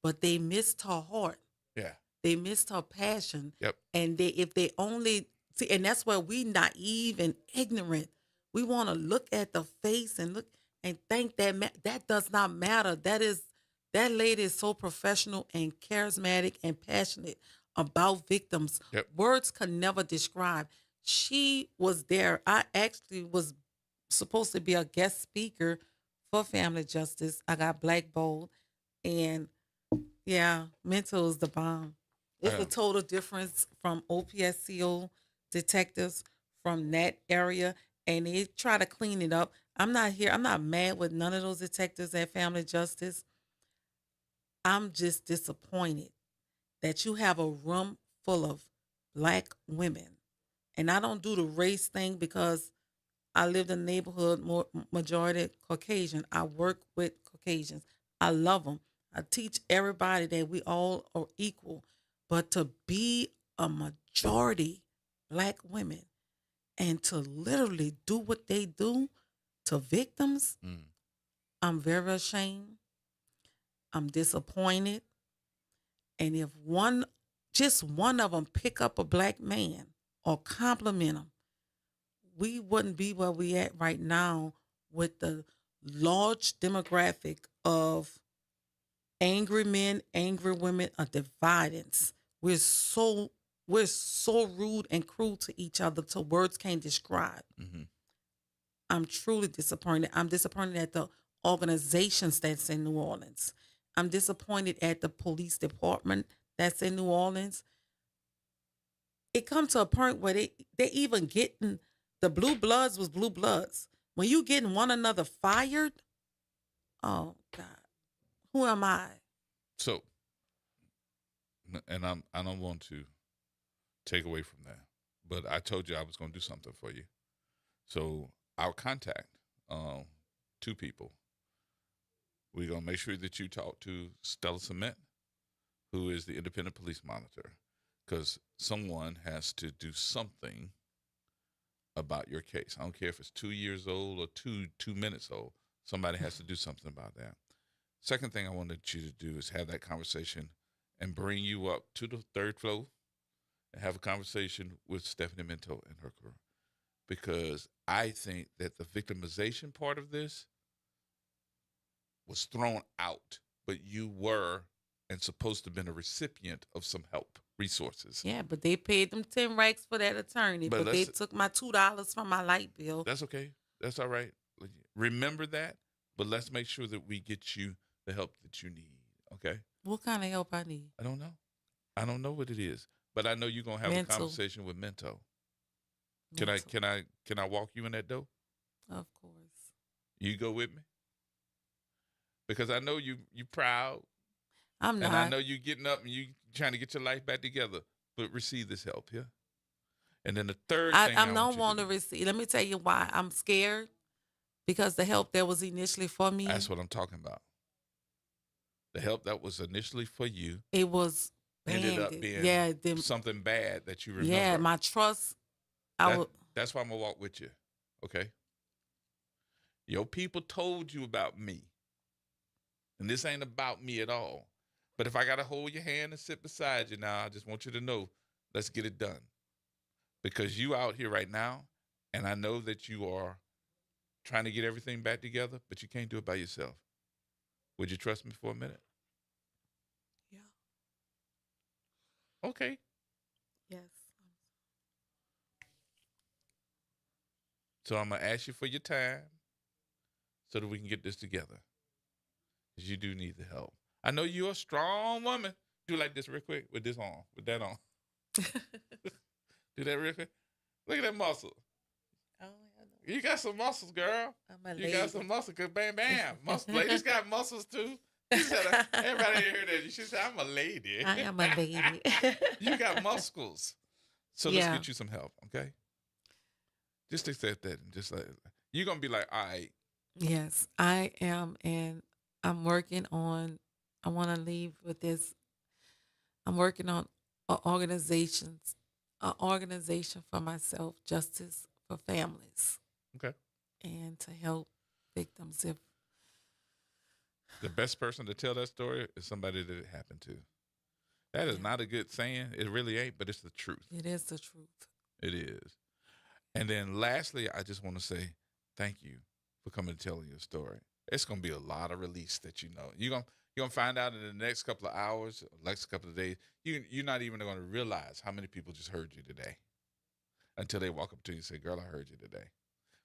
[SPEAKER 3] But they missed her heart.
[SPEAKER 1] Yeah.
[SPEAKER 3] They missed her passion.
[SPEAKER 1] Yep.
[SPEAKER 3] And if they only see, and that's where we naive and ignorant. We want to look at the face and look and think that that does not matter. That lady is so professional and charismatic and passionate about victims.
[SPEAKER 1] Yep.
[SPEAKER 3] Words can never describe. She was there. I actually was supposed to be a guest speaker for Family Justice. I got blackballed, and yeah, Mental is the bomb. It's a total difference from OPSCO detectives from that area, and they try to clean it up. I'm not mad with none of those detectives at Family Justice. I'm just disappointed that you have a room full of black women. And I don't do the race thing because I lived in a neighborhood majority Caucasian. I work with Caucasians. I love them. I teach everybody that we all are equal. But to be a majority black women and to literally do what they do to victims, I'm very ashamed. I'm disappointed. And if just one of them pick up a black man or compliment him, we wouldn't be where we at right now with the large demographic of angry men, angry women, a dividance. We're so rude and cruel to each other till words can't describe.
[SPEAKER 1] Mm-hmm.
[SPEAKER 3] I'm truly disappointed. I'm disappointed at the organizations that's in New Orleans. I'm disappointed at the police department that's in New Orleans. It comes to a point where they even getting the blue bloods was blue bloods. When you getting one another fired, oh God, who am I?
[SPEAKER 1] So, and I don't want to take away from that, but I told you I was going to do something for you. So I'll contact two people. We're going to make sure that you talk to Stella Cement, who is the independent police monitor, because someone has to do something about your case. I don't care if it's 2 years old or 2 minutes old. Somebody has to do something about that. Second thing I wanted you to do is have that conversation and bring you up to the third floor and have a conversation with Stephanie Minto and her crew, because I think that the victimization part of this was thrown out, but you were and supposed to have been a recipient of some help, resources.
[SPEAKER 3] Yeah, but they paid them 10 racks for that attorney,
[SPEAKER 1] But
[SPEAKER 3] but they took my $2 from my light bill.
[SPEAKER 1] That's okay. That's all right. Remember that, but let's make sure that we get you the help that you need, okay?
[SPEAKER 3] What kind of help I need?
[SPEAKER 1] I don't know. I don't know what it is, but I know you're going to have a conversation with Minto. Can I walk you in that door?
[SPEAKER 3] Of course.
[SPEAKER 1] You go with me? Because I know you proud.
[SPEAKER 3] I'm not.
[SPEAKER 1] And I know you getting up and you trying to get your life back together, but receive this help here. And then the third thing
[SPEAKER 3] I don't want to receive. Let me tell you why I'm scared. Because the help that was initially for me.
[SPEAKER 1] That's what I'm talking about. The help that was initially for you.
[SPEAKER 3] It was
[SPEAKER 1] ended up being something bad that you remember.
[SPEAKER 3] Yeah, my trust.
[SPEAKER 1] That's why I'm going to walk with you. Okay? Your people told you about me. And this ain't about me at all. But if I got to hold your hand and sit beside you now, I just want you to know, let's get it done. Because you out here right now, and I know that you are trying to get everything back together, but you can't do it by yourself. Would you trust me for a minute?
[SPEAKER 3] Yeah.
[SPEAKER 1] Okay.
[SPEAKER 3] Yes.
[SPEAKER 1] So I'm going to ask you for your time so that we can get this together. Because you do need the help. I know you're a strong woman. Do like this real quick with this on, with that on. Do that real quick. Look at that muscle.
[SPEAKER 3] Oh,
[SPEAKER 1] you got some muscles, girl. You got some muscles, cause bam, bam. Ladies got muscles too. She said, everybody heard that. She said, I'm a lady.
[SPEAKER 3] I am a lady.
[SPEAKER 1] You got muscles. So let's get you some help, okay? Just accept that and just like, you're going to be like, all right.
[SPEAKER 3] Yes, I am. And I'm working on, I want to leave with this. I'm working on an organization for myself, Justice for Families.
[SPEAKER 1] Okay.
[SPEAKER 3] And to help victims. If
[SPEAKER 1] the best person to tell that story is somebody that it happened to. That is not a good saying. It really ain't, but it's the truth.
[SPEAKER 3] It is the truth.
[SPEAKER 1] It is. And then lastly, I just want to say thank you for coming and telling your story. It's going to be a lot of release that you know. You're going to find out in the next couple of hours, next couple of days. You're not even going to realize how many people just heard you today until they walk up to you and say, girl, I heard you today.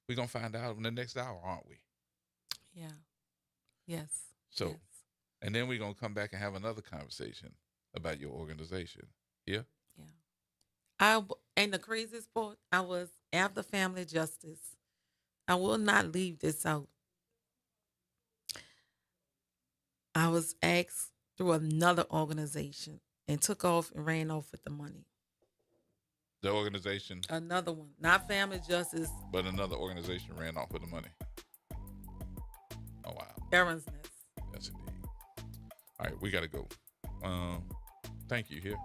[SPEAKER 1] We're going to find out in the next hour, aren't we?
[SPEAKER 3] Yeah. Yes.
[SPEAKER 1] So,
[SPEAKER 3] yes.
[SPEAKER 1] And then we're going to come back and have another conversation about your organization. Yeah?
[SPEAKER 3] Yeah. And the craziest part, I was after Family Justice. I will not leave this out. I was asked through another organization and took off and ran off with the money.
[SPEAKER 1] The organization?
[SPEAKER 3] Another one. Not Family Justice.
[SPEAKER 1] But another organization ran off with the money. Oh, wow.
[SPEAKER 3] Aaron's Nest.
[SPEAKER 1] Yes, indeed. All right, we got to go. Thank you here.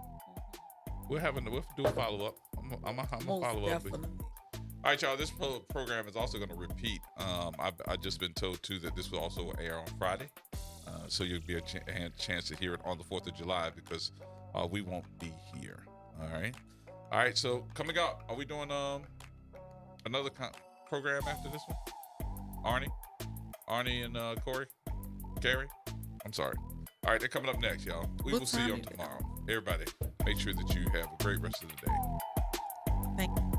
[SPEAKER 1] We'll do a follow-up. I'm going to follow up. All right, y'all. This program is also going to repeat. I've just been told, too, that this will also air on Friday. So you'll be a chance to hear it on the 4th of July because we won't be here. All right. All right. So coming up, are we doing another program after this one? Arnie and Carrie? I'm sorry. All right. They're coming up next, y'all. We will see you on tomorrow. Everybody, make sure that you have a great rest of the day.
[SPEAKER 3] Thank you.